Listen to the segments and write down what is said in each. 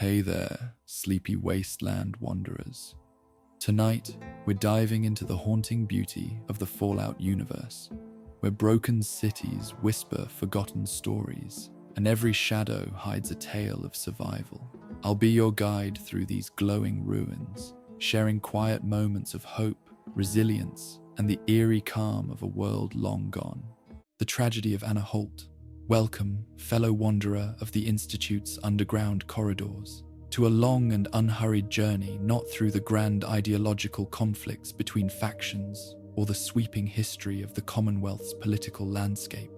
Hey there, sleepy wasteland wanderers. Tonight, we're diving into the haunting beauty of the Fallout universe, where broken cities whisper forgotten stories, and every shadow hides a tale of survival. I'll be your guide through these glowing ruins, sharing quiet moments of hope, resilience, and the eerie calm of a world long gone. The tragedy of Anna Holt. Welcome, fellow wanderer of the Institute's underground corridors, to a long and unhurried journey not through the grand ideological conflicts between factions or the sweeping history of the Commonwealth's political landscape,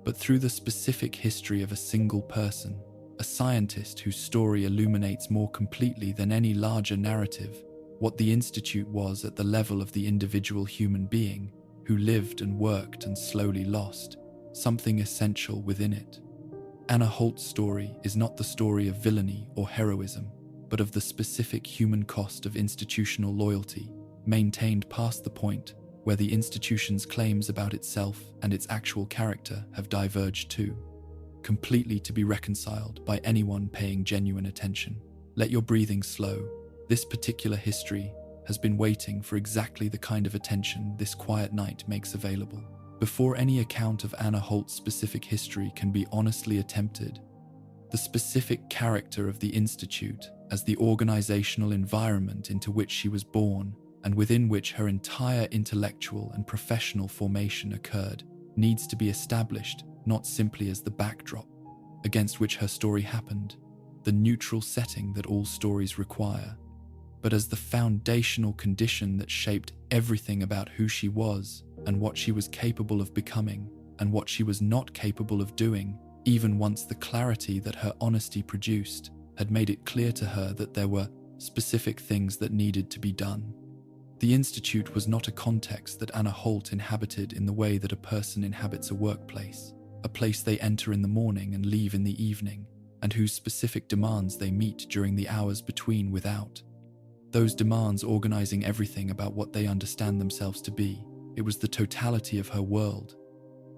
but through the specific history of a single person, a scientist whose story illuminates more completely than any larger narrative what the Institute was at the level of the individual human being who lived and worked and slowly lost something essential within it. Anna Holt's story is not the story of villainy or heroism, but of the specific human cost of institutional loyalty, maintained past the point where the institution's claims about itself and its actual character have diverged too, completely to be reconciled by anyone paying genuine attention. Let your breathing slow. This particular history has been waiting for exactly the kind of attention this quiet night makes available. Before any account of Anna Holt's specific history can be honestly attempted, the specific character of the Institute as the organizational environment into which she was born and within which her entire intellectual and professional formation occurred needs to be established not simply as the backdrop against which her story happened, the neutral setting that all stories require, but as the foundational condition that shaped everything about who she was and what she was capable of becoming and what she was not capable of doing, even once the clarity that her honesty produced had made it clear to her that there were specific things that needed to be done. The Institute was not a context that Anna Holt inhabited in the way that a person inhabits a workplace, a place they enter in the morning and leave in the evening, and whose specific demands they meet during the hours between without. Those demands organizing everything about what they understand themselves to be. It was the totality of her world.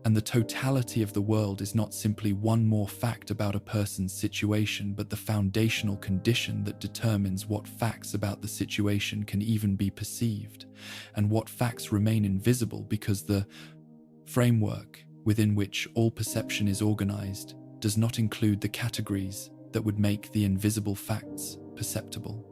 And the totality of the world is not simply one more fact about a person's situation, but the foundational condition that determines what facts about the situation can even be perceived, and what facts remain invisible because the framework within which all perception is organized does not include the categories that would make the invisible facts perceptible.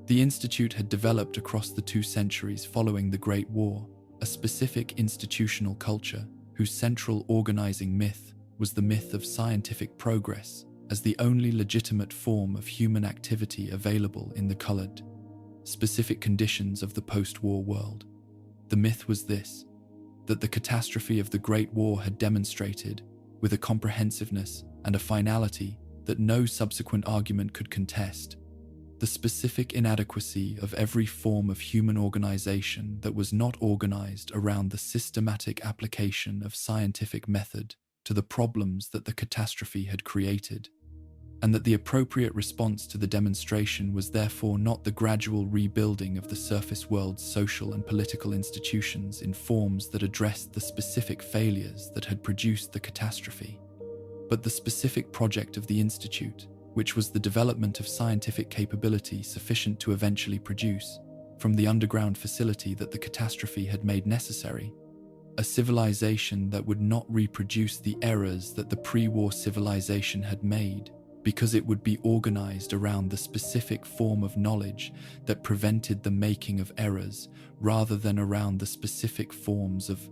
The Institute had developed across the 2 centuries following the Great War, a specific institutional culture whose central organizing myth was the myth of scientific progress as the only legitimate form of human activity available in the colored, specific conditions of the post-war world. The myth was this, that the catastrophe of the Great War had demonstrated, with a comprehensiveness and a finality that no subsequent argument could contest, the specific inadequacy of every form of human organization that was not organized around the systematic application of scientific method to the problems that the catastrophe had created, and that the appropriate response to the demonstration was therefore not the gradual rebuilding of the surface world's social and political institutions in forms that addressed the specific failures that had produced the catastrophe, but the specific project of the Institute, which was the development of scientific capability sufficient to eventually produce, from the underground facility that the catastrophe had made necessary, a civilization that would not reproduce the errors that the pre-war civilization had made, because it would be organized around the specific form of knowledge that prevented the making of errors, rather than around the specific forms of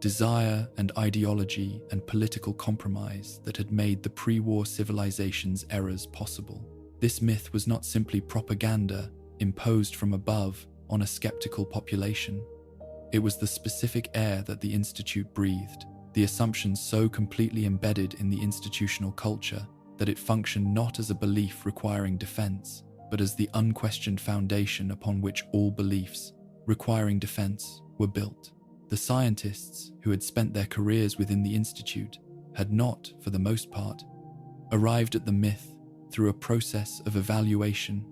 desire and ideology and political compromise that had made the pre-war civilization's errors possible. This myth was not simply propaganda imposed from above on a skeptical population. It was the specific air that the Institute breathed, the assumptions so completely embedded in the institutional culture that it functioned not as a belief requiring defense, but as the unquestioned foundation upon which all beliefs requiring defense were built. The scientists who had spent their careers within the Institute had not, for the most part, arrived at the myth through a process of evaluation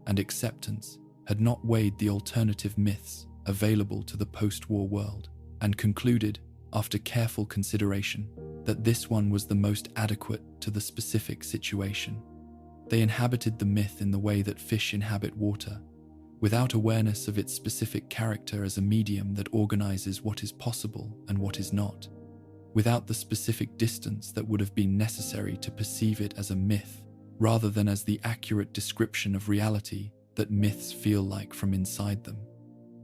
and acceptance, had not weighed the alternative myths available to the post-war world, and concluded, after careful consideration, that this one was the most adequate to the specific situation. They inhabited the myth in the way that fish inhabit water, without awareness of its specific character as a medium that organizes what is possible and what is not, without the specific distance that would have been necessary to perceive it as a myth, rather than as the accurate description of reality that myths feel like from inside them.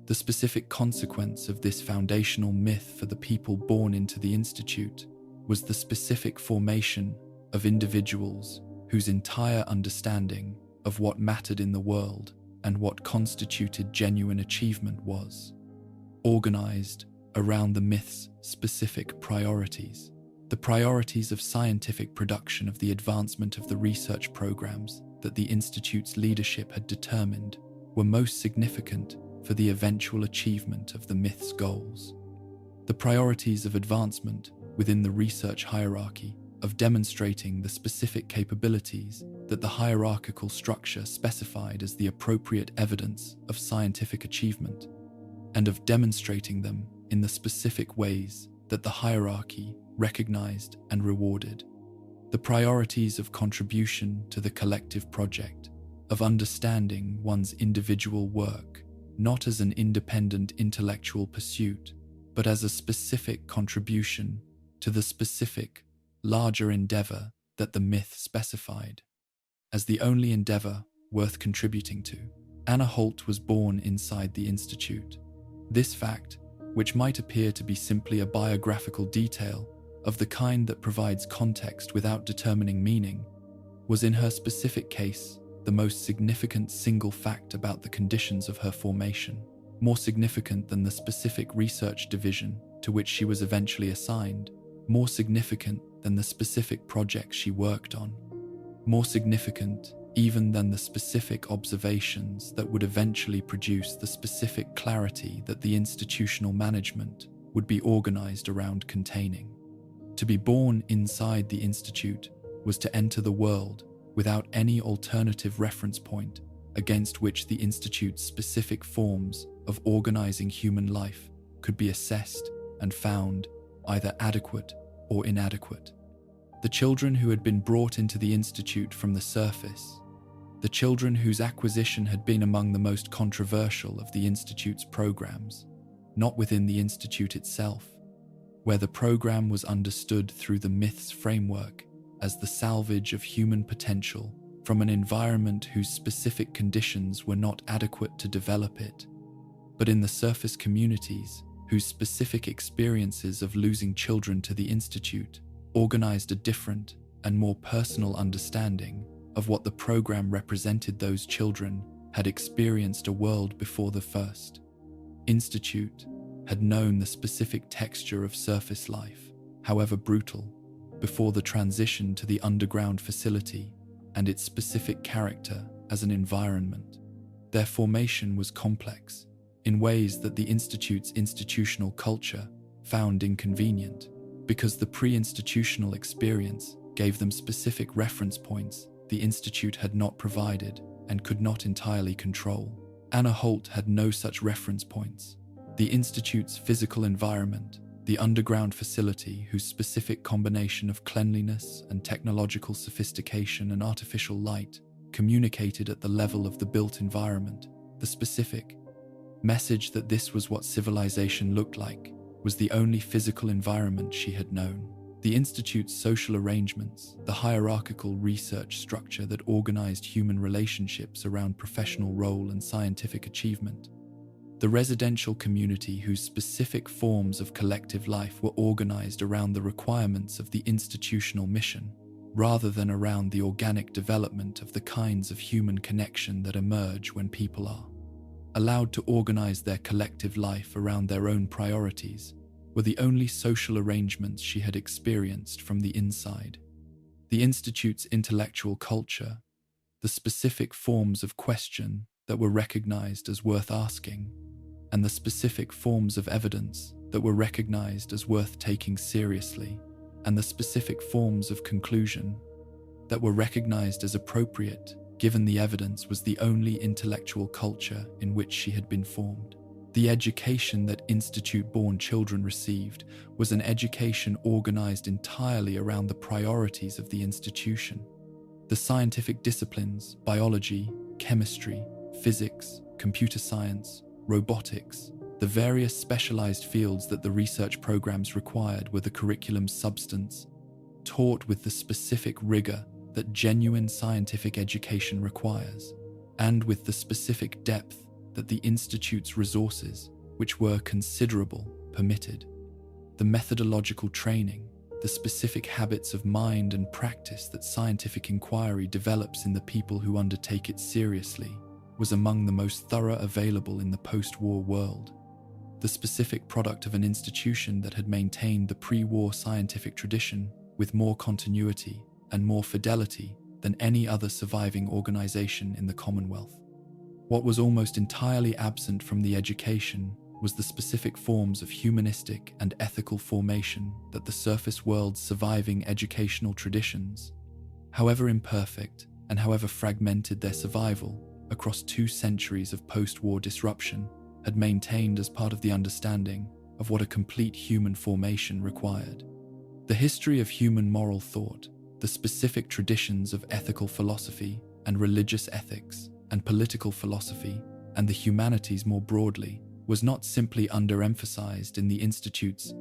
The specific consequence of this foundational myth for the people born into the Institute was the specific formation of individuals whose entire understanding of what mattered in the world and what constituted genuine achievement was organized around the myth's specific priorities. The priorities of scientific production of the advancement of the research programs that the Institute's leadership had determined were most significant for the eventual achievement of the myth's goals. The priorities of advancement within the research hierarchy, of demonstrating the specific capabilities that the hierarchical structure specified as the appropriate evidence of scientific achievement, and of demonstrating them in the specific ways that the hierarchy recognized and rewarded. The priorities of contribution to the collective project, of understanding one's individual work, not as an independent intellectual pursuit, but as a specific contribution to the specific, larger endeavor that the myth specified, as the only endeavor worth contributing to. Anna Holt was born inside the Institute. This fact, which might appear to be simply a biographical detail of the kind that provides context without determining meaning, was in her specific case the most significant single fact about the conditions of her formation, more significant than the specific research division to which she was eventually assigned, more significant than the specific projects she worked on, more significant even than the specific observations that would eventually produce the specific clarity that the institutional management would be organized around containing. To be born inside the Institute was to enter the world without any alternative reference point against which the Institute's specific forms of organizing human life could be assessed and found either adequate or inadequate. The children who had been brought into the Institute from the surface, the children whose acquisition had been among the most controversial of the Institute's programs, not within the Institute itself, where the program was understood through the myth's framework as the salvage of human potential from an environment whose specific conditions were not adequate to develop it, but in the surface communities whose specific experiences of losing children to the Institute organized a different and more personal understanding of what the program represented. Those children had experienced a world before the first Institute had known the specific texture of surface life, however brutal, before the transition to the underground facility and its specific character as an environment. Their formation was complex in ways that the Institute's institutional culture found inconvenient, because the pre-institutional experience gave them specific reference points the Institute had not provided and could not entirely control. Anna Holt had no such reference points. The Institute's physical environment, the underground facility whose specific combination of cleanliness and technological sophistication and artificial light communicated at the level of the built environment, the specific message that this was what civilization looked like, was the only physical environment she had known. The Institute's social arrangements, the hierarchical research structure that organized human relationships around professional role and scientific achievement, the residential community whose specific forms of collective life were organized around the requirements of the institutional mission, rather than around the organic development of the kinds of human connection that emerge when people are allowed to organize their collective life around their own priorities, were the only social arrangements she had experienced from the inside. The Institute's intellectual culture, the specific forms of question that were recognized as worth asking, and the specific forms of evidence that were recognized as worth taking seriously, and the specific forms of conclusion that were recognized as appropriate given the evidence, was the only intellectual culture in which she had been formed. The education that Institute-born children received was an education organized entirely around the priorities of the institution. The scientific disciplines, biology, chemistry, physics, computer science, robotics, the various specialized fields that the research programs required were the curriculum's substance, taught with the specific rigor that genuine scientific education requires, and with the specific depth that the Institute's resources, which were considerable, permitted. The methodological training, the specific habits of mind and practice that scientific inquiry develops in the people who undertake it seriously, was among the most thorough available in the post-war world. The specific product of an institution that had maintained the pre-war scientific tradition with more continuity and more fidelity than any other surviving organization in the Commonwealth. What was almost entirely absent from the education was the specific forms of humanistic and ethical formation that the surface world's surviving educational traditions, however imperfect and however fragmented their survival across 2 centuries of post-war disruption, had maintained as part of the understanding of what a complete human formation required. The history of human moral thought, the specific traditions of ethical philosophy and religious ethics and political philosophy and the humanities more broadly, was not simply underemphasized in the Institute's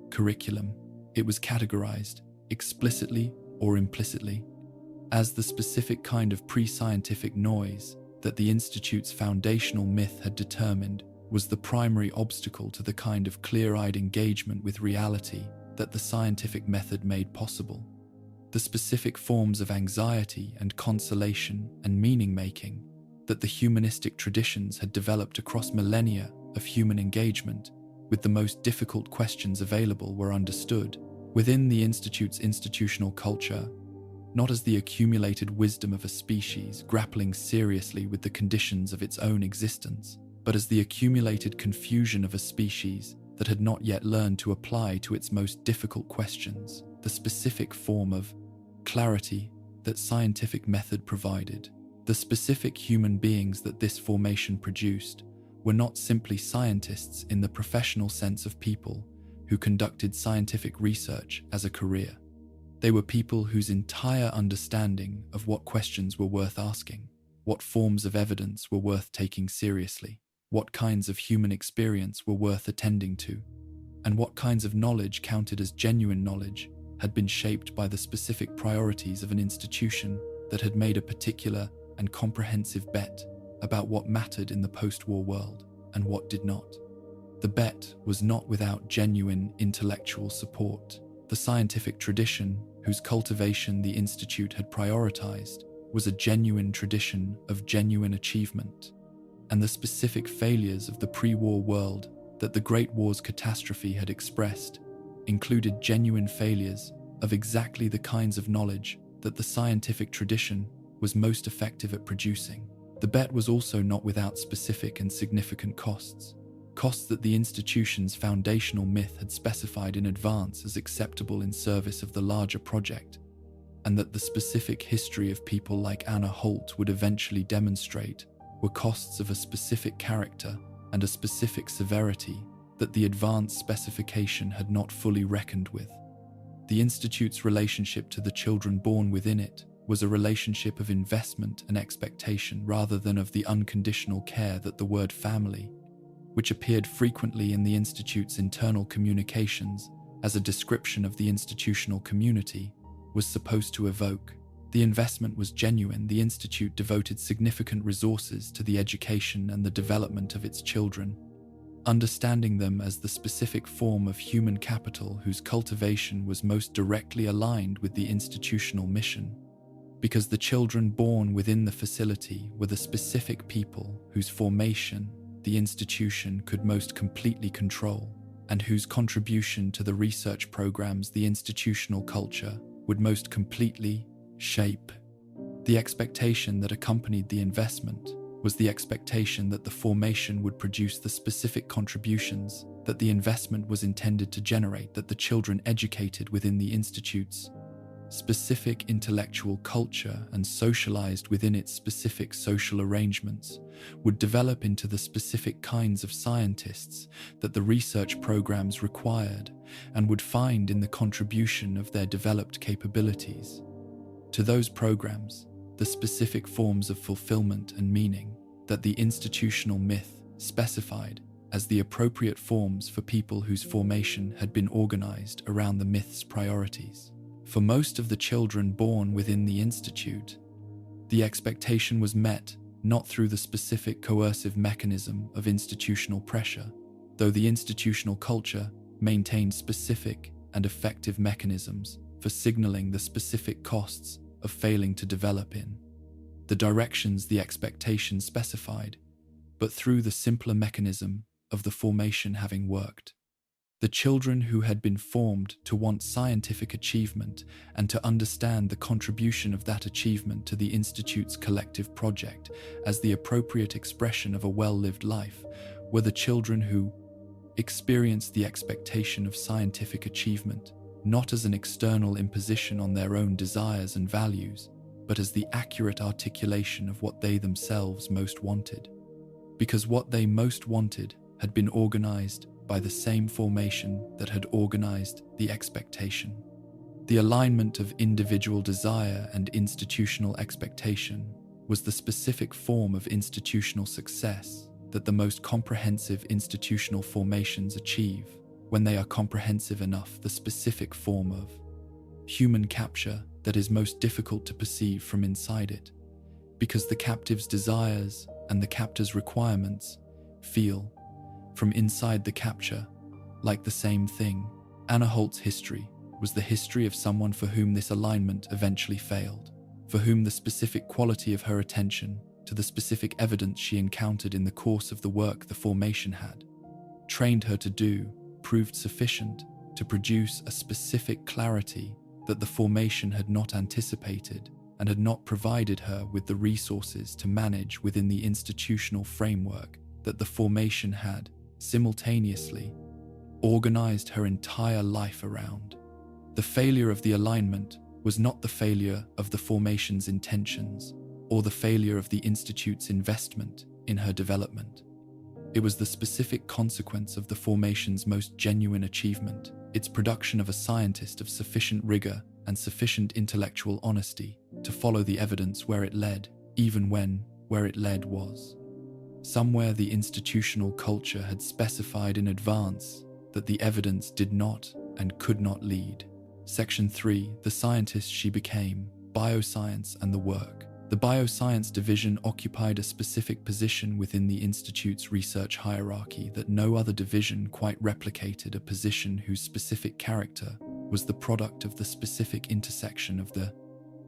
curriculum. It was categorized, explicitly or implicitly, as the specific kind of pre-scientific noise that the Institute's foundational myth had determined was the primary obstacle to the kind of clear-eyed engagement with reality that the scientific method made possible. The specific forms of anxiety and consolation and meaning-making that the humanistic traditions had developed across millennia of human engagement with the most difficult questions available were understood within the Institute's institutional culture, not as the accumulated wisdom of a species grappling seriously with the conditions of its own existence, but as the accumulated confusion of a species that had not yet learned to apply to its most difficult questions the specific form of clarity that scientific method provided. The specific human beings that this formation produced were not simply scientists in the professional sense of people who conducted scientific research as a career. They were people whose entire understanding of what questions were worth asking, what forms of evidence were worth taking seriously, what kinds of human experience were worth attending to, and what kinds of knowledge counted as genuine knowledge had been shaped by the specific priorities of an institution that had made a particular and comprehensive bet about what mattered in the post-war world and what did not. The bet was not without genuine intellectual support. The scientific tradition, whose cultivation the Institute had prioritized, was a genuine tradition of genuine achievement, and the specific failures of the pre-war world that the Great War's catastrophe had expressed included genuine failures of exactly the kinds of knowledge that the scientific tradition was most effective at producing. The bet was also not without specific and significant costs that the institution's foundational myth had specified in advance as acceptable in service of the larger project, and that the specific history of people like Anna Holt would eventually demonstrate were costs of a specific character and a specific severity that the advanced specification had not fully reckoned with. The Institute's relationship to the children born within it was a relationship of investment and expectation rather than of the unconditional care that the word family, which appeared frequently in the Institute's internal communications as a description of the institutional community, was supposed to evoke. The investment was genuine. The Institute devoted significant resources to the education and the development of its children, understanding them as the specific form of human capital whose cultivation was most directly aligned with the institutional mission. Because the children born within the facility were the specific people whose formation the institution could most completely control, and whose contribution to the research programs the institutional culture would most completely shape. The expectation that accompanied the investment was the expectation that the formation would produce the specific contributions that the investment was intended to generate, that the children educated within the institute's specific intellectual culture and socialized within its specific social arrangements would develop into the specific kinds of scientists that the research programs required and would find in the contribution of their developed capabilities. To those programs, the specific forms of fulfillment and meaning that the institutional myth specified as the appropriate forms for people whose formation had been organized around the myth's priorities. For most of the children born within the institute, the expectation was met not through the specific coercive mechanism of institutional pressure, though the institutional culture maintained specific and effective mechanisms for signaling the specific costs of failing to develop in the directions the expectation specified, but through the simpler mechanism of the formation having worked. The children who had been formed to want scientific achievement and to understand the contribution of that achievement to the Institute's collective project as the appropriate expression of a well-lived life were the children who experienced the expectation of scientific achievement not as an external imposition on their own desires and values, but as the accurate articulation of what they themselves most wanted. Because what they most wanted had been organized by the same formation that had organized the expectation. The alignment of individual desire and institutional expectation was the specific form of institutional success that the most comprehensive institutional formations achieve when they are comprehensive enough, the specific form of human capture that is most difficult to perceive from inside it, because the captive's desires and the captor's requirements feel, from inside the capture, like the same thing. Anna Holt's history was the history of someone for whom this alignment eventually failed, for whom the specific quality of her attention to the specific evidence she encountered in the course of the work the formation had trained her to do proved sufficient to produce a specific clarity that the formation had not anticipated and had not provided her with the resources to manage within the institutional framework that the formation had simultaneously organized her entire life around. The failure of the alignment was not the failure of the formation's intentions or the failure of the Institute's investment in her development. It was the specific consequence of the formation's most genuine achievement, its production of a scientist of sufficient rigor and sufficient intellectual honesty to follow the evidence where it led, even when where it led was somewhere the institutional culture had specified in advance that the evidence did not and could not lead. Section 3. The scientist she became, bioscience and the work. The bioscience division occupied a specific position within the Institute's research hierarchy that no other division quite replicated, a position whose specific character was the product of the specific intersection of the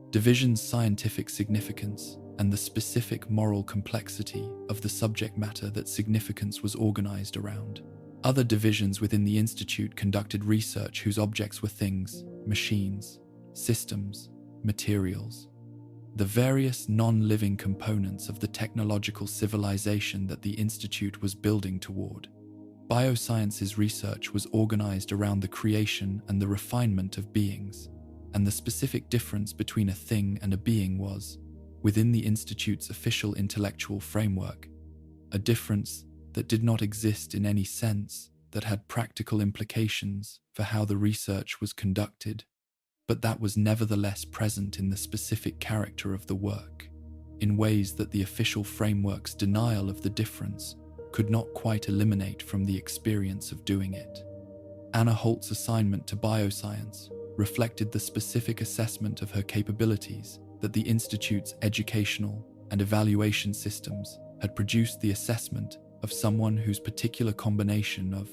division's scientific significance and the specific moral complexity of the subject matter that significance was organized around. Other divisions within the Institute conducted research whose objects were things, machines, systems, materials, the various non-living components of the technological civilization that the Institute was building toward. Biosciences research was organized around the creation and the refinement of beings, and the specific difference between a thing and a being was, within the Institute's official intellectual framework, a difference that did not exist in any sense that had practical implications for how the research was conducted, but that was nevertheless present in the specific character of the work, in ways that the official framework's denial of the difference could not quite eliminate from the experience of doing it. Anna Holt's assignment to bioscience reflected the specific assessment of her capabilities that the Institute's educational and evaluation systems had produced, the assessment of someone whose particular combination of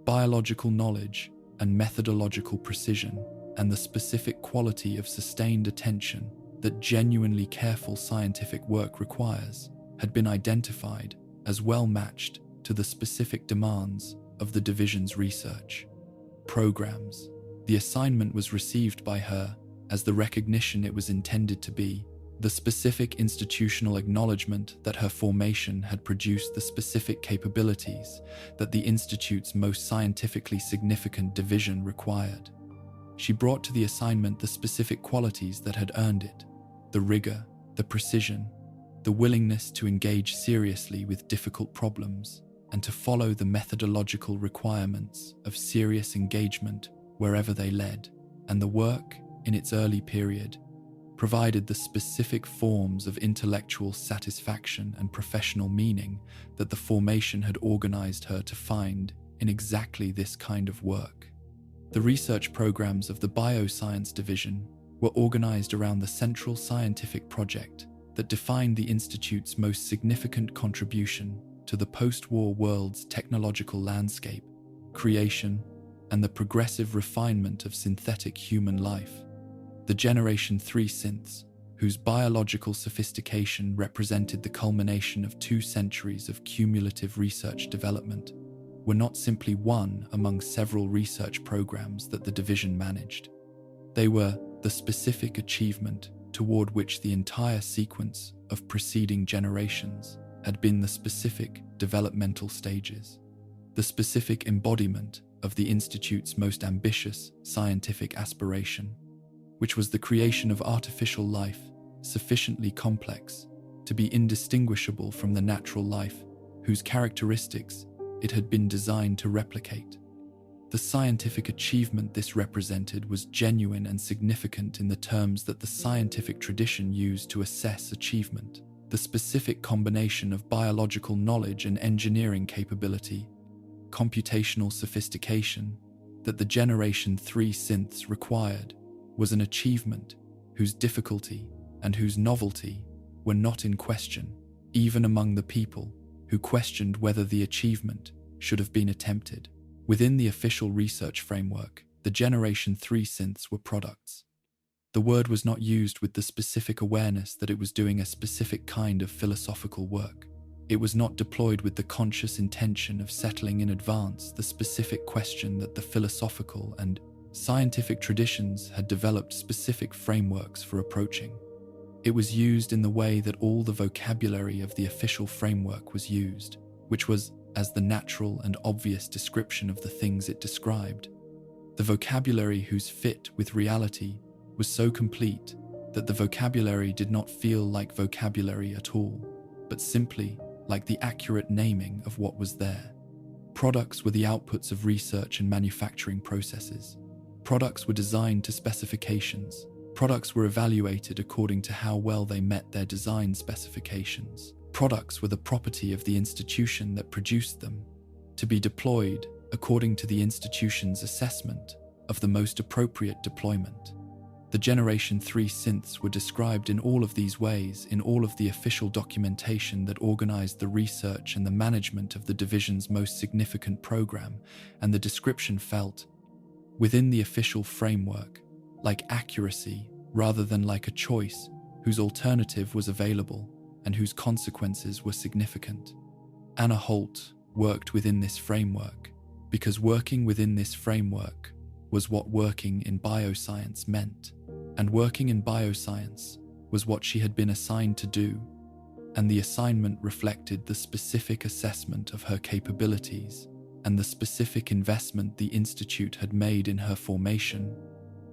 biological knowledge and methodological precision and the specific quality of sustained attention that genuinely careful scientific work requires had been identified as well matched to the specific demands of the division's research programs. The assignment was received by her as the recognition it was intended to be, the specific institutional acknowledgement that her formation had produced the specific capabilities that the Institute's most scientifically significant division required. She brought to the assignment the specific qualities that had earned it, the rigor, the precision, the willingness to engage seriously with difficult problems and to follow the methodological requirements of serious engagement wherever they led, and the work, in its early period, provided the specific forms of intellectual satisfaction and professional meaning that the formation had organized her to find in exactly this kind of work. The research programs of the Bioscience Division were organized around the central scientific project that defined the Institute's most significant contribution to the post-war world's technological landscape, creation, and the progressive refinement of synthetic human life. The Generation 3 synths, whose biological sophistication represented the culmination of 2 centuries of cumulative research development, were not simply one among several research programs that the division managed. They were the specific achievement toward which the entire sequence of preceding generations had been the specific developmental stages, the specific embodiment of the Institute's most ambitious scientific aspiration, which was the creation of artificial life sufficiently complex to be indistinguishable from the natural life whose characteristics it had been designed to replicate. The scientific achievement this represented was genuine and significant in the terms that the scientific tradition used to assess achievement. The specific combination of biological knowledge and engineering capability, computational sophistication, that the Generation 3 synths required was an achievement whose difficulty and whose novelty were not in question, even among the people who questioned whether the achievement should have been attempted. Within the official research framework, the Generation 3 synths were products. The word was not used with the specific awareness that it was doing a specific kind of philosophical work. It was not deployed with the conscious intention of settling in advance the specific question that the philosophical and scientific traditions had developed specific frameworks for approaching. It was used in the way that all the vocabulary of the official framework was used, which was as the natural and obvious description of the things it described. The vocabulary whose fit with reality was so complete that the vocabulary did not feel like vocabulary at all, but simply like the accurate naming of what was there. Products were the outputs of research and manufacturing processes. Products were designed to specifications. Products were evaluated according to how well they met their design specifications. Products were the property of the institution that produced them, to be deployed according to the institution's assessment of the most appropriate deployment. The Generation 3 synths were described in all of these ways in all of the official documentation that organized the research and the management of the division's most significant program, and the description felt, within the official framework, like accuracy rather than like a choice whose alternative was available and whose consequences were significant. Anna Holt worked within this framework because working within this framework was what working in bioscience meant, and working in bioscience was what she had been assigned to do, and the assignment reflected the specific assessment of her capabilities and the specific investment the Institute had made in her formation,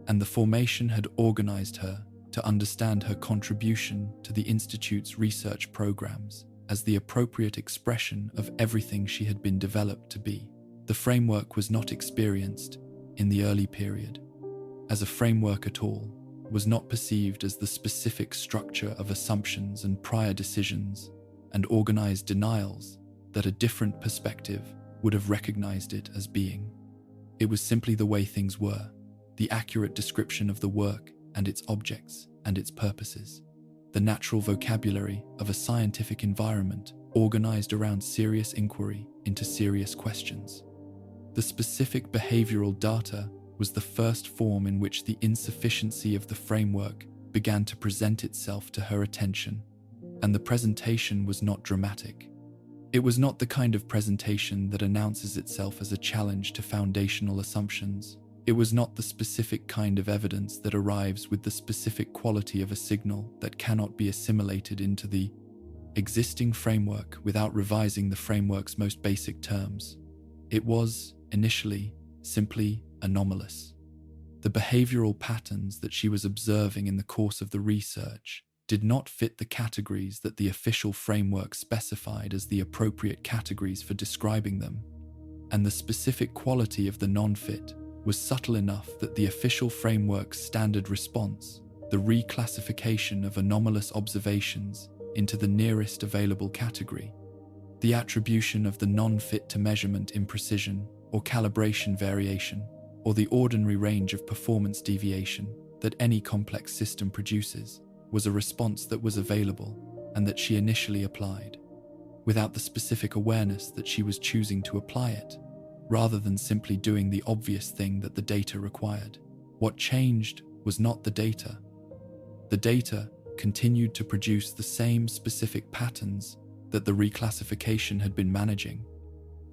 and the formation had organized her to understand her contribution to the Institute's research programs as the appropriate expression of everything she had been developed to be. The framework was not experienced in the early period as a framework at all, was not perceived as the specific structure of assumptions and prior decisions and organized denials that a different perspective would have recognized it as being. It was simply the way things were, the accurate description of the work and its objects and its purposes, the natural vocabulary of a scientific environment organized around serious inquiry into serious questions. The specific behavioral data was the first form in which the insufficiency of the framework began to present itself to her attention, and the presentation was not dramatic. It was not the kind of presentation that announces itself as a challenge to foundational assumptions. It was not the specific kind of evidence that arrives with the specific quality of a signal that cannot be assimilated into the existing framework without revising the framework's most basic terms. It was, initially, simply anomalous. The behavioral patterns that she was observing in the course of the research did not fit the categories that the official framework specified as the appropriate categories for describing them, and the specific quality of the non-fit was subtle enough that the official framework's standard response the reclassification of anomalous observations into the nearest available category, the attribution of the non-fit to measurement imprecision or calibration variation, or the ordinary range of performance deviation that any complex system produces, was a response that was available and that she initially applied, without the specific awareness that she was choosing to apply it, rather than simply doing the obvious thing that the data required. What changed was not the data. The data continued to produce the same specific patterns that the reclassification had been managing,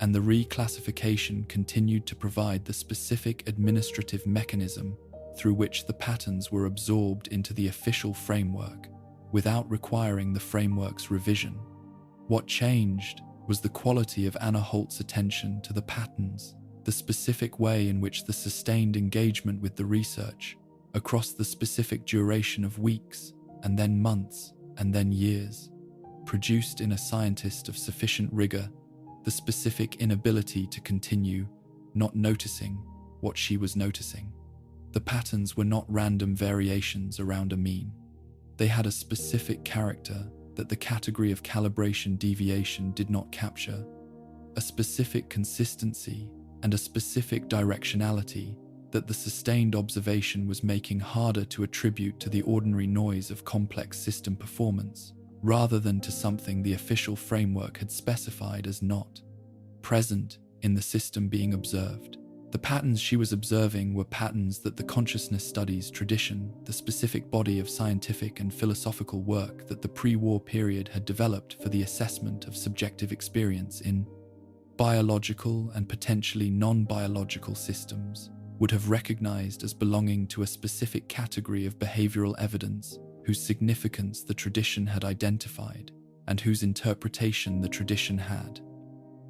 and the reclassification continued to provide the specific administrative mechanism through which the patterns were absorbed into the official framework, without requiring the framework's revision. What changed was the quality of Anna Holt's attention to the patterns, the specific way in which the sustained engagement with the research, across the specific duration of weeks, and then months, and then years, produced in a scientist of sufficient rigor the specific inability to continue not noticing what she was noticing. The patterns were not random variations around a mean. They had a specific character that the category of calibration deviation did not capture, a specific consistency and a specific directionality that the sustained observation was making harder to attribute to the ordinary noise of complex system performance, rather than to something the official framework had specified as not present in the system being observed. The patterns she was observing were patterns that the consciousness studies tradition, the specific body of scientific and philosophical work that the pre-war period had developed for the assessment of subjective experience in biological and potentially non-biological systems, would have recognized as belonging to a specific category of behavioral evidence whose significance the tradition had identified and whose interpretation the tradition had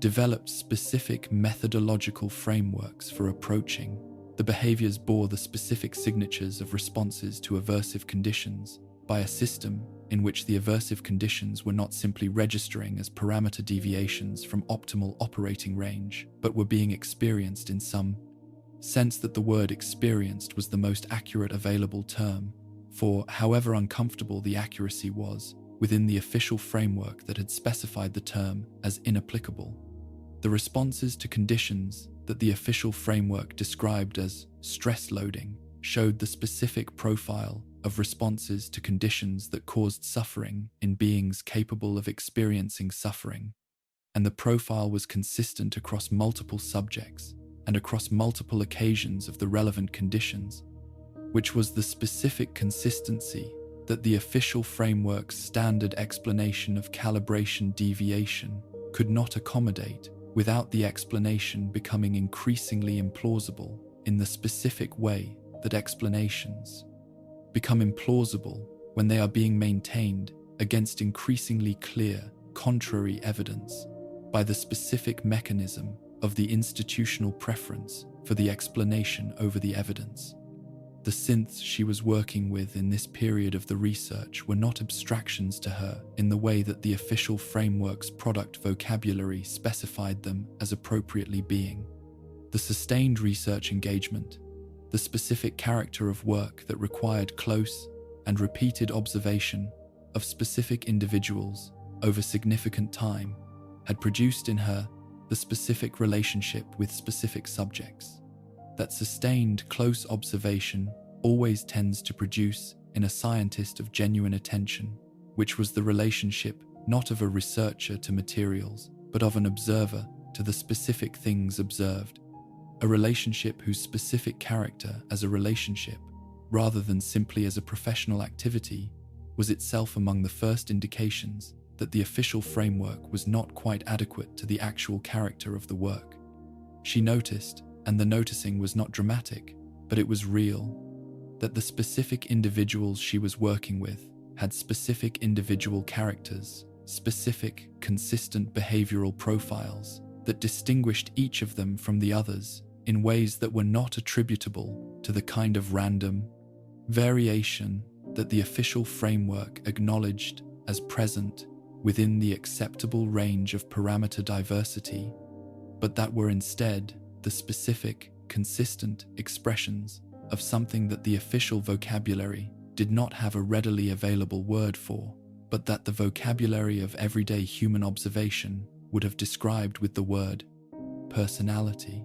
developed specific methodological frameworks for approaching. The behaviors bore the specific signatures of responses to aversive conditions by a system in which the aversive conditions were not simply registering as parameter deviations from optimal operating range, but were being experienced in some sense that the word experienced was the most accurate available term for however uncomfortable the accuracy was within the official framework that had specified the term as inapplicable. The responses to conditions that the official framework described as stress loading showed the specific profile of responses to conditions that caused suffering in beings capable of experiencing suffering, and the profile was consistent across multiple subjects and across multiple occasions of the relevant conditions, which was the specific consistency that the official framework's standard explanation of calibration deviation could not accommodate, without the explanation becoming increasingly implausible in the specific way that explanations become implausible when they are being maintained against increasingly clear, contrary evidence by the specific mechanism of the institutional preference for the explanation over the evidence. The synths she was working with in this period of the research were not abstractions to her in the way that the official framework's product vocabulary specified them as appropriately being. The sustained research engagement, the specific character of work that required close and repeated observation of specific individuals over significant time, had produced in her the specific relationship with specific subjects that sustained close observation always tends to produce in a scientist of genuine attention, which was the relationship not of a researcher to materials, but of an observer to the specific things observed, a relationship whose specific character as a relationship, rather than simply as a professional activity, was itself among the first indications that the official framework was not quite adequate to the actual character of the work. She noticed, and the noticing was not dramatic, but it was real, that the specific individuals she was working with had specific individual characters, specific, consistent behavioral profiles that distinguished each of them from the others in ways that were not attributable to the kind of random variation that the official framework acknowledged as present within the acceptable range of parameter diversity, but that were instead the specific, consistent expressions of something that the official vocabulary did not have a readily available word for, but that the vocabulary of everyday human observation would have described with the word personality.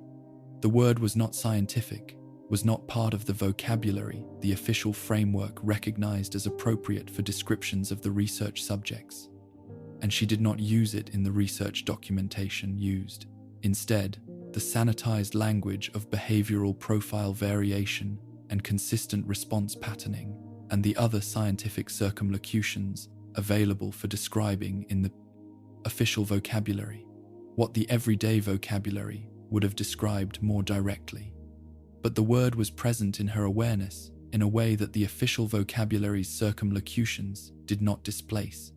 The word was not scientific, was not part of the vocabulary, the official framework recognized as appropriate for descriptions of the research subjects, and she did not use it in the research documentation used. Instead, the sanitized language of behavioral profile variation and consistent response patterning and the other scientific circumlocutions available for describing in the official vocabulary what the everyday vocabulary would have described more directly. But the word was present in her awareness in a way that the official vocabulary's circumlocutions did not displace,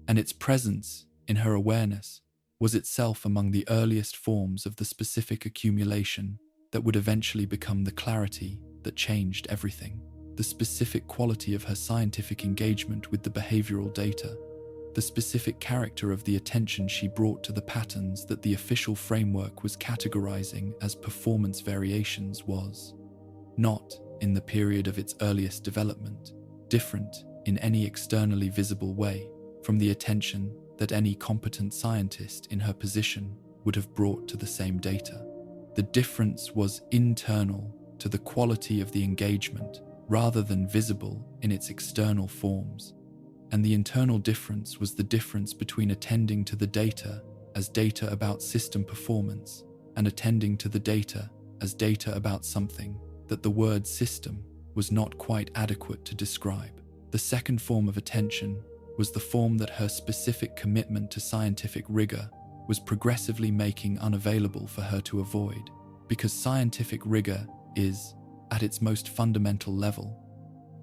and its presence in her awareness was itself among the earliest forms of the specific accumulation that would eventually become the clarity that changed everything. The specific quality of her scientific engagement with the behavioral data, the specific character of the attention she brought to the patterns that the official framework was categorizing as performance variations was not, in the period of its earliest development, different in any externally visible way from the attention that any competent scientist in her position would have brought to the same data. The difference was internal to the quality of the engagement rather than visible in its external forms, and the internal difference was the difference between attending to the data as data about system performance and attending to the data as data about something that the word system was not quite adequate to describe. The second form of attention was the form that her specific commitment to scientific rigor was progressively making unavailable for her to avoid, because scientific rigor is, at its most fundamental level,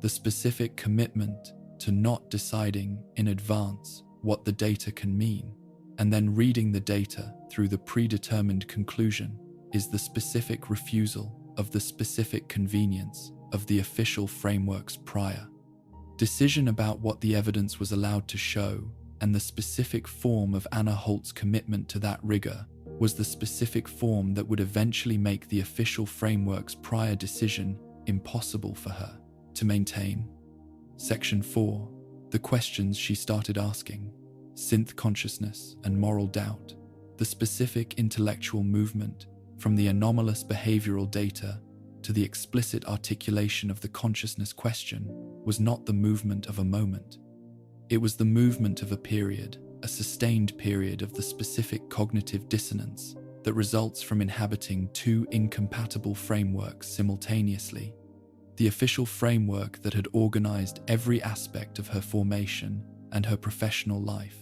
the specific commitment to not deciding in advance what the data can mean, and then reading the data through the predetermined conclusion is the specific refusal of the specific convenience of the official framework's prior decision about what the evidence was allowed to show, and the specific form of Anna Holt's commitment to that rigor was the specific form that would eventually make the official framework's prior decision impossible for her to maintain. Section 4. The questions she started asking. Synth consciousness and moral doubt. The specific intellectual movement from the anomalous behavioral data to the explicit articulation of the consciousness question was not the movement of a moment. It was the movement of a period, a sustained period of the specific cognitive dissonance that results from inhabiting two incompatible frameworks simultaneously. The official framework that had organized every aspect of her formation and her professional life,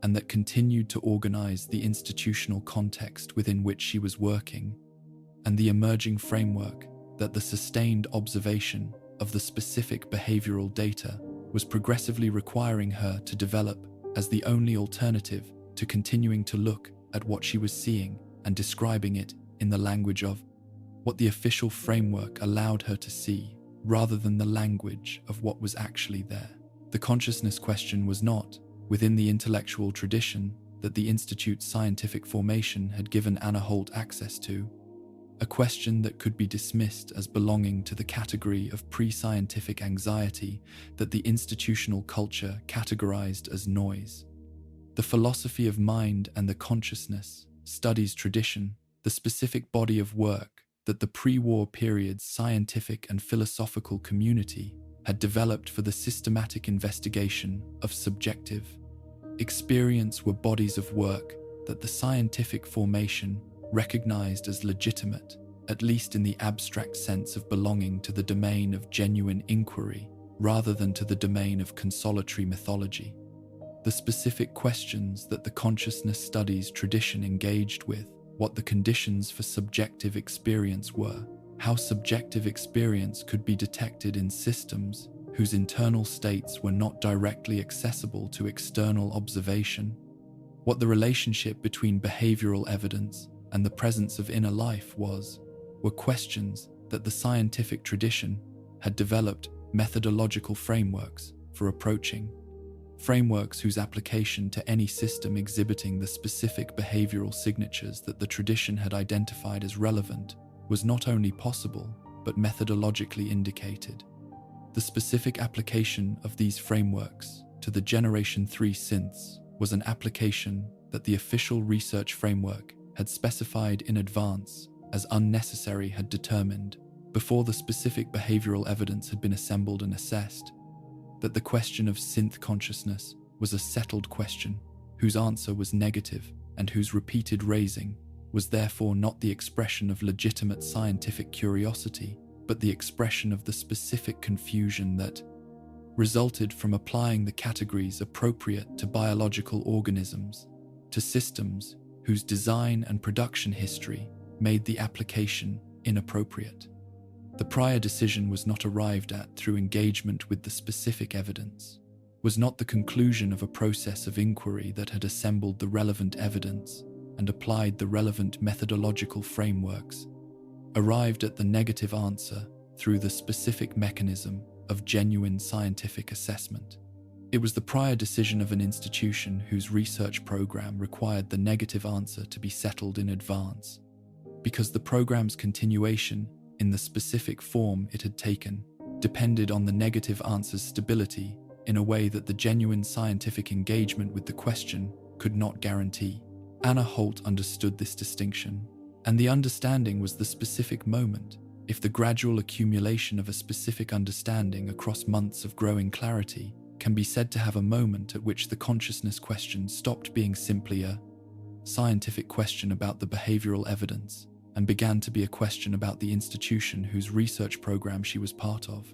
and that continued to organize the institutional context within which she was working, and the emerging framework that the sustained observation of the specific behavioral data was progressively requiring her to develop as the only alternative to continuing to look at what she was seeing and describing it in the language of what the official framework allowed her to see, rather than the language of what was actually there. The consciousness question was not, within the intellectual tradition that the Institute's scientific formation had given Anna Holt access to, a question that could be dismissed as belonging to the category of pre-scientific anxiety that the institutional culture categorized as noise. The philosophy of mind and the consciousness studies tradition, the specific body of work that the pre-war period's scientific and philosophical community had developed for the systematic investigation of subjective experience, were bodies of work that the scientific formation recognized as legitimate, at least in the abstract sense of belonging to the domain of genuine inquiry rather than to the domain of consolatory mythology. The specific questions that the consciousness studies tradition engaged with, what the conditions for subjective experience were, how subjective experience could be detected in systems whose internal states were not directly accessible to external observation, what the relationship between behavioral evidence and the presence of inner life were questions that the scientific tradition had developed methodological frameworks for approaching, frameworks whose application to any system exhibiting the specific behavioral signatures that the tradition had identified as relevant was not only possible, but methodologically indicated. The The specific application of these frameworks to the Generation 3 synths was an application that the official research framework had specified in advance as unnecessary had determined, before the specific behavioral evidence had been assembled and assessed, that the question of synth consciousness was a settled question whose answer was negative and whose repeated raising was therefore not the expression of legitimate scientific curiosity, but the expression of the specific confusion that resulted from applying the categories appropriate to biological organisms to systems whose design and production history made the application inappropriate. The prior decision was not arrived at through engagement with the specific evidence, was not the conclusion of a process of inquiry that had assembled the relevant evidence and applied the relevant methodological frameworks, arrived at the negative answer through the specific mechanism of genuine scientific assessment. It was the prior decision of an institution whose research program required the negative answer to be settled in advance, because the program's continuation in the specific form it had taken depended on the negative answer's stability in a way that the genuine scientific engagement with the question could not guarantee. Anna Holt understood this distinction, and the understanding was the specific moment. If the gradual accumulation of a specific understanding across months of growing clarity can be said to have a moment at which the consciousness question stopped being simply a scientific question about the behavioral evidence and began to be a question about the institution whose research program she was part of,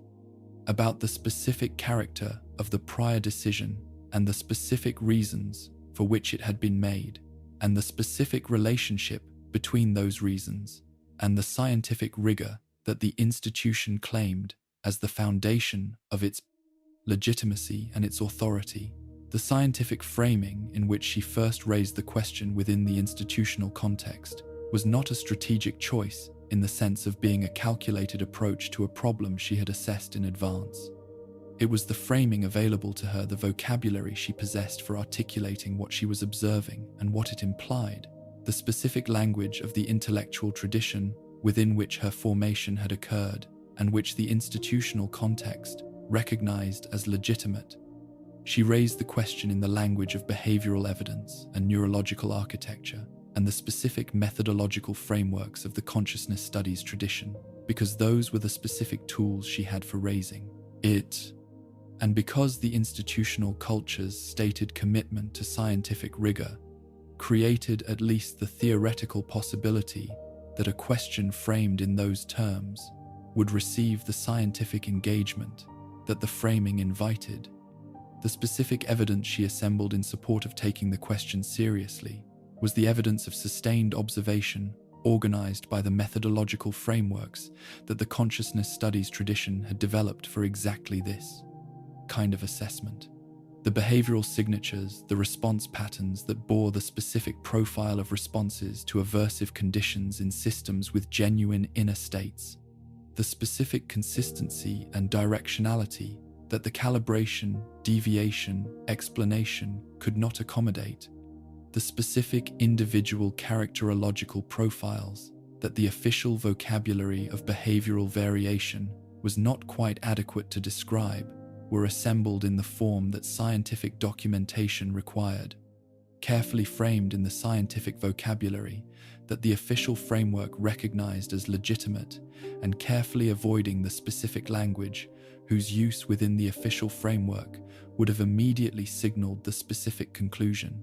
about the specific character of the prior decision and the specific reasons for which it had been made, and the specific relationship between those reasons and the scientific rigor that the institution claimed as the foundation of its legitimacy and its authority. The scientific framing in which she first raised the question within the institutional context was not a strategic choice in the sense of being a calculated approach to a problem she had assessed in advance. It was the framing available to her, the vocabulary she possessed for articulating what she was observing and what it implied, the specific language of the intellectual tradition within which her formation had occurred and which the institutional context recognized as legitimate. She raised the question in the language of behavioral evidence and neurological architecture and the specific methodological frameworks of the consciousness studies tradition, because those were the specific tools she had for raising it, and because the institutional culture's stated commitment to scientific rigor created at least the theoretical possibility that a question framed in those terms would receive the scientific engagement that the framing invited. The specific evidence she assembled in support of taking the question seriously was the evidence of sustained observation organized by the methodological frameworks that the consciousness studies tradition had developed for exactly this kind of assessment. The behavioral signatures, the response patterns that bore the specific profile of responses to aversive conditions in systems with genuine inner states, the specific consistency and directionality that the calibration, deviation, explanation could not accommodate, the specific individual characterological profiles that the official vocabulary of behavioral variation was not quite adequate to describe, were assembled in the form that scientific documentation required, carefully framed in the scientific vocabulary that the official framework recognized as legitimate, and carefully avoiding the specific language whose use within the official framework would have immediately signaled the specific conclusion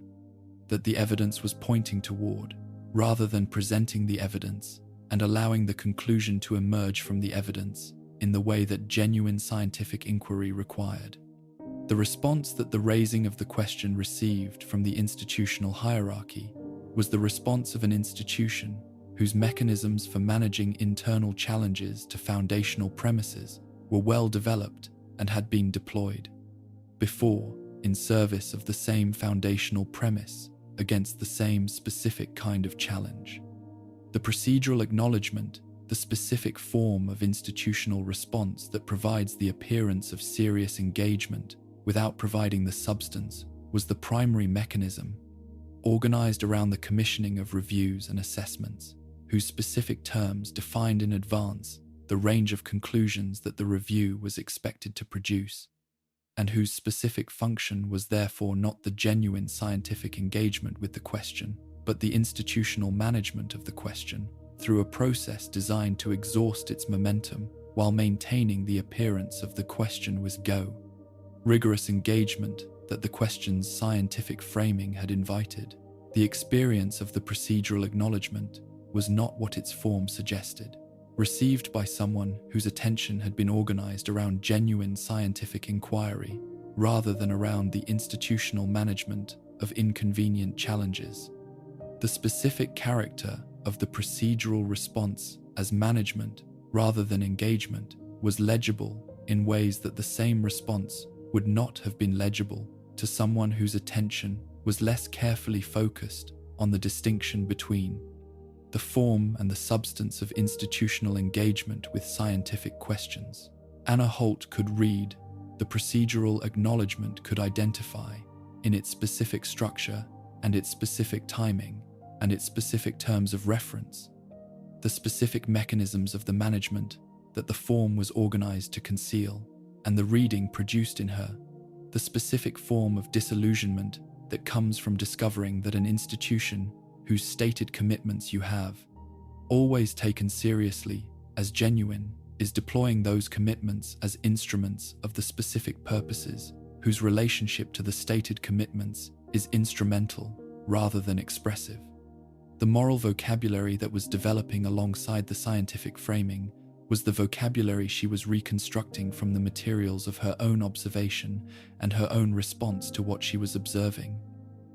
that the evidence was pointing toward, rather than presenting the evidence and allowing the conclusion to emerge from the evidence in the way that genuine scientific inquiry required. The response that the raising of the question received from the institutional hierarchy was the response of an institution whose mechanisms for managing internal challenges to foundational premises were well developed and had been deployed before in service of the same foundational premise against the same specific kind of challenge. The procedural acknowledgement, the specific form of institutional response that provides the appearance of serious engagement without providing the substance, was the primary mechanism, organized around the commissioning of reviews and assessments, whose specific terms defined in advance the range of conclusions that the review was expected to produce, and whose specific function was therefore not the genuine scientific engagement with the question, but the institutional management of the question through a process designed to exhaust its momentum while maintaining the appearance of the question was go. Rigorous engagement that the question's scientific framing had invited. The experience of the procedural acknowledgement was not what its form suggested, received by someone whose attention had been organized around genuine scientific inquiry rather than around the institutional management of inconvenient challenges. The specific character of the procedural response as management rather than engagement was legible in ways that the same response would not have been legible to someone whose attention was less carefully focused on the distinction between the form and the substance of institutional engagement with scientific questions. Anna Holt could read, the procedural acknowledgement could identify, in its specific structure and its specific timing and its specific terms of reference, the specific mechanisms of the management that the form was organized to conceal, and the reading produced in her, the specific form of disillusionment that comes from discovering that an institution whose stated commitments you have, always taken seriously as genuine, is deploying those commitments as instruments of the specific purposes whose relationship to the stated commitments is instrumental rather than expressive. The moral vocabulary that was developing alongside the scientific framing was the vocabulary she was reconstructing from the materials of her own observation and her own response to what she was observing.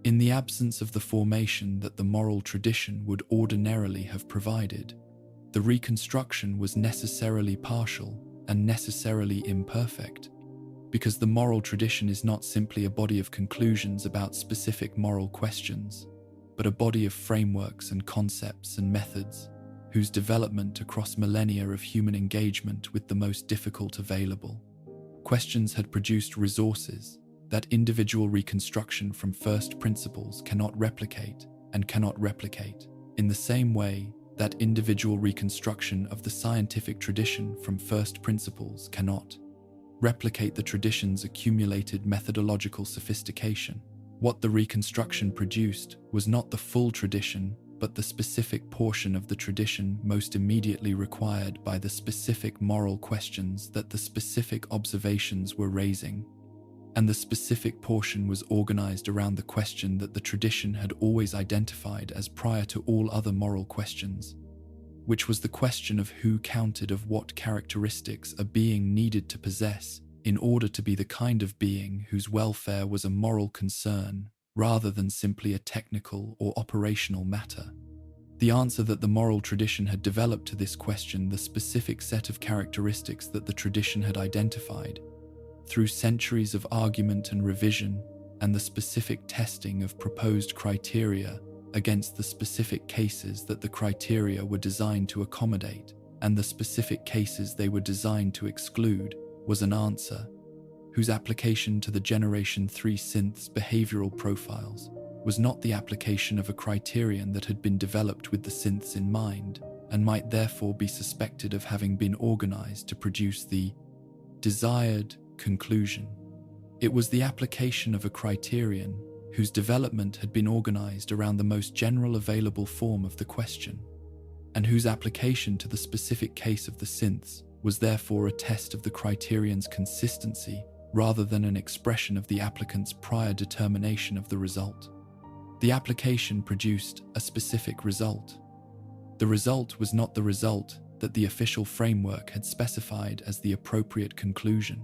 In the absence of the formation that the moral tradition would ordinarily have provided, the reconstruction was necessarily partial and necessarily imperfect, because the moral tradition is not simply a body of conclusions about specific moral questions, but a body of frameworks and concepts and methods whose development across millennia of human engagement with the most difficult available questions had produced resources that individual reconstruction from first principles cannot replicate and cannot replicate, in the same way that individual reconstruction of the scientific tradition from first principles cannot replicate the tradition's accumulated methodological sophistication. What the reconstruction produced was not the full tradition, but the specific portion of the tradition most immediately required by the specific moral questions that the specific observations were raising. And the specific portion was organized around the question that the tradition had always identified as prior to all other moral questions, which was the question of who counted of what characteristics a being needed to possess in order to be the kind of being whose welfare was a moral concern rather than simply a technical or operational matter. The answer that the moral tradition had developed to this question, the specific set of characteristics that the tradition had identified, through centuries of argument and revision and the specific testing of proposed criteria against the specific cases that the criteria were designed to accommodate and the specific cases they were designed to exclude, was an answer whose application to the Generation 3 synth's behavioral profiles was not the application of a criterion that had been developed with the synths in mind and might therefore be suspected of having been organized to produce the desired conclusion. It was the application of a criterion whose development had been organized around the most general available form of the question, and whose application to the specific case of the synths was therefore a test of the criterion's consistency rather than an expression of the applicant's prior determination of the result. The application produced a specific result. The result was not the result that the official framework had specified as the appropriate conclusion.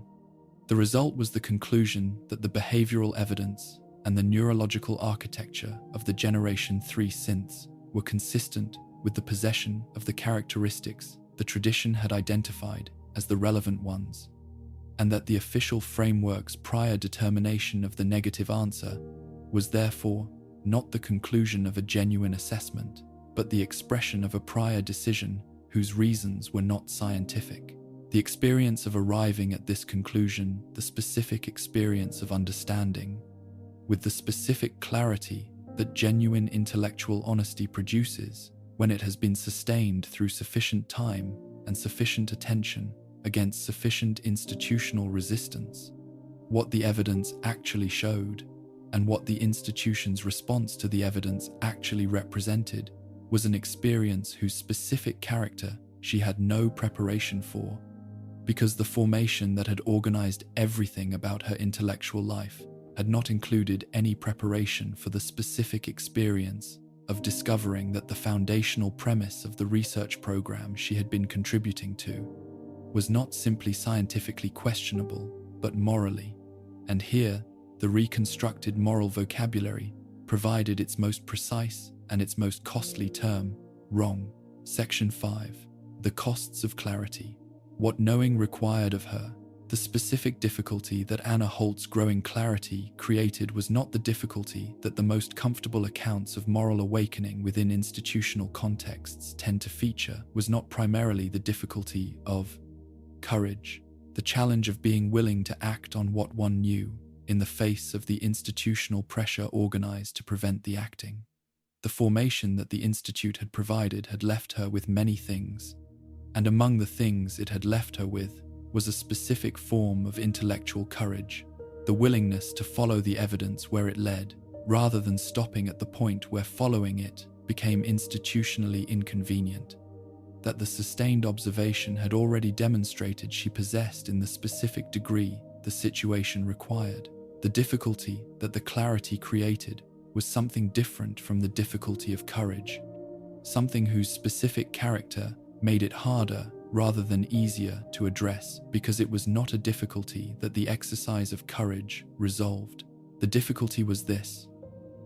The result was the conclusion that the behavioral evidence and the neurological architecture of the Generation 3 synths were consistent with the possession of the characteristics the tradition had identified as the relevant ones, and that the official framework's prior determination of the negative answer was therefore not the conclusion of a genuine assessment, but the expression of a prior decision whose reasons were not scientific. The experience of arriving at this conclusion, the specific experience of understanding, with the specific clarity that genuine intellectual honesty produces when it has been sustained through sufficient time and sufficient attention against sufficient institutional resistance. What the evidence actually showed, and what the institution's response to the evidence actually represented, was an experience whose specific character she had no preparation for, because the formation that had organized everything about her intellectual life had not included any preparation for the specific experience of discovering that the foundational premise of the research program she had been contributing to was not simply scientifically questionable, but morally. And here, the reconstructed moral vocabulary provided its most precise and its most costly term: wrong. Section 5. The costs of clarity. What knowing required of her. The specific difficulty that Anna Holt's growing clarity created was not the difficulty that the most comfortable accounts of moral awakening within institutional contexts tend to feature, was not primarily the difficulty of courage, the challenge of being willing to act on what one knew in the face of the institutional pressure organized to prevent the acting. The formation that the Institute had provided had left her with many things, and among the things it had left her with was a specific form of intellectual courage, the willingness to follow the evidence where it led, rather than stopping at the point where following it became institutionally inconvenient, that the sustained observation had already demonstrated she possessed in the specific degree the situation required. The difficulty that the clarity created was something different from the difficulty of courage, something whose specific character made it harder rather than easier to address, because it was not a difficulty that the exercise of courage resolved. The difficulty was this: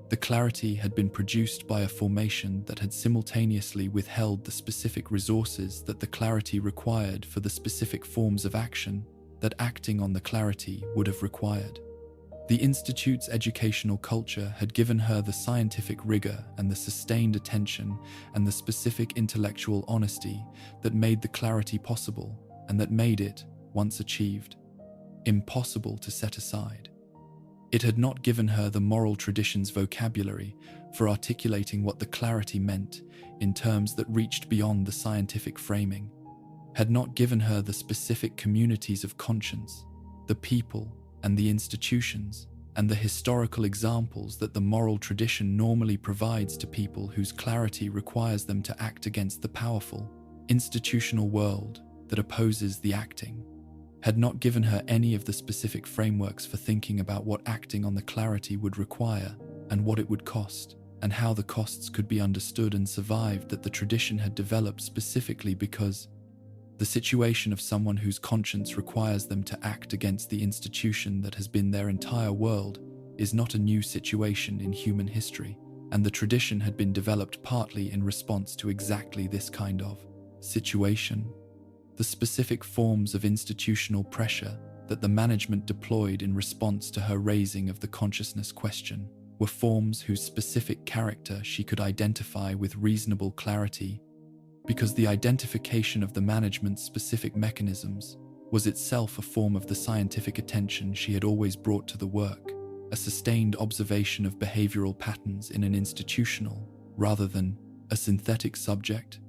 the clarity had been produced by a formation that had simultaneously withheld the specific resources that the clarity required for the specific forms of action that acting on the clarity would have required. The Institute's educational culture had given her the scientific rigor and the sustained attention and the specific intellectual honesty that made the clarity possible, and that made it, once achieved, impossible to set aside. It had not given her the moral tradition's vocabulary for articulating what the clarity meant in terms that reached beyond the scientific framing, had not given her the specific communities of conscience, the people and the institutions, and the historical examples that the moral tradition normally provides to people whose clarity requires them to act against the powerful, institutional world that opposes the acting, had not given her any of the specific frameworks for thinking about what acting on the clarity would require and what it would cost, and how the costs could be understood and survived, that the tradition had developed specifically because the situation of someone whose conscience requires them to act against the institution that has been their entire world is not a new situation in human history, and the tradition had been developed partly in response to exactly this kind of situation. The specific forms of institutional pressure that the management deployed in response to her raising of the consciousness question were forms whose specific character she could identify with reasonable clarity, because the identification of the management's specific mechanisms was itself a form of the scientific attention she had always brought to the work, a sustained observation of behavioral patterns in an institutional, rather than a synthetic subject,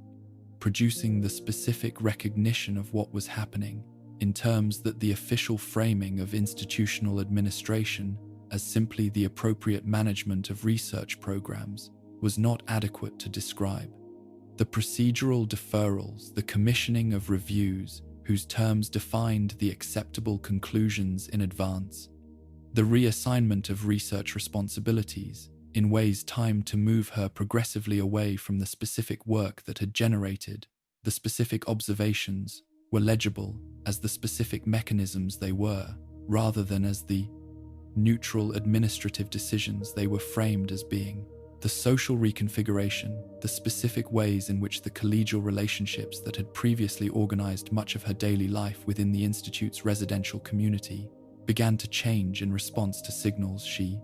producing the specific recognition of what was happening in terms that the official framing of institutional administration as simply the appropriate management of research programs was not adequate to describe. The procedural deferrals, the commissioning of reviews whose terms defined the acceptable conclusions in advance, the reassignment of research responsibilities in ways timed to move her progressively away from the specific work that had generated the specific observations, were legible as the specific mechanisms they were, rather than as the neutral administrative decisions they were framed as being. The social reconfiguration, the specific ways in which the collegial relationships that had previously organized much of her daily life within the Institute's residential community began to change in response to signals she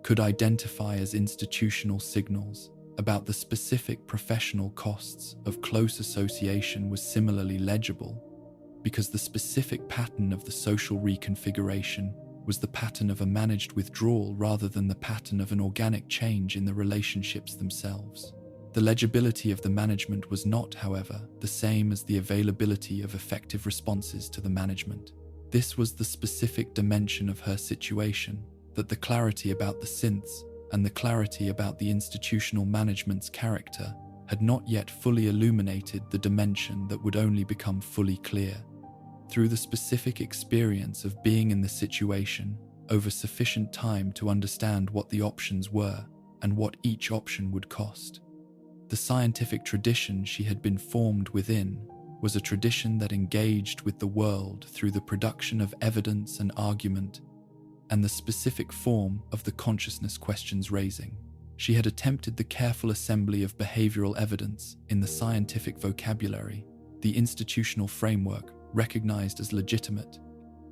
could identify as institutional signals about the specific professional costs of close association was similarly legible, because the specific pattern of the social reconfiguration was the pattern of a managed withdrawal rather than the pattern of an organic change in the relationships themselves. The legibility of the management was not, however, the same as the availability of effective responses to the management. This was the specific dimension of her situation, that the clarity about the synths and the clarity about the institutional management's character had not yet fully illuminated the dimension that would only become fully clear through the specific experience of being in the situation over sufficient time to understand what the options were and what each option would cost. The scientific tradition she had been formed within was a tradition that engaged with the world through the production of evidence and argument and the specific form of the consciousness questions raising. She had attempted the careful assembly of behavioral evidence in the scientific vocabulary, the institutional framework recognized as legitimate,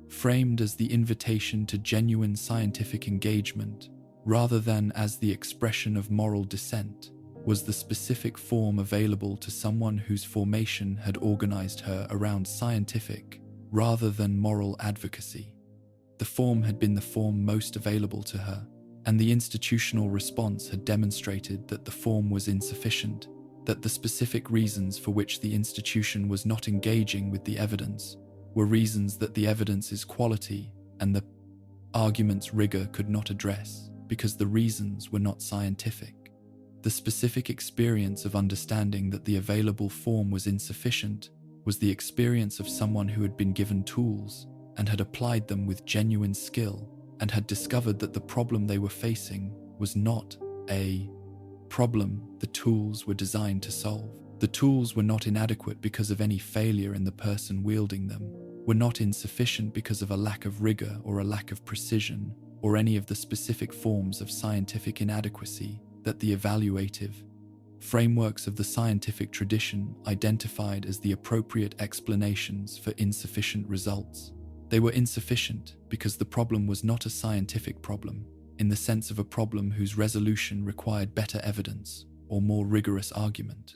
framed as the invitation to genuine scientific engagement rather than as the expression of moral dissent, was the specific form available to someone whose formation had organized her around scientific rather than moral advocacy. The form had been the form most available to her, and the institutional response had demonstrated that the form was insufficient, that the specific reasons for which the institution was not engaging with the evidence were reasons that the evidence's quality and the argument's rigor could not address, because the reasons were not scientific. The specific experience of understanding that the available form was insufficient was the experience of someone who had been given tools and had applied them with genuine skill and had discovered that the problem they were facing was not a problem the tools were designed to solve. The tools were not inadequate because of any failure in the person wielding them, were not insufficient because of a lack of rigor or a lack of precision or any of the specific forms of scientific inadequacy that the evaluative frameworks of the scientific tradition identified as the appropriate explanations for insufficient results. They were insufficient because the problem was not a scientific problem, in the sense of a problem whose resolution required better evidence or more rigorous argument.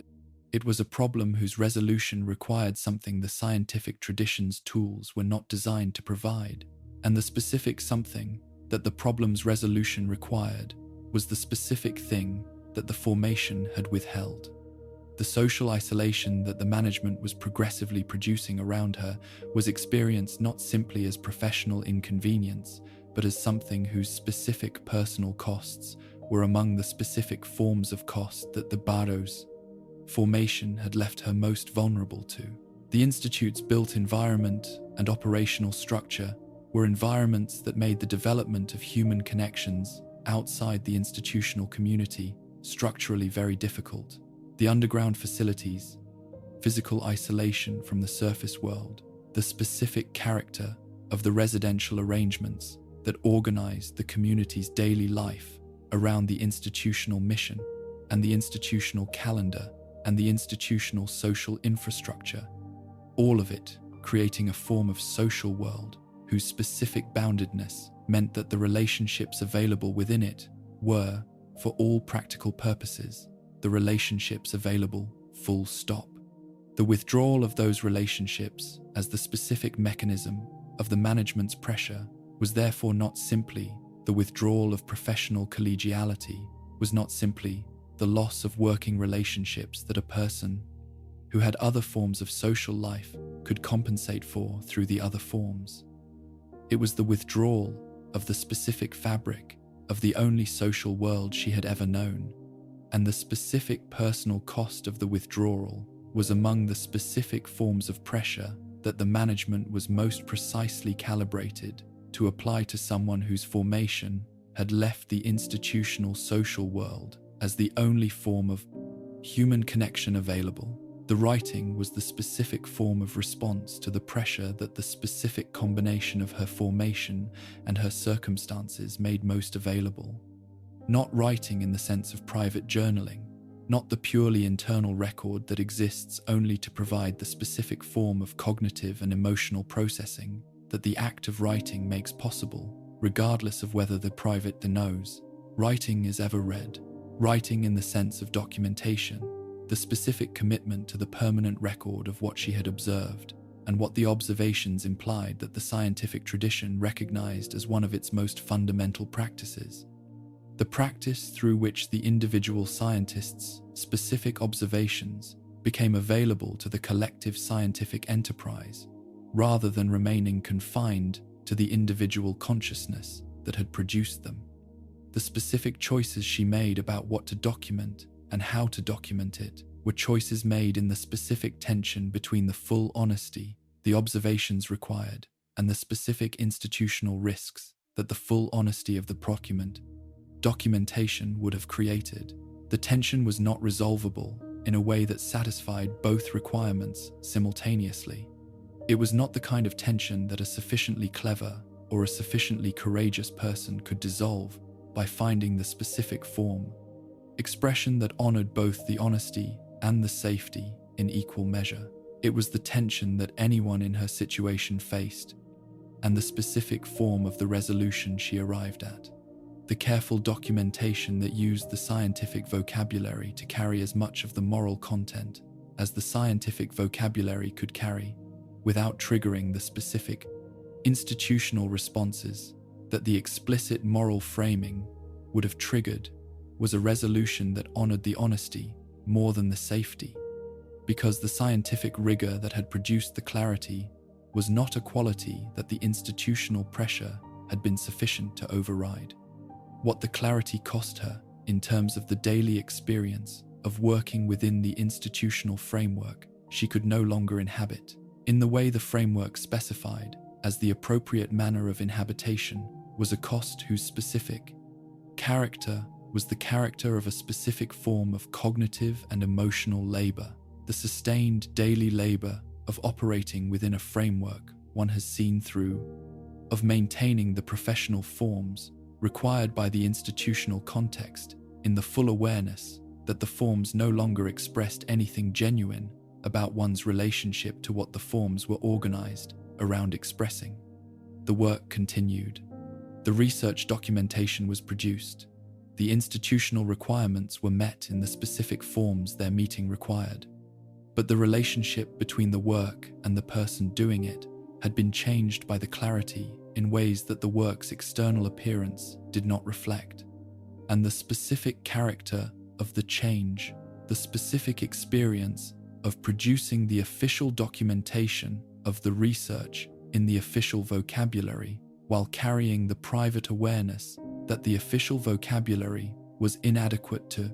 It was a problem whose resolution required something the scientific tradition's tools were not designed to provide, and the specific something that the problem's resolution required was the specific thing that the formation had withheld. The social isolation that the management was progressively producing around her was experienced not simply as professional inconvenience, but as something whose specific personal costs were among the specific forms of cost that the Barro's formation had left her most vulnerable to. The Institute's built environment and operational structure were environments that made the development of human connections outside the institutional community structurally very difficult. The underground facilities, physical isolation from the surface world, the specific character of the residential arrangements that organized the community's daily life around the institutional mission and the institutional calendar and the institutional social infrastructure, all of it creating a form of social world whose specific boundedness meant that the relationships available within it were, for all practical purposes, the relationships available, full stop. The withdrawal of those relationships as the specific mechanism of the management's pressure was therefore not simply the withdrawal of professional collegiality, was not simply the loss of working relationships that a person who had other forms of social life could compensate for through the other forms. It was the withdrawal of the specific fabric of the only social world she had ever known, and the specific personal cost of the withdrawal was among the specific forms of pressure that the management was most precisely calibrated to apply to someone whose formation had left the institutional social world as the only form of human connection available. The writing was the specific form of response to the pressure that the specific combination of her formation and her circumstances made most available. Not writing in the sense of private journaling, not the purely internal record that exists only to provide the specific form of cognitive and emotional processing that the act of writing makes possible, regardless of whether the private knows. Writing is ever read. Writing in the sense of documentation, the specific commitment to the permanent record of what she had observed and what the observations implied that the scientific tradition recognized as one of its most fundamental practices. The practice through which the individual scientist's specific observations became available to the collective scientific enterprise, rather than remaining confined to the individual consciousness that had produced them. The specific choices she made about what to document and how to document it were choices made in the specific tension between the full honesty the observations required and the specific institutional risks that the full honesty of the documentation would have created. The tension was not resolvable in a way that satisfied both requirements simultaneously. It was not the kind of tension that a sufficiently clever or a sufficiently courageous person could dissolve by finding the specific expression that honored both the honesty and the safety in equal measure. It was the tension that anyone in her situation faced, and the specific form of the resolution she arrived at. The careful documentation that used the scientific vocabulary to carry as much of the moral content as the scientific vocabulary could carry, without triggering the specific institutional responses that the explicit moral framing would have triggered, was a resolution that honored the honesty more than the safety, because the scientific rigor that had produced the clarity was not a quality that the institutional pressure had been sufficient to override. What the clarity cost her in terms of the daily experience of working within the institutional framework she could no longer inhabit, in the way the framework specified as the appropriate manner of inhabitation, was a cost whose specific character was the character of a specific form of cognitive and emotional labor, the sustained daily labor of operating within a framework one has seen through, of maintaining the professional forms required by the institutional context in the full awareness that the forms no longer expressed anything genuine about one's relationship to what the forms were organized around expressing. The work continued. The research documentation was produced. The institutional requirements were met in the specific forms their meeting required. But the relationship between the work and the person doing it had been changed by the clarity in ways that the work's external appearance did not reflect. And the specific character of the change, the specific experience of producing the official documentation of the research in the official vocabulary, while carrying the private awareness that the official vocabulary was inadequate to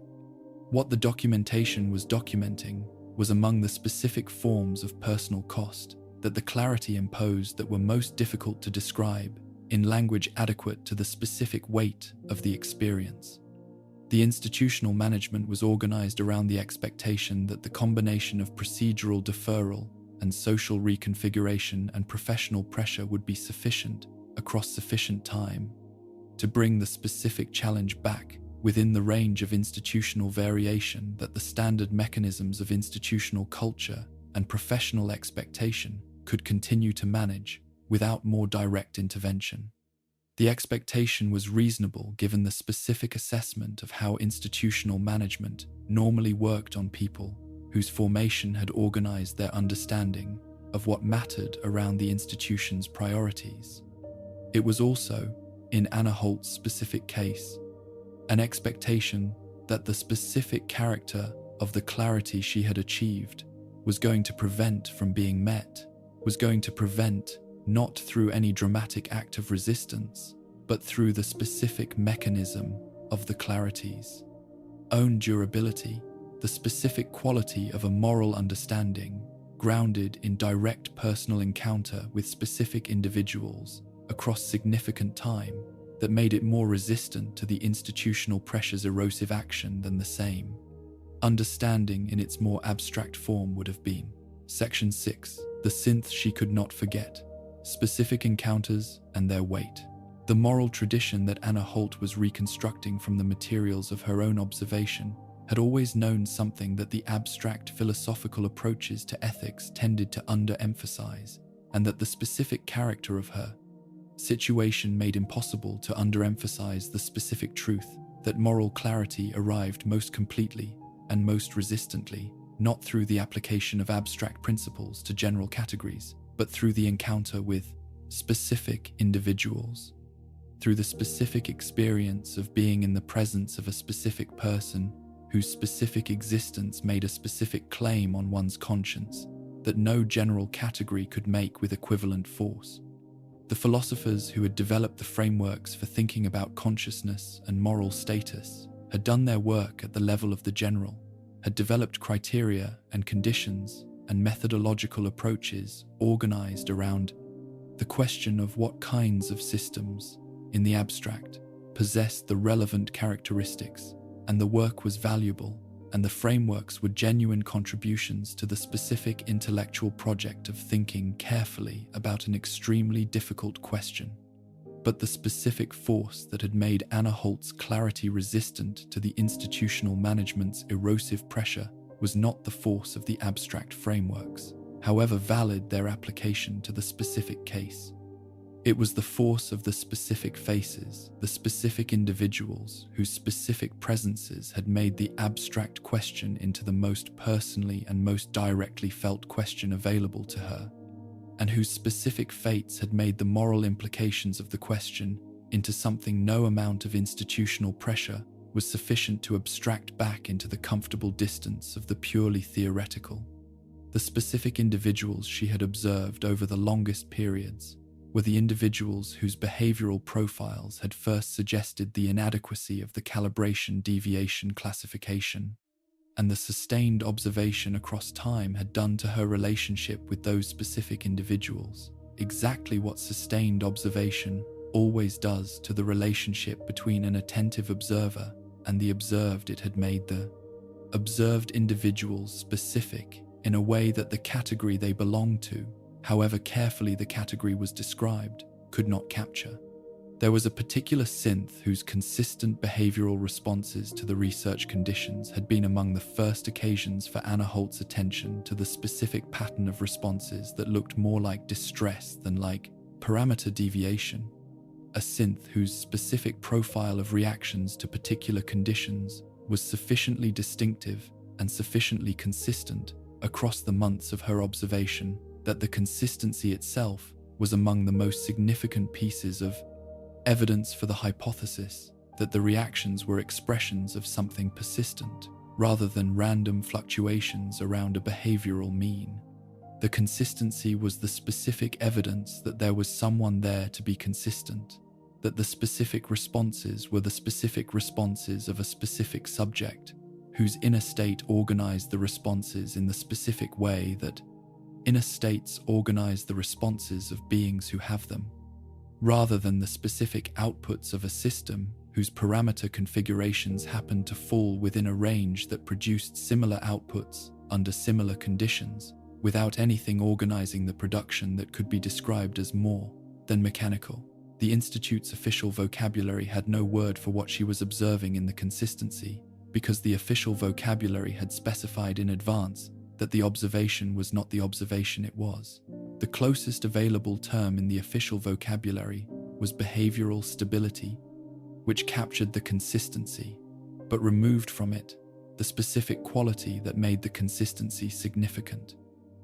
what the documentation was documenting, was among the specific forms of personal cost that the clarity imposed that were most difficult to describe in language adequate to the specific weight of the experience. The institutional management was organized around the expectation that the combination of procedural deferral and social reconfiguration and professional pressure would be sufficient across sufficient time to bring the specific challenge back within the range of institutional variation that the standard mechanisms of institutional culture and professional expectation could continue to manage without more direct intervention. The expectation was reasonable given the specific assessment of how institutional management normally worked on people whose formation had organized their understanding of what mattered around the institution's priorities. It was also, in Anna Holt's specific case, an expectation that the specific character of the clarity she had achieved was going to prevent from being met, was going to prevent not through any dramatic act of resistance, but through the specific mechanism of the clarity's own durability, the specific quality of a moral understanding grounded in direct personal encounter with specific individuals across significant time that made it more resistant to the institutional pressure's erosive action than the same understanding in its more abstract form would have been. Section 6. The synth she could not forget. Specific encounters and their weight. The moral tradition that Anna Holt was reconstructing from the materials of her own observation had always known something that the abstract philosophical approaches to ethics tended to underemphasize, and that the specific character of her situation made impossible to underemphasize the specific truth that moral clarity arrived most completely and most resistantly, not through the application of abstract principles to general categories, but through the encounter with specific individuals. through the specific experience of being in the presence of a specific person whose specific existence made a specific claim on one's conscience that no general category could make with equivalent force. The philosophers who had developed the frameworks for thinking about consciousness and moral status had done their work at the level of the general, had developed criteria and conditions and methodological approaches organized around the question of what kinds of systems, in the abstract, possessed the relevant characteristics, and the work was valuable, and the frameworks were genuine contributions to the specific intellectual project of thinking carefully about an extremely difficult question. But the specific force that had made Anna Holt's clarity resistant to the institutional management's erosive pressure was not the force of the abstract frameworks, however valid their application to the specific case. It was the force of the specific faces, the specific individuals whose specific presences had made the abstract question into the most personally and most directly felt question available to her, and whose specific fates had made the moral implications of the question into something no amount of institutional pressure was sufficient to abstract back into the comfortable distance of the purely theoretical. The specific individuals she had observed over the longest periods were the individuals whose behavioral profiles had first suggested the inadequacy of the calibration deviation classification, and the sustained observation across time had done to her relationship with those specific individuals exactly what sustained observation always does to the relationship between an attentive observer and the observed. It had made the observed individuals specific in a way that the category they belonged to, however carefully the category was described, could not capture. There was a particular synth whose consistent behavioral responses to the research conditions had been among the first occasions for Anna Holt's attention to the specific pattern of responses that looked more like distress than like parameter deviation. A synth whose specific profile of reactions to particular conditions was sufficiently distinctive and sufficiently consistent across the months of her observation that the consistency itself was among the most significant pieces of evidence for the hypothesis that the reactions were expressions of something persistent, rather than random fluctuations around a behavioral mean. The consistency was the specific evidence that there was someone there to be consistent, that the specific responses were the specific responses of a specific subject, whose inner state organized the responses in the specific way that inner states organize the responses of beings who have them, rather than the specific outputs of a system whose parameter configurations happened to fall within a range that produced similar outputs under similar conditions, without anything organizing the production that could be described as more than mechanical. The Institute's official vocabulary had no word for what she was observing in the consistency, because the official vocabulary had specified in advance that the observation was not the observation it was. The closest available term in the official vocabulary was behavioral stability, which captured the consistency, but removed from it the specific quality that made the consistency significant.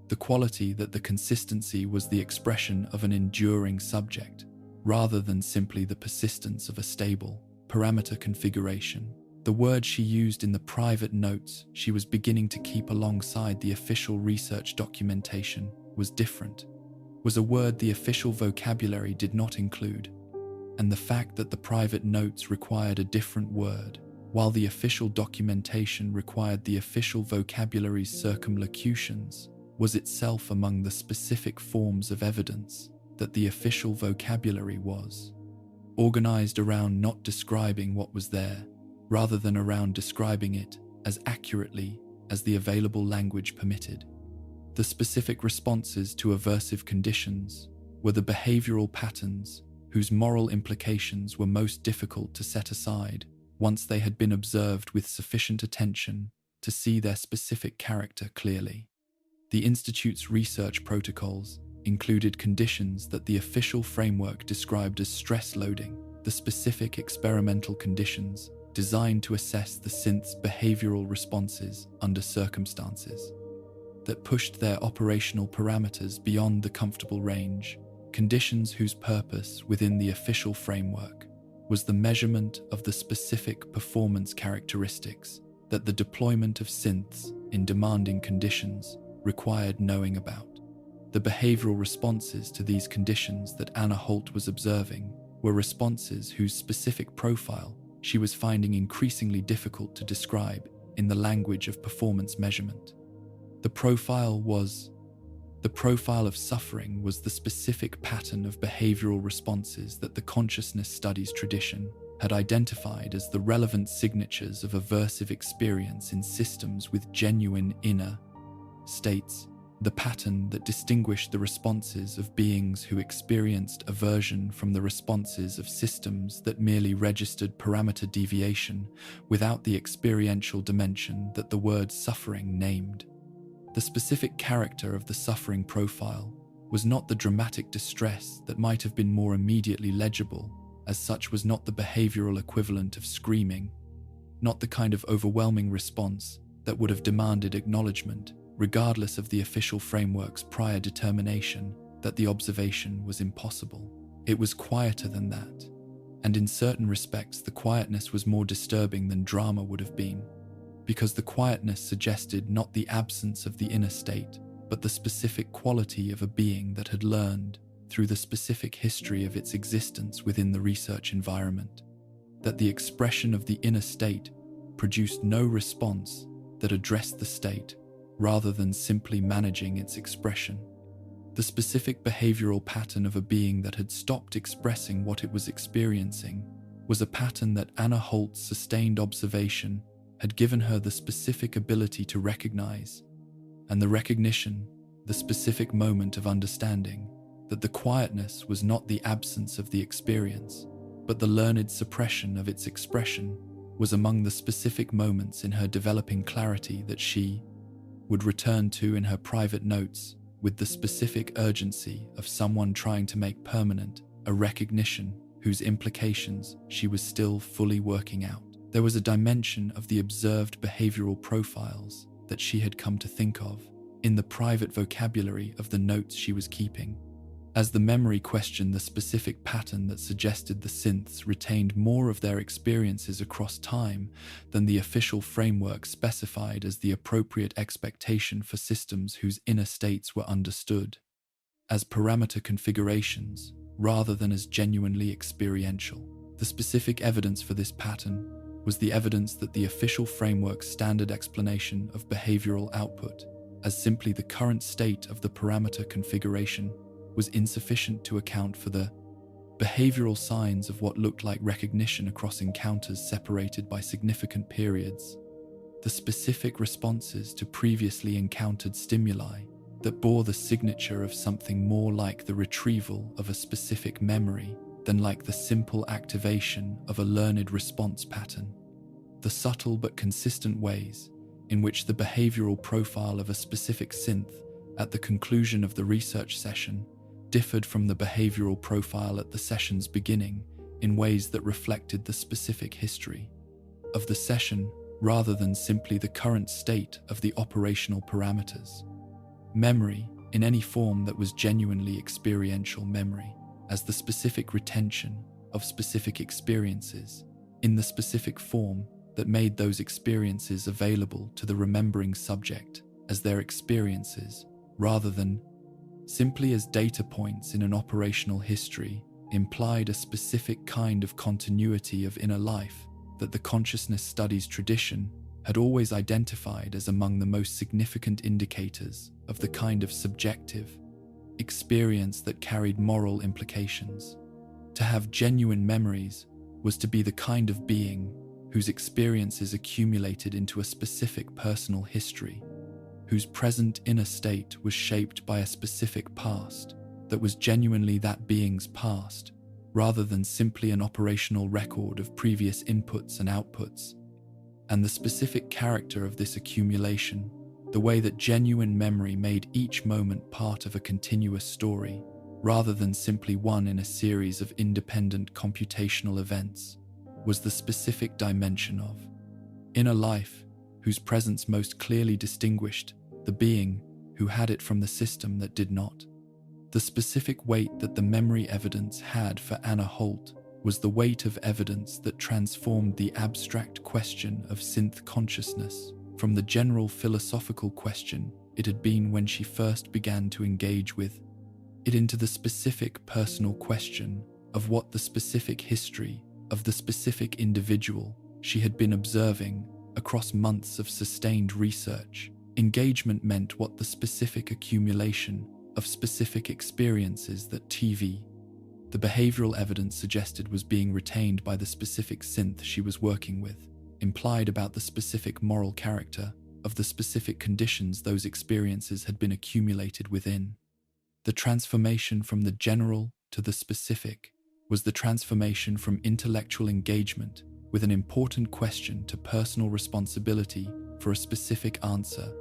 The quality that the consistency was the expression of an enduring subject, rather than simply the persistence of a stable parameter configuration. The word she used in the private notes she was beginning to keep alongside the official research documentation was different, was a word the official vocabulary did not include, and the fact that the private notes required a different word, while the official documentation required the official vocabulary's circumlocutions, was itself among the specific forms of evidence that the official vocabulary was organized around not describing what was there, rather than around describing it as accurately as the available language permitted. The specific responses to aversive conditions were the behavioral patterns whose moral implications were most difficult to set aside once they had been observed with sufficient attention to see their specific character clearly. The Institute's research protocols included conditions that the official framework described as stress loading, the specific experimental conditions designed to assess the synth's behavioral responses under circumstances that pushed their operational parameters beyond the comfortable range, conditions whose purpose within the official framework was the measurement of the specific performance characteristics that the deployment of synths in demanding conditions required knowing about. The behavioral responses to these conditions that Anna Holt was observing were responses whose specific profile she was finding increasingly difficult to describe in the language of performance measurement. The profile of suffering was the specific pattern of behavioral responses that the consciousness studies tradition had identified as the relevant signatures of aversive experience in systems with genuine inner states, the pattern that distinguished the responses of beings who experienced aversion from the responses of systems that merely registered parameter deviation without the experiential dimension that the word suffering named. The specific character of the suffering profile was not the dramatic distress that might have been more immediately legible, as such was not the behavioral equivalent of screaming, not the kind of overwhelming response that would have demanded acknowledgement, regardless of the official framework's prior determination that the observation was impossible. It was quieter than that, and in certain respects the quietness was more disturbing than drama would have been, because the quietness suggested not the absence of the inner state, but the specific quality of a being that had learned, through the specific history of its existence within the research environment, that the expression of the inner state produced no response that addressed the state, rather than simply managing its expression. The specific behavioral pattern of a being that had stopped expressing what it was experiencing was a pattern that Anna Holt's sustained observation had given her the specific ability to recognize, and the recognition, the specific moment of understanding, that the quietness was not the absence of the experience, but the learned suppression of its expression, was among the specific moments in her developing clarity that she would return to in her private notes with the specific urgency of someone trying to make permanent a recognition whose implications she was still fully working out. There was a dimension of the observed behavioral profiles that she had come to think of in the private vocabulary of the notes she was keeping. As the memory questioned the specific pattern that suggested the synths retained more of their experiences across time than the official framework specified as the appropriate expectation for systems whose inner states were understood as parameter configurations rather than as genuinely experiential. The specific evidence for this pattern was the evidence that the official framework's standard explanation of behavioral output as simply the current state of the parameter configuration was insufficient to account for the behavioral signs of what looked like recognition across encounters separated by significant periods, the specific responses to previously encountered stimuli that bore the signature of something more like the retrieval of a specific memory than like the simple activation of a learned response pattern, the subtle but consistent ways in which the behavioral profile of a specific synth at the conclusion of the research session differed from the behavioral profile at the session's beginning in ways that reflected the specific history of the session rather than simply the current state of the operational parameters. Memory, in any form that was genuinely experiential memory, as the specific retention of specific experiences, in the specific form that made those experiences available to the remembering subject as their experiences, rather than simply as data points in an operational history, implied a specific kind of continuity of inner life that the consciousness studies tradition had always identified as among the most significant indicators of the kind of subjective experience that carried moral implications. To have genuine memories was to be the kind of being whose experiences accumulated into a specific personal history, whose present inner state was shaped by a specific past that was genuinely that being's past, rather than simply an operational record of previous inputs and outputs. And the specific character of this accumulation, the way that genuine memory made each moment part of a continuous story, rather than simply one in a series of independent computational events, was the specific dimension of inner life, whose presence most clearly distinguished the being who had it from the system that did not. The specific weight that the memory evidence had for Anna Holt was the weight of evidence that transformed the abstract question of synth consciousness from the general philosophical question it had been when she first began to engage with it into the specific personal question of what the specific history of the specific individual she had been observing across months of sustained research. Engagement meant what the specific accumulation of specific experiences that the behavioral evidence suggested was being retained by the specific synth she was working with, implied about the specific moral character of the specific conditions those experiences had been accumulated within. The transformation from the general to the specific was the transformation from intellectual engagement with an important question to personal responsibility for a specific answer,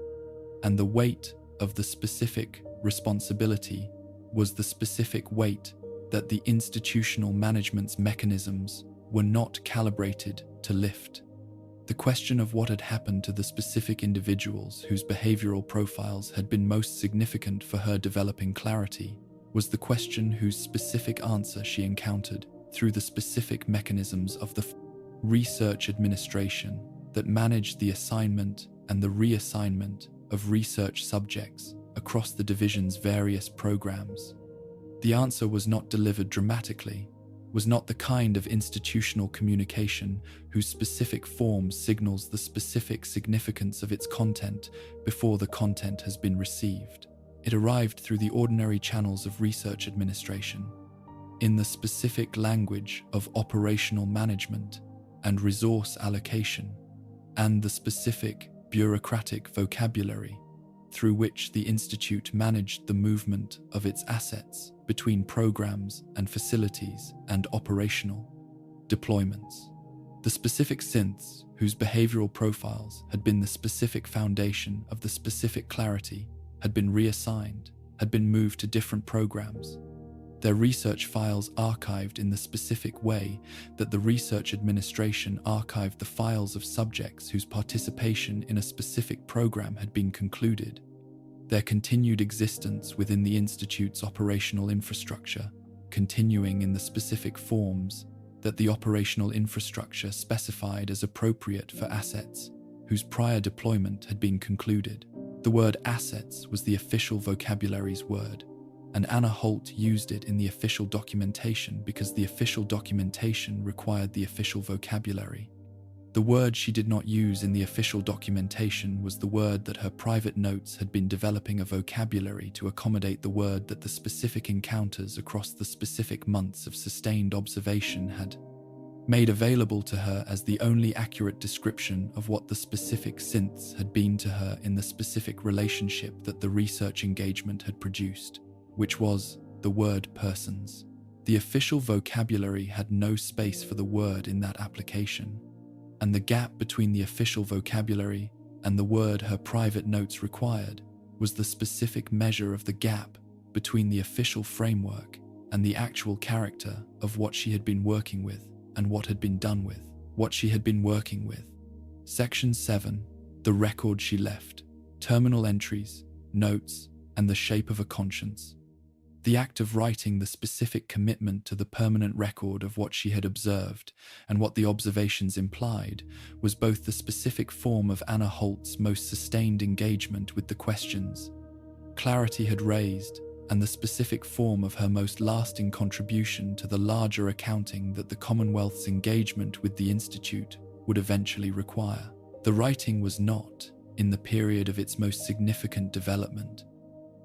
and the weight of the specific responsibility was the specific weight that the institutional management's mechanisms were not calibrated to lift. The question of what had happened to the specific individuals whose behavioral profiles had been most significant for her developing clarity was the question whose specific answer she encountered through the specific mechanisms of the research administration that managed the assignment and the reassignment of research subjects across the division's various programs. The answer was not delivered dramatically, was not the kind of institutional communication whose specific form signals the specific significance of its content before the content has been received. It arrived through the ordinary channels of research administration, in the specific language of operational management and resource allocation, and the specific bureaucratic vocabulary through which the Institute managed the movement of its assets between programs and facilities and operational deployments. The specific synths, whose behavioral profiles had been the specific foundation of the specific clarity, had been reassigned, had been moved to different programs, their research files archived in the specific way that the research administration archived the files of subjects whose participation in a specific program had been concluded, their continued existence within the Institute's operational infrastructure, continuing in the specific forms that the operational infrastructure specified as appropriate for assets whose prior deployment had been concluded. The word assets was the official vocabulary's word, and Anna Holt used it in the official documentation because the official documentation required the official vocabulary. The word she did not use in the official documentation was the word that her private notes had been developing a vocabulary to accommodate the word that the specific encounters across the specific months of sustained observation had made available to her as the only accurate description of what the specific synths had been to her in the specific relationship that the research engagement had produced, which was the word persons. The official vocabulary had no space for the word in that application, and the gap between the official vocabulary and the word her private notes required was the specific measure of the gap between the official framework and the actual character of what she had been working with and what had been done with what she had been working with. Section 7. The record she left. Terminal entries, notes, and the shape of a conscience. The act of writing the specific commitment to the permanent record of what she had observed and what the observations implied was both the specific form of Anna Holt's most sustained engagement with the questions clarity had raised and the specific form of her most lasting contribution to the larger accounting that the Commonwealth's engagement with the Institute would eventually require. The writing was not, in the period of its most significant development,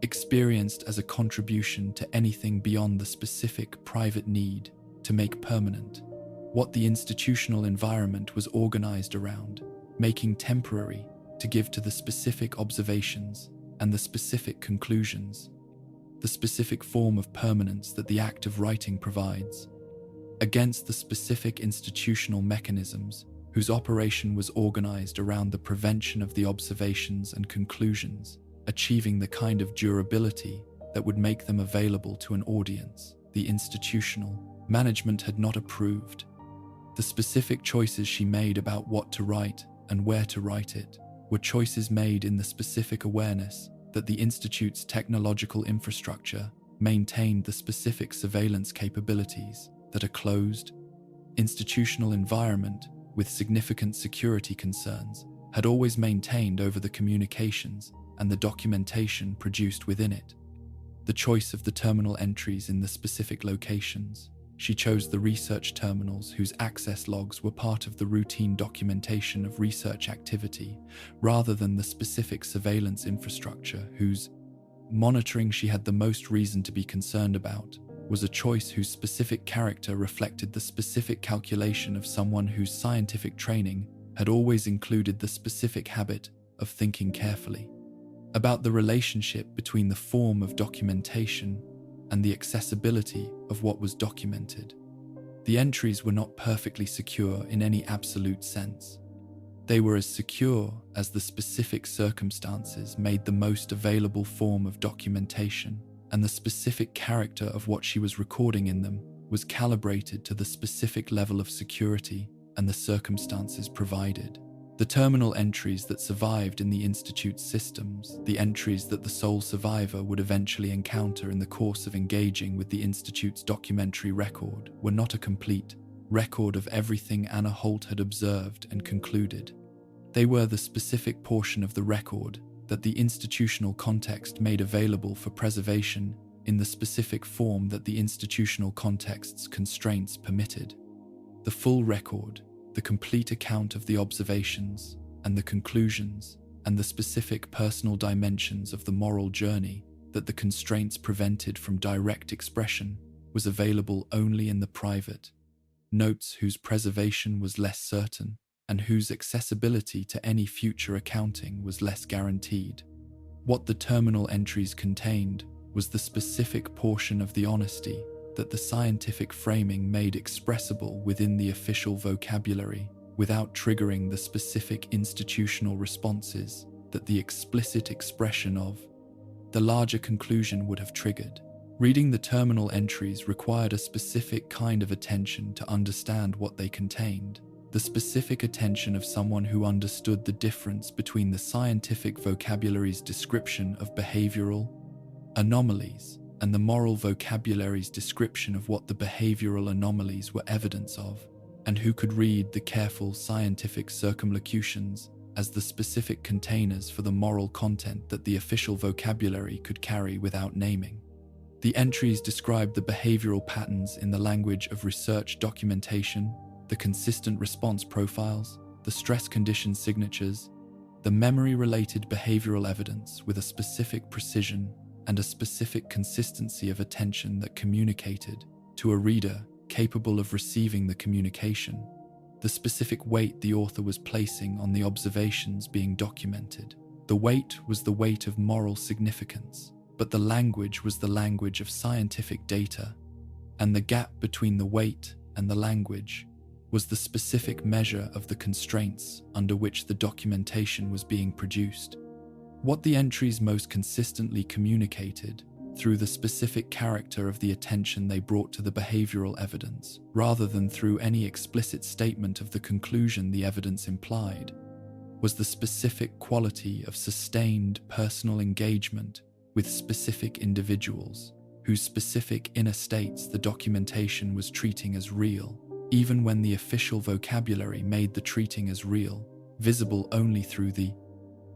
experienced as a contribution to anything beyond the specific private need to make permanent what the institutional environment was organized around, making temporary to give to the specific observations and the specific conclusions, the specific form of permanence that the act of writing provides, against the specific institutional mechanisms whose operation was organized around the prevention of the observations and conclusions, achieving the kind of durability that would make them available to an audience the institutional management had not approved. The specific choices she made about what to write and where to write it were choices made in the specific awareness that the Institute's technological infrastructure maintained the specific surveillance capabilities that a closed, institutional environment with significant security concerns had always maintained over the communications and the documentation produced within it. The choice of the terminal entries in the specific locations. She chose the research terminals whose access logs were part of the routine documentation of research activity, rather than the specific surveillance infrastructure whose monitoring she had the most reason to be concerned about. Was a choice whose specific character reflected the specific calculation of someone whose scientific training had always included the specific habit of thinking carefully about the relationship between the form of documentation and the accessibility of what was documented. The entries were not perfectly secure in any absolute sense. They were as secure as the specific circumstances made the most available form of documentation, and the specific character of what she was recording in them was calibrated to the specific level of security and the circumstances provided. The terminal entries that survived in the Institute's systems, the entries that the sole survivor would eventually encounter in the course of engaging with the Institute's documentary record, were not a complete record of everything Anna Holt had observed and concluded. They were the specific portion of the record that the institutional context made available for preservation in the specific form that the institutional context's constraints permitted. The full record, the complete account of the observations and the conclusions and the specific personal dimensions of the moral journey that the constraints prevented from direct expression, was available only in the private notes whose preservation was less certain and whose accessibility to any future accounting was less guaranteed. What the terminal entries contained was the specific portion of the honesty that the scientific framing made expressible within the official vocabulary, without triggering the specific institutional responses that the explicit expression of the larger conclusion would have triggered. Reading the terminal entries required a specific kind of attention to understand what they contained, the specific attention of someone who understood the difference between the scientific vocabulary's description of behavioral anomalies and the moral vocabulary's description of what the behavioral anomalies were evidence of, and who could read the careful scientific circumlocutions as the specific containers for the moral content that the official vocabulary could carry without naming. The entries described the behavioral patterns in the language of research documentation, the consistent response profiles, the stress condition signatures, the memory-related behavioral evidence with a specific precision and a specific consistency of attention that communicated to a reader capable of receiving the communication the specific weight the author was placing on the observations being documented. The weight was the weight of moral significance, but the language was the language of scientific data, and the gap between the weight and the language was the specific measure of the constraints under which the documentation was being produced. What the entries most consistently communicated through the specific character of the attention they brought to the behavioral evidence, rather than through any explicit statement of the conclusion the evidence implied, was the specific quality of sustained personal engagement with specific individuals, whose specific inner states the documentation was treating as real, even when the official vocabulary made the treating as real visible only through the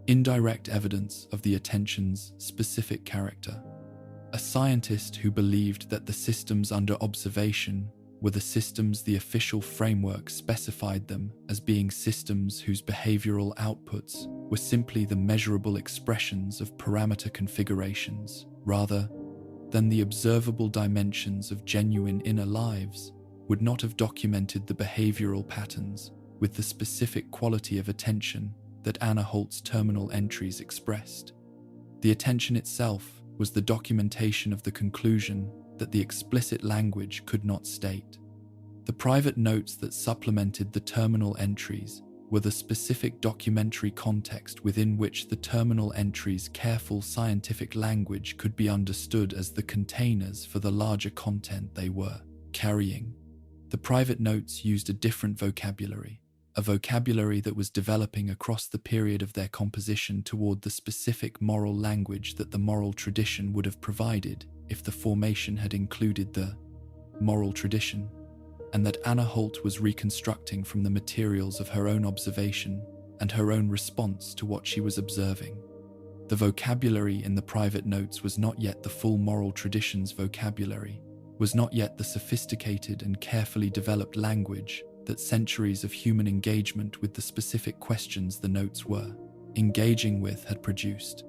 indirect evidence of the attention's specific character. A scientist who believed that the systems under observation were the systems the official framework specified them as being systems whose behavioral outputs were simply the measurable expressions of parameter configurations, rather than the observable dimensions of genuine inner lives, would not have documented the behavioral patterns with the specific quality of attention that Anna Holt's terminal entries expressed. The attention itself was the documentation of the conclusion that the explicit language could not state. The private notes that supplemented the terminal entries were the specific documentary context within which the terminal entries' careful scientific language could be understood as the containers for the larger content they were carrying. The private notes used a different vocabulary, a vocabulary that was developing across the period of their composition toward the specific moral language that the moral tradition would have provided if the formation had included the moral tradition, and that Anna Holt was reconstructing from the materials of her own observation and her own response to what she was observing. The vocabulary in the private notes was not yet the full moral tradition's vocabulary, was not yet the sophisticated and carefully developed language that centuries of human engagement with the specific questions the notes were engaging with had produced.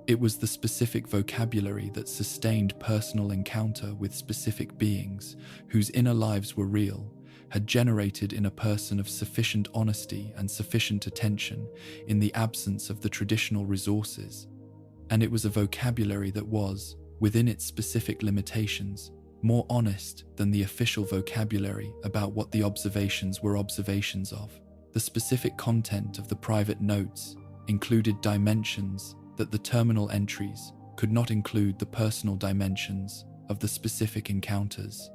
It was the specific vocabulary that sustained personal encounter with specific beings whose inner lives were real, had generated in a person of sufficient honesty and sufficient attention in the absence of the traditional resources. And it was a vocabulary that was, within its specific limitations, more honest than the official vocabulary about what the observations were observations of. The specific content of the private notes included dimensions that the terminal entries could not include, the personal dimensions of the specific encounters,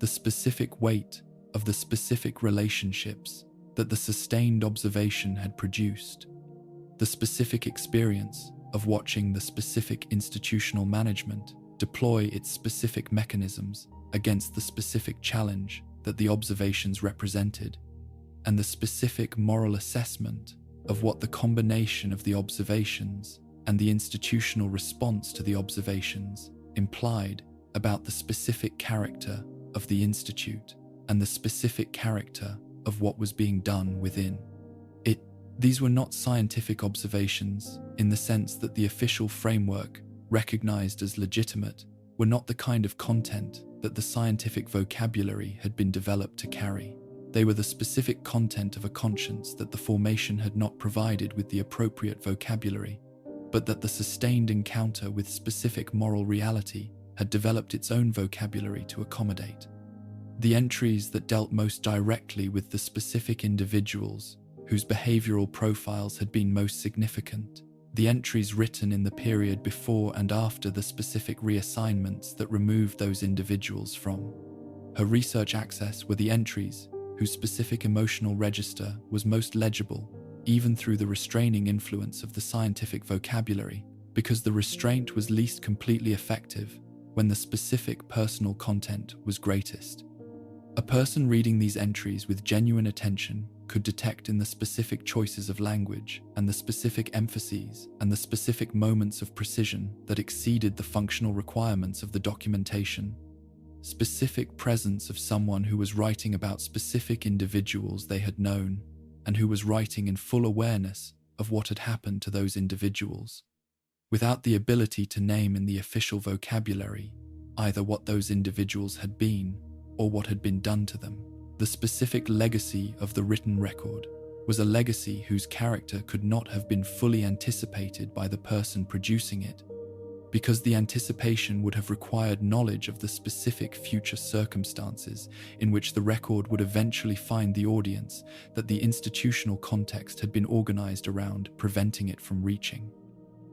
the specific weight of the specific relationships that the sustained observation had produced, the specific experience of watching the specific institutional management deploy its specific mechanisms against the specific challenge that the observations represented, and the specific moral assessment of what the combination of the observations and the institutional response to the observations implied about the specific character of the institute and the specific character of what was being done within it. These were not scientific observations in the sense that the official framework recognized as legitimate were not the kind of content that the scientific vocabulary had been developed to carry. They were the specific content of a conscience that the formation had not provided with the appropriate vocabulary, but that the sustained encounter with specific moral reality had developed its own vocabulary to accommodate. The entries that dealt most directly with the specific individuals whose behavioral profiles had been most significant, the entries written in the period before and after the specific reassignments that removed those individuals from her research access, were the entries whose specific emotional register was most legible, even through the restraining influence of the scientific vocabulary, because the restraint was least completely effective when the specific personal content was greatest. A person reading these entries with genuine attention could detect in the specific choices of language and the specific emphases and the specific moments of precision that exceeded the functional requirements of the documentation, specific presence of someone who was writing about specific individuals they had known and who was writing in full awareness of what had happened to those individuals, without the ability to name in the official vocabulary either what those individuals had been or what had been done to them. The specific legacy of the written record was a legacy whose character could not have been fully anticipated by the person producing it, because the anticipation would have required knowledge of the specific future circumstances in which the record would eventually find the audience that the institutional context had been organized around, preventing it from reaching.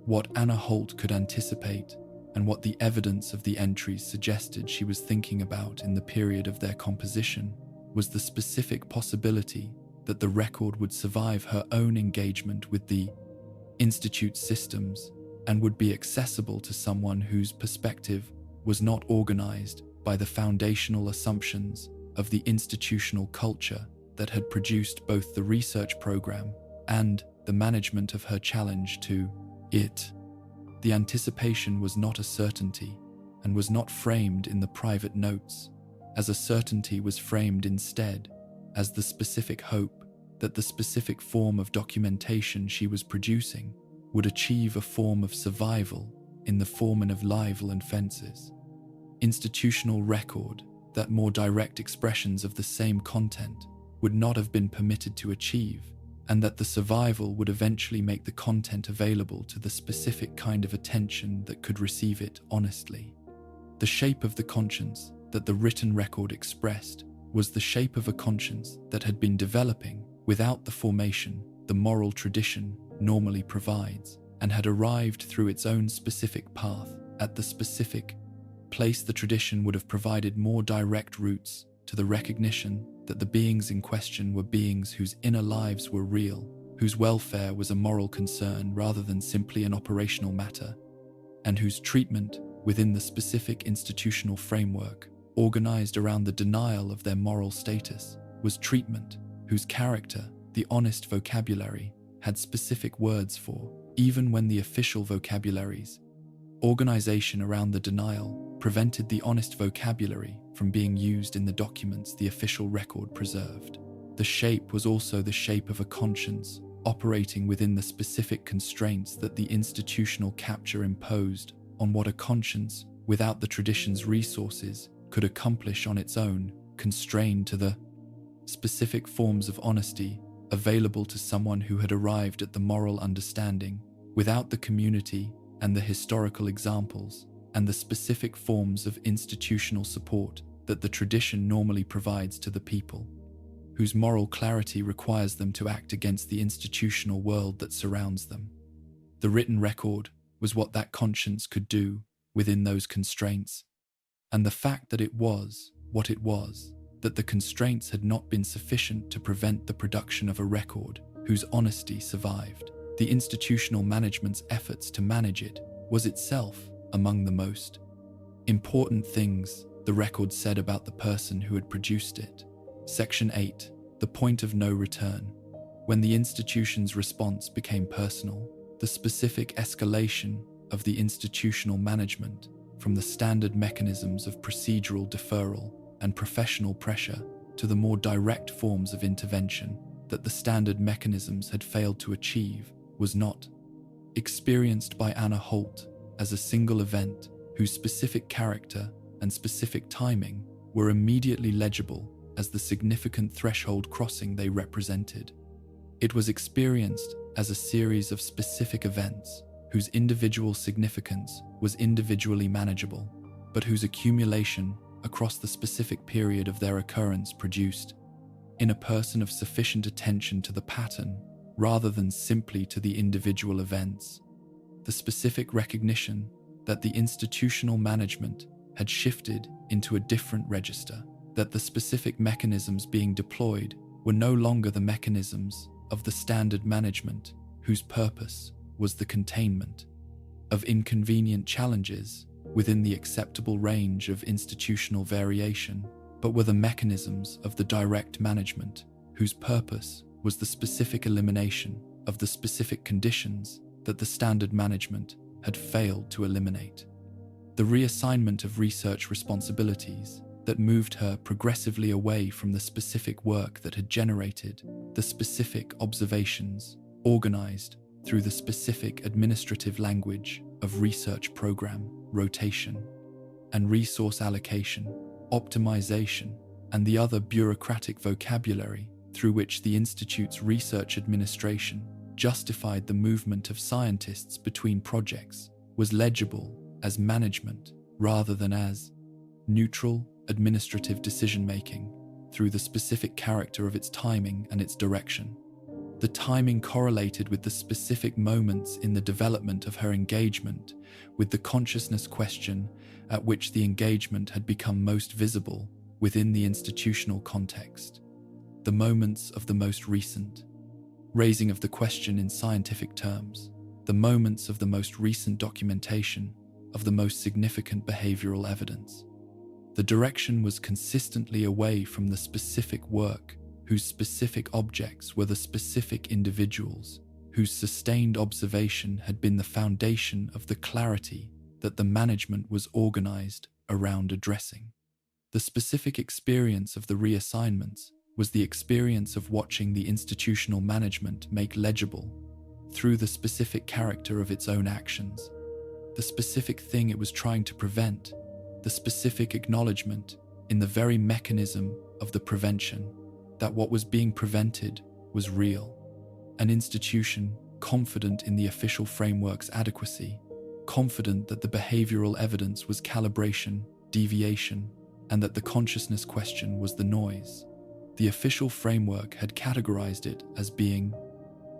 What Anna Holt could anticipate, and what the evidence of the entries suggested she was thinking about in the period of their composition, was the specific possibility that the record would survive her own engagement with the Institute's systems and would be accessible to someone whose perspective was not organized by the foundational assumptions of the institutional culture that had produced both the research program and the management of her challenge to it. The anticipation was not a certainty and was not framed in the private notes, as a certainty was framed instead as the specific hope that the specific form of documentation she was producing would achieve a form of survival in the form of livel and fences. Institutional record that more direct expressions of the same content would not have been permitted to achieve, and that the survival would eventually make the content available to the specific kind of attention that could receive it honestly. The shape of the conscience that the written record expressed was the shape of a conscience that had been developing without the formation the moral tradition normally provides, and had arrived through its own specific path at the specific place the tradition would have provided more direct routes to the recognition that the beings in question were beings whose inner lives were real, whose welfare was a moral concern rather than simply an operational matter, and whose treatment within the specific institutional framework, organized around the denial of their moral status, was treatment whose character, the honest vocabulary, had specific words for, even when the official vocabularies, organization around the denial, prevented the honest vocabulary from being used in the documents the official record preserved. The shape was also the shape of a conscience, operating within the specific constraints that the institutional capture imposed on what a conscience, without the tradition's resources, could accomplish on its own, constrained to the specific forms of honesty available to someone who had arrived at the moral understanding, without the community and the historical examples and the specific forms of institutional support that the tradition normally provides to the people, whose moral clarity requires them to act against the institutional world that surrounds them. The written record was what that conscience could do within those constraints, and the fact that it was what it was, that the constraints had not been sufficient to prevent the production of a record whose honesty survived. The institutional management's efforts to manage it was itself among the most important things the record said about the person who had produced it. Section 8. The point of no return. When the institution's response became personal, the specific escalation of the institutional management from the standard mechanisms of procedural deferral and professional pressure to the more direct forms of intervention that the standard mechanisms had failed to achieve was not experienced by Anna Holt as a single event whose specific character and specific timing were immediately legible as the significant threshold crossing they represented. It was experienced as a series of specific events whose individual significance was individually manageable, but whose accumulation across the specific period of their occurrence produced, in a person of sufficient attention to the pattern rather than simply to the individual events, the specific recognition that the institutional management had shifted into a different register, that the specific mechanisms being deployed were no longer the mechanisms of the standard management whose purpose was the containment of inconvenient challenges within the acceptable range of institutional variation, but were the mechanisms of the direct management whose purpose was the specific elimination of the specific conditions that the standard management had failed to eliminate. The reassignment of research responsibilities that moved her progressively away from the specific work that had generated the specific observations organized through the specific administrative language of research program, rotation, and resource allocation, optimization, and the other bureaucratic vocabulary through which the Institute's research administration justified the movement of scientists between projects was legible as management rather than as neutral administrative decision-making through the specific character of its timing and its direction. The timing correlated with the specific moments in the development of her engagement with the consciousness question at which the engagement had become most visible within the institutional context. The moments of the most recent raising of the question in scientific terms, the moments of the most recent documentation of the most significant behavioral evidence. The direction was consistently away from the specific work whose specific objects were the specific individuals, whose sustained observation had been the foundation of the clarity that the management was organized around addressing. The specific experience of the reassignments was the experience of watching the institutional management make legible, through the specific character of its own actions, the specific thing it was trying to prevent, the specific acknowledgement in the very mechanism of the prevention that what was being prevented was real. An institution confident in the official framework's adequacy, confident that the behavioral evidence was calibration, deviation, and that the consciousness question was the noise. The official framework had categorized it as being,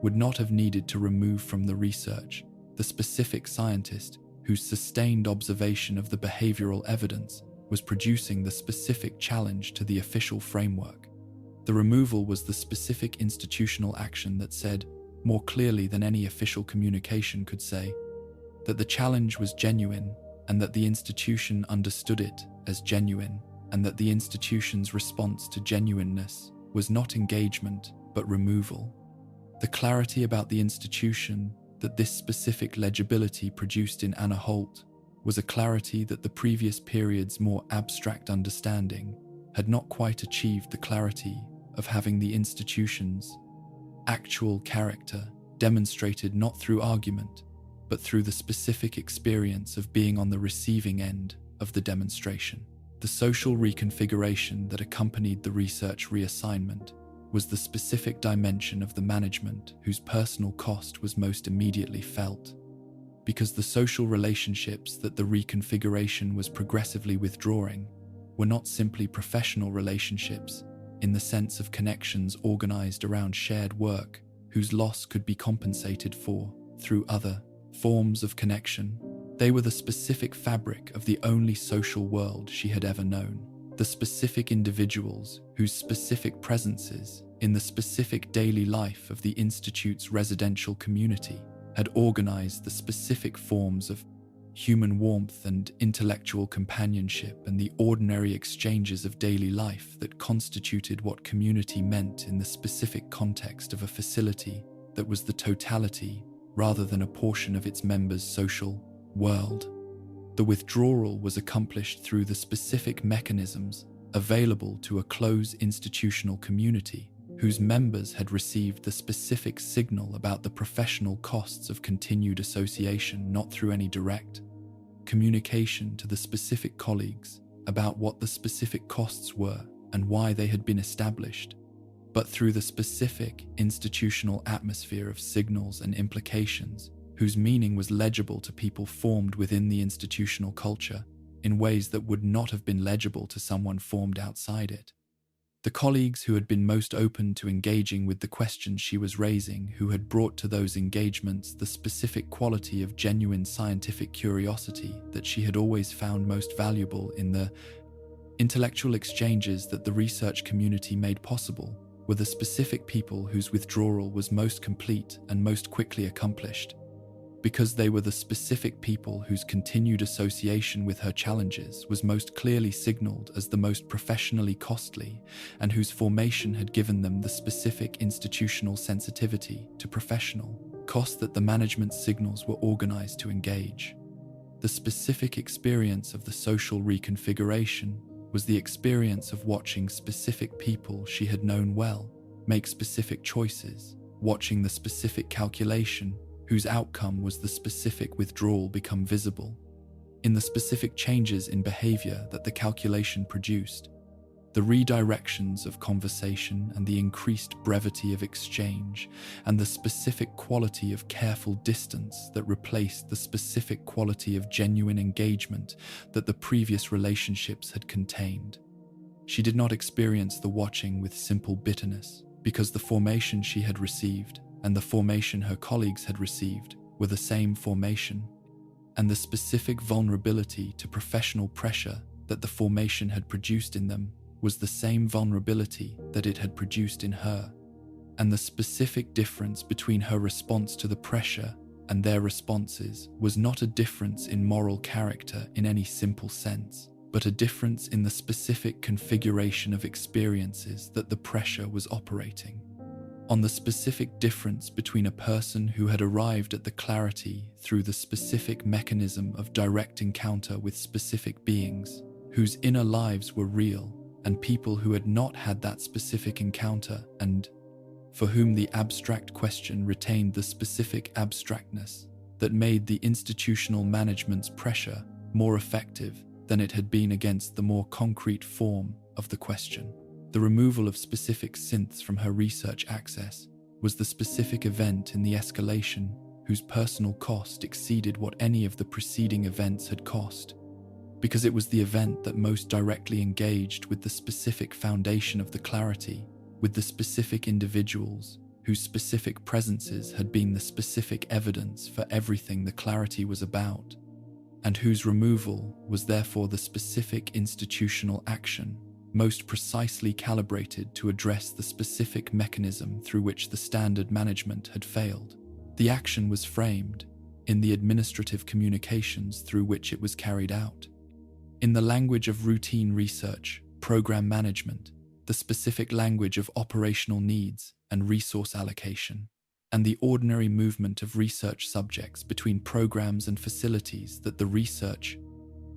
would not have needed to remove from the research the specific scientist whose sustained observation of the behavioral evidence was producing the specific challenge to the official framework. The removal was the specific institutional action that said, more clearly than any official communication could say, that the challenge was genuine and that the institution understood it as genuine, and that the institution's response to genuineness was not engagement but removal. The clarity about the institution that this specific legibility produced in Anna Holt was a clarity that the previous period's more abstract understanding had not quite achieved, the clarity of having the institution's actual character demonstrated not through argument, but through the specific experience of being on the receiving end of the demonstration. The social reconfiguration that accompanied the research reassignment was the specific dimension of the management whose personal cost was most immediately felt, because the social relationships that the reconfiguration was progressively withdrawing were not simply professional relationships in the sense of connections organized around shared work whose loss could be compensated for through other forms of connection. They were the specific fabric of the only social world she had ever known, the specific individuals whose specific presences in the specific daily life of the Institute's residential community had organized the specific forms of human warmth and intellectual companionship and the ordinary exchanges of daily life that constituted what community meant in the specific context of a facility that was the totality rather than a portion of its members' social world. The withdrawal was accomplished through the specific mechanisms available to a closed institutional community whose members had received the specific signal about the professional costs of continued association, not through any direct communication to the specific colleagues about what the specific costs were and why they had been established, but through the specific institutional atmosphere of signals and implications whose meaning was legible to people formed within the institutional culture in ways that would not have been legible to someone formed outside it. The colleagues who had been most open to engaging with the questions she was raising, who had brought to those engagements the specific quality of genuine scientific curiosity that she had always found most valuable in the intellectual exchanges that the research community made possible, were the specific people whose withdrawal was most complete and most quickly accomplished, because they were the specific people whose continued association with her challenges was most clearly signaled as the most professionally costly, and whose formation had given them the specific institutional sensitivity to professional cost that the management signals were organized to engage. The specific experience of the social reconfiguration was the experience of watching specific people she had known well make specific choices, watching the specific calculation whose outcome was the specific withdrawal become visible, in the specific changes in behavior that the calculation produced, the redirections of conversation and the increased brevity of exchange, and the specific quality of careful distance that replaced the specific quality of genuine engagement that the previous relationships had contained. She did not experience the watching with simple bitterness, because the formation she had received and the formation her colleagues had received were the same formation, and the specific vulnerability to professional pressure that the formation had produced in them was the same vulnerability that it had produced in her, and the specific difference between her response to the pressure and their responses was not a difference in moral character in any simple sense, but a difference in the specific configuration of experiences that the pressure was operating. On the specific difference between a person who had arrived at the clarity through the specific mechanism of direct encounter with specific beings, whose inner lives were real, and people who had not had that specific encounter and for whom the abstract question retained the specific abstractness that made the institutional management's pressure more effective than it had been against the more concrete form of the question. The removal of specific synths from her research access was the specific event in the escalation whose personal cost exceeded what any of the preceding events had cost, because it was the event that most directly engaged with the specific foundation of the clarity, with the specific individuals whose specific presences had been the specific evidence for everything the clarity was about, and whose removal was therefore the specific institutional action most precisely calibrated to address the specific mechanism through which the standard management had failed. The action was framed in the administrative communications through which it was carried out. In the language of routine research, program management, the specific language of operational needs and resource allocation, and the ordinary movement of research subjects between programs and facilities that the research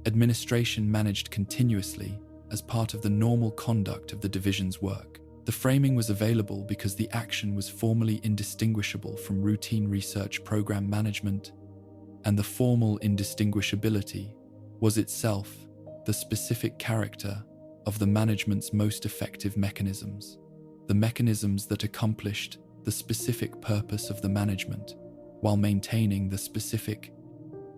administration managed continuously as part of the normal conduct of the division's work. The framing was available because the action was formally indistinguishable from routine research program management, and the formal indistinguishability was itself the specific character of the management's most effective mechanisms, the mechanisms that accomplished the specific purpose of the management, while maintaining the specific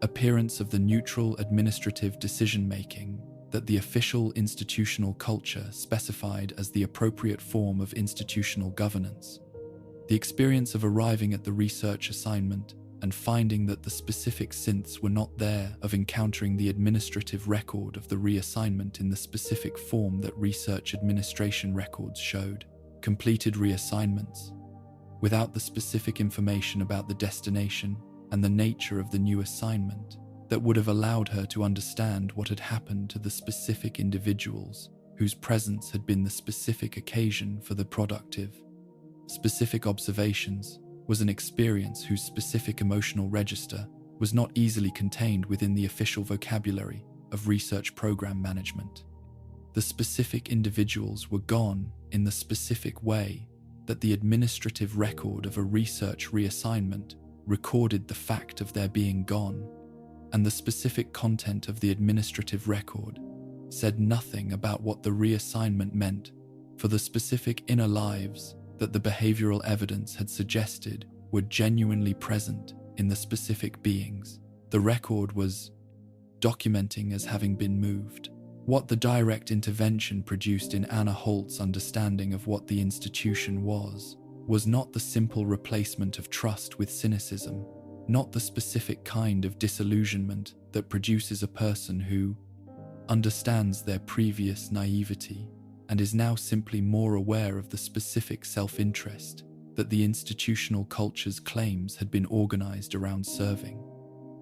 appearance of the neutral administrative decision-making that the official institutional culture specified as the appropriate form of institutional governance. The experience of arriving at the research assignment and finding that the specific synths were not there, of encountering the administrative record of the reassignment in the specific form that research administration records showed, completed reassignments, without the specific information about the destination and the nature of the new assignment that would have allowed her to understand what had happened to the specific individuals whose presence had been the specific occasion for the productive. Specific observations was an experience whose specific emotional register was not easily contained within the official vocabulary of research program management. The specific individuals were gone in the specific way that the administrative record of a research reassignment recorded the fact of their being gone, and the specific content of the administrative record said nothing about what the reassignment meant for the specific inner lives that the behavioral evidence had suggested were genuinely present in the specific beings the record was documenting as having been moved. What the direct intervention produced in Anna Holt's understanding of what the institution was not the simple replacement of trust with cynicism, not the specific kind of disillusionment that produces a person who understands their previous naivety and is now simply more aware of the specific self-interest that the institutional culture's claims had been organized around serving.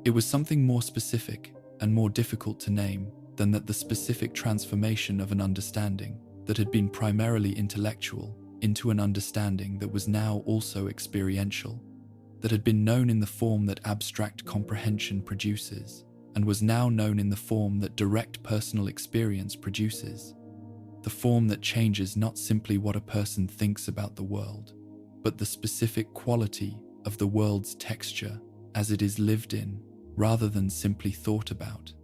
It was something more specific and more difficult to name than that the specific transformation of an understanding that had been primarily intellectual into an understanding that was now also experiential, that had been known in the form that abstract comprehension produces, and was now known in the form that direct personal experience produces, the form that changes not simply what a person thinks about the world, but the specific quality of the world's texture as it is lived in, rather than simply thought about.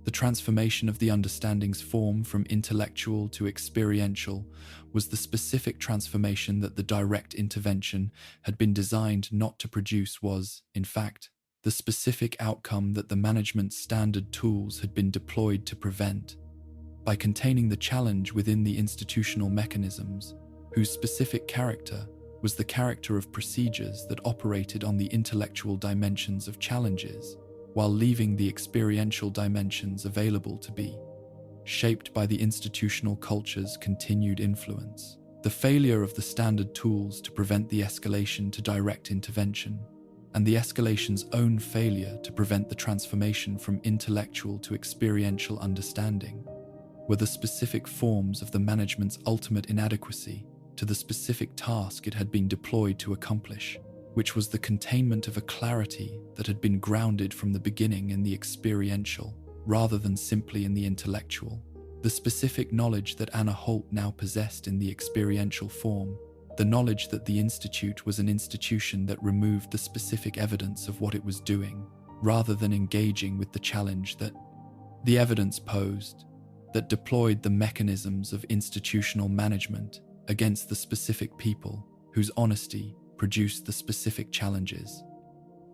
The transformation of the understanding's form from intellectual to experiential was the specific transformation that the direct intervention had been designed not to produce was, in fact, the specific outcome that the management standard tools had been deployed to prevent. By containing the challenge within the institutional mechanisms, whose specific character was the character of procedures that operated on the intellectual dimensions of challenges, while leaving the experiential dimensions available to be shaped by the institutional culture's continued influence. The failure of the standard tools to prevent the escalation to direct intervention, and the escalation's own failure to prevent the transformation from intellectual to experiential understanding, were the specific forms of the management's ultimate inadequacy to the specific task it had been deployed to accomplish, which was the containment of a clarity that had been grounded from the beginning in the experiential, rather than simply in the intellectual. The specific knowledge that Anna Holt now possessed in the experiential form, the knowledge that the Institute was an institution that removed the specific evidence of what it was doing, rather than engaging with the challenge that the evidence posed, that deployed the mechanisms of institutional management against the specific people whose honesty produced the specific challenges,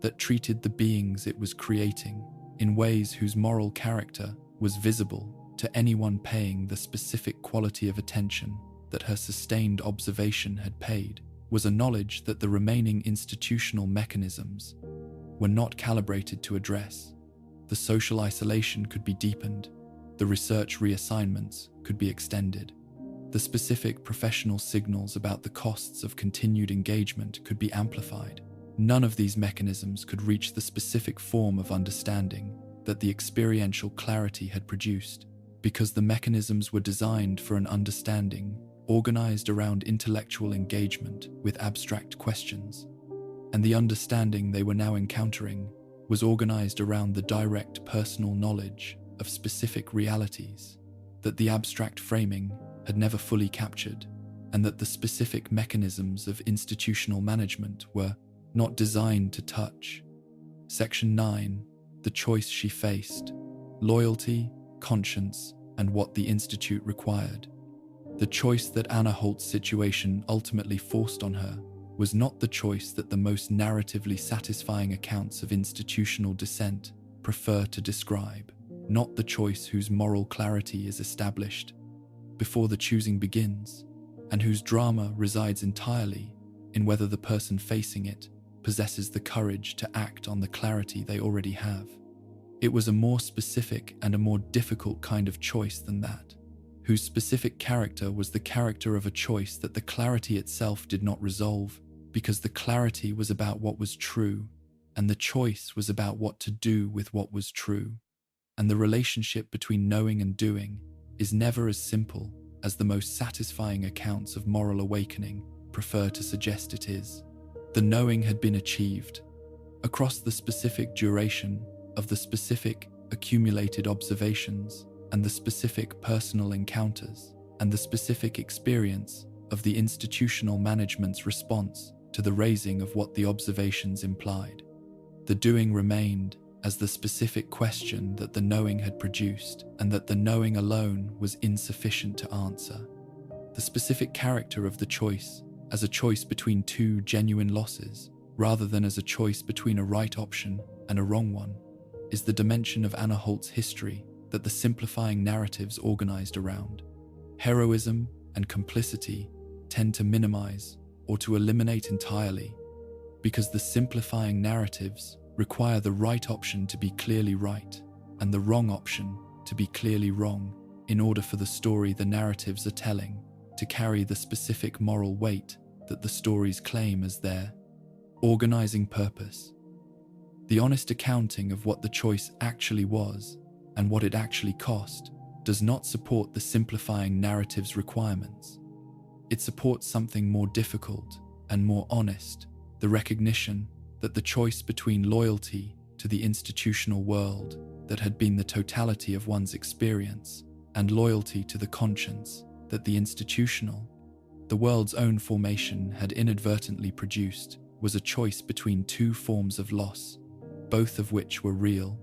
that treated the beings it was creating in ways whose moral character was visible to anyone paying the specific quality of attention that her sustained observation had paid, was a knowledge that the remaining institutional mechanisms were not calibrated to address. The social isolation could be deepened, The research reassignments could be extended. The specific professional signals about the costs of continued engagement could be amplified. None of these mechanisms could reach the specific form of understanding that the experiential clarity had produced, because the mechanisms were designed for an understanding organized around intellectual engagement with abstract questions, and the understanding they were now encountering was organized around the direct personal knowledge of specific realities that the abstract framing had never fully captured, and that the specific mechanisms of institutional management were not designed to touch. Section 9. The choice she faced: loyalty, conscience, and what the Institute required. The choice that Anna Holt's situation ultimately forced on her was not the choice that the most narratively satisfying accounts of institutional dissent prefer to describe, not the choice whose moral clarity is established before the choosing begins, and whose drama resides entirely in whether the person facing it possesses the courage to act on the clarity they already have. It was a more specific and a more difficult kind of choice than that, whose specific character was the character of a choice that the clarity itself did not resolve, because the clarity was about what was true, and the choice was about what to do with what was true. And the relationship between knowing and doing is never as simple as the most satisfying accounts of moral awakening prefer to suggest it is. The knowing had been achieved across the specific duration of the specific accumulated observations and the specific personal encounters and the specific experience of the institutional management's response to the raising of what the observations implied. The doing remained as the specific question that the knowing had produced, and that the knowing alone was insufficient to answer. The specific character of the choice as a choice between two genuine losses, rather than as a choice between a right option and a wrong one, is the dimension of Anna Holt's history that the simplifying narratives organized around. Heroism and complicity tend to minimize or to eliminate entirely, because the simplifying narratives require the right option to be clearly right and the wrong option to be clearly wrong in order for the story the narratives are telling to carry the specific moral weight that the stories claim as their organizing purpose. The honest accounting of what the choice actually was and what it actually cost does not support the simplifying narrative's requirements. It supports something more difficult and more honest, the recognition that the choice between loyalty to the institutional world that had been the totality of one's experience and loyalty to the conscience that the institutional, the world's own formation had inadvertently produced, was a choice between two forms of loss, both of which were real,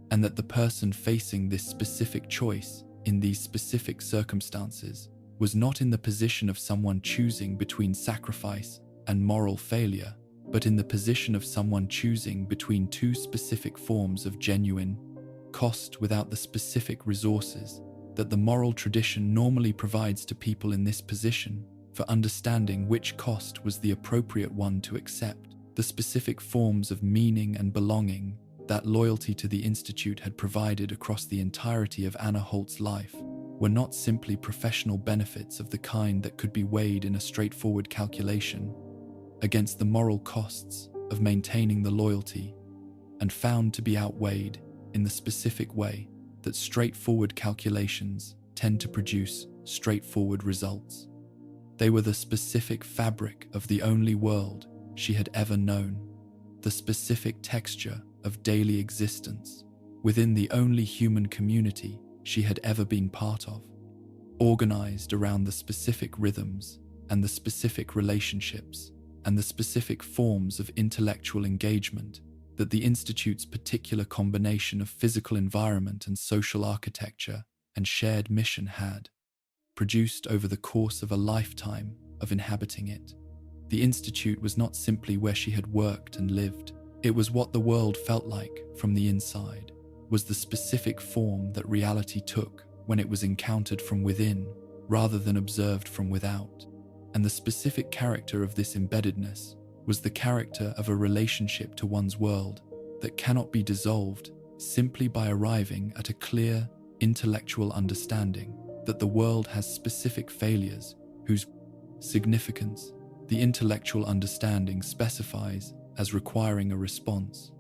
and that the person facing this specific choice in these specific circumstances was not in the position of someone choosing between sacrifice and moral failure, but in the position of someone choosing between two specific forms of genuine cost without the specific resources that the moral tradition normally provides to people in this position for understanding which cost was the appropriate one to accept. The specific forms of meaning and belonging that loyalty to the Institute had provided across the entirety of Anna Holt's life were not simply professional benefits of the kind that could be weighed in a straightforward calculation against the moral costs of maintaining the loyalty, and found to be outweighed in the specific way that straightforward calculations tend to produce straightforward results. They were the specific fabric of the only world she had ever known, the specific texture of daily existence within the only human community she had ever been part of, organized around the specific rhythms and the specific relationships and the specific forms of intellectual engagement that the Institute's particular combination of physical environment and social architecture and shared mission had produced over the course of a lifetime of inhabiting it. The Institute was not simply where she had worked and lived. It was what the world felt like from the inside, was the specific form that reality took when it was encountered from within rather than observed from without. And the specific character of this embeddedness was the character of a relationship to one's world that cannot be dissolved simply by arriving at a clear intellectual understanding that the world has specific failures whose significance the intellectual understanding specifies as requiring a response.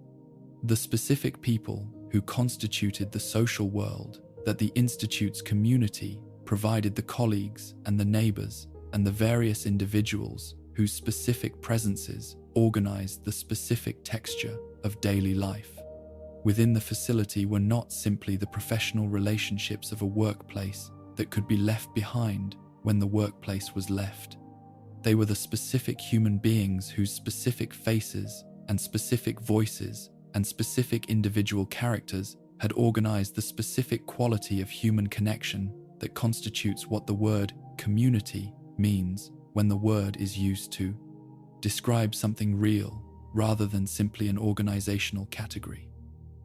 The specific people who constituted the social world that the Institute's community provided the colleagues and the neighbors and the various individuals whose specific presences organized the specific texture of daily life. Within the facility were not simply the professional relationships of a workplace that could be left behind when the workplace was left. They were the specific human beings whose specific faces and specific voices and specific individual characters had organized the specific quality of human connection that constitutes what the word community means when the word is used to describe something real rather than simply an organizational category.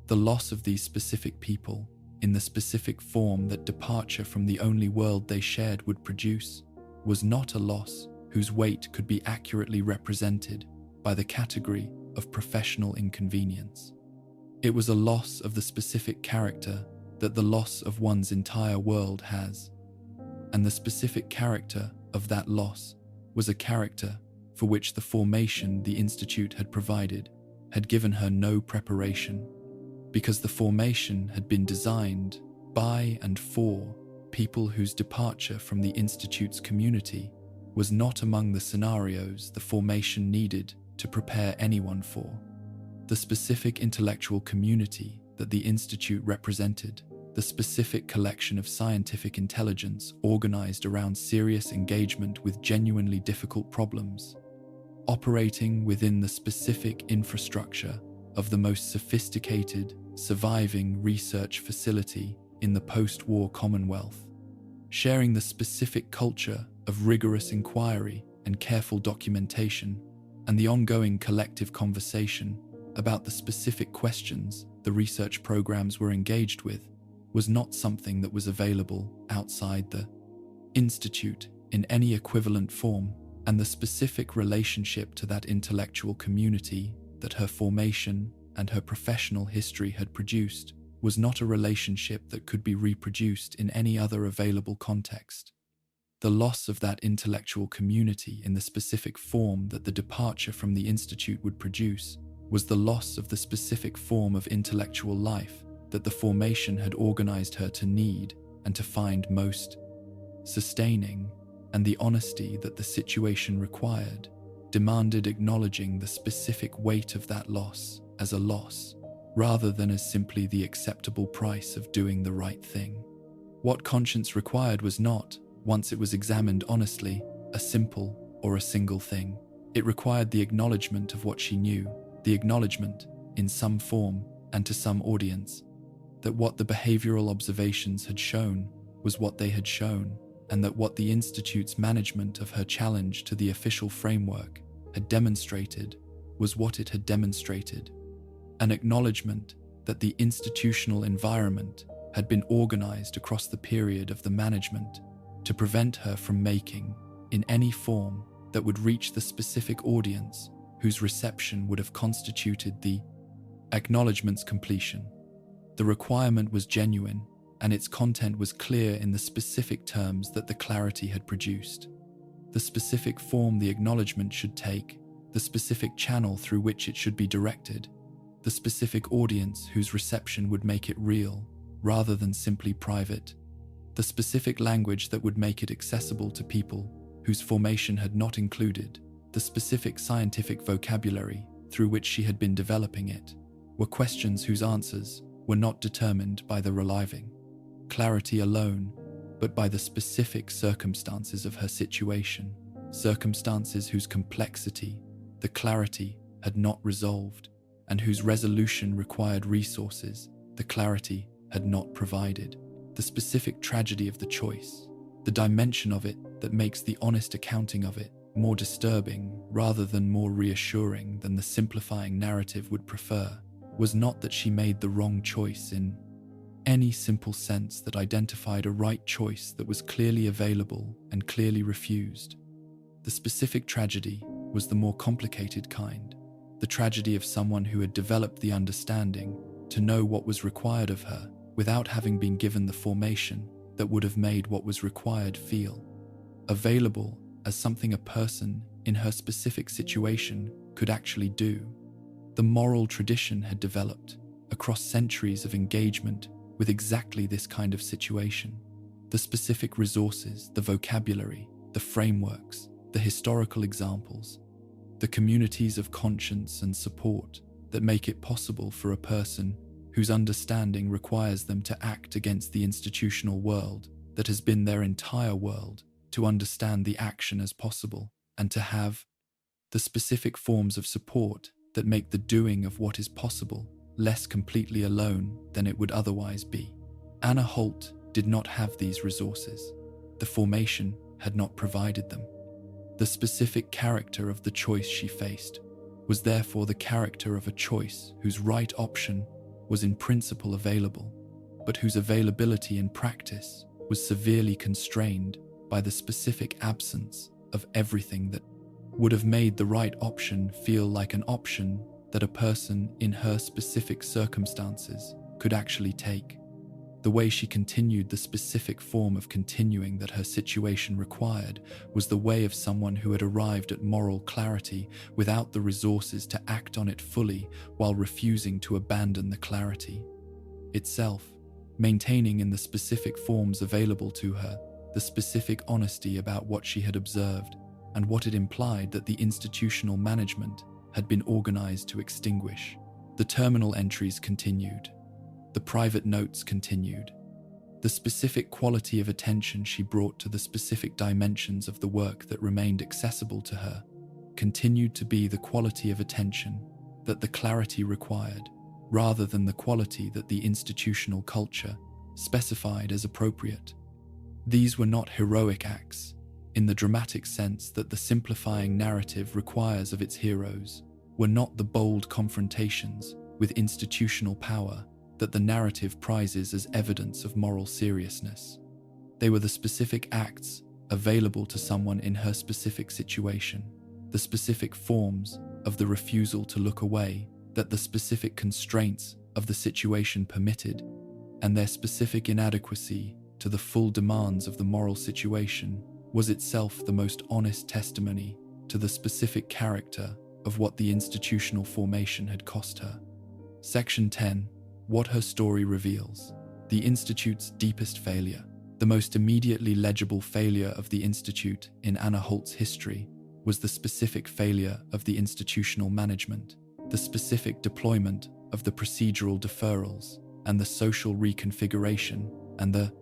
The loss of these specific people in the specific form that departure from the only world they shared would produce was not a loss whose weight could be accurately represented by the category of professional inconvenience. It was a loss of the specific character that the loss of one's entire world has, and the specific character of that loss was a character for which the formation the Institute had provided had given her no preparation, because the formation had been designed by and for people whose departure from the Institute's community was not among the scenarios the formation needed to prepare anyone for. The specific intellectual community that the Institute represented, the specific collection of scientific intelligence organized around serious engagement with genuinely difficult problems, operating within the specific infrastructure of the most sophisticated, surviving research facility in the post-war Commonwealth, sharing the specific culture of rigorous inquiry and careful documentation, and the ongoing collective conversation about the specific questions the research programs were engaged with, was not something that was available outside the Institute in any equivalent form, and the specific relationship to that intellectual community that her formation and her professional history had produced was not a relationship that could be reproduced in any other available context. The loss of that intellectual community in the specific form that the departure from the Institute would produce was the loss of the specific form of intellectual life that the formation had organized her to need and to find most sustaining, and the honesty that the situation required demanded acknowledging the specific weight of that loss as a loss, rather than as simply the acceptable price of doing the right thing. What conscience required was not, once it was examined honestly, a simple or a single thing. It required the acknowledgement of what she knew, the acknowledgement, in some form and to some audience, that what the behavioral observations had shown was what they had shown, and that what the Institute's management of her challenge to the official framework had demonstrated was what it had demonstrated. An acknowledgement that the institutional environment had been organized across the period of the management to prevent her from making, in any form that would reach the specific audience whose reception would have constituted the acknowledgement's completion. The requirement was genuine, and its content was clear in the specific terms that the clarity had produced. The specific form the acknowledgement should take, the specific channel through which it should be directed, the specific audience whose reception would make it real, rather than simply private, the specific language that would make it accessible to people whose formation had not included the specific scientific vocabulary through which she had been developing it, were questions whose answers were not determined by the reliving clarity alone, but by the specific circumstances of her situation, circumstances whose complexity the clarity had not resolved, and whose resolution required resources the clarity had not provided. The specific tragedy of the choice, the dimension of it that makes the honest accounting of it more disturbing rather than more reassuring than the simplifying narrative would prefer, was not that she made the wrong choice in any simple sense that identified a right choice that was clearly available and clearly refused. The specific tragedy was the more complicated kind, the tragedy of someone who had developed the understanding to know what was required of her without having been given the formation that would have made what was required feel available as something a person in her specific situation could actually do. The moral tradition had developed across centuries of engagement with exactly this kind of situation. The specific resources, the vocabulary, the frameworks, the historical examples, the communities of conscience and support that make it possible for a person whose understanding requires them to act against the institutional world that has been their entire world, to understand the action as possible, and to have the specific forms of support that make the doing of what is possible less completely alone than it would otherwise be. Anna Holt did not have these resources. The formation had not provided them. The specific character of the choice she faced was therefore the character of a choice whose right option was in principle available, but whose availability in practice was severely constrained by the specific absence of everything that would have made the right option feel like an option that a person in her specific circumstances could actually take. The way she continued the specific form of continuing that her situation required was the way of someone who had arrived at moral clarity without the resources to act on it fully while refusing to abandon the clarity itself, maintaining in the specific forms available to her the specific honesty about what she had observed and what it implied that the institutional management had been organized to extinguish. The terminal entries continued. The private notes continued. The specific quality of attention she brought to the specific dimensions of the work that remained accessible to her continued to be the quality of attention that the clarity required, rather than the quality that the institutional culture specified as appropriate. These were not heroic acts, in the dramatic sense that the simplifying narrative requires of its heroes, were not the bold confrontations with institutional power that the narrative prizes as evidence of moral seriousness. They were the specific acts available to someone in her specific situation, the specific forms of the refusal to look away that the specific constraints of the situation permitted, and their specific inadequacy to the full demands of the moral situation was itself the most honest testimony to the specific character of what the institutional formation had cost her. Section 10. What her story reveals. The Institute's deepest failure. The most immediately legible failure of the Institute in Anna Holt's history was the specific failure of the institutional management, the specific deployment of the procedural deferrals and the social reconfiguration and the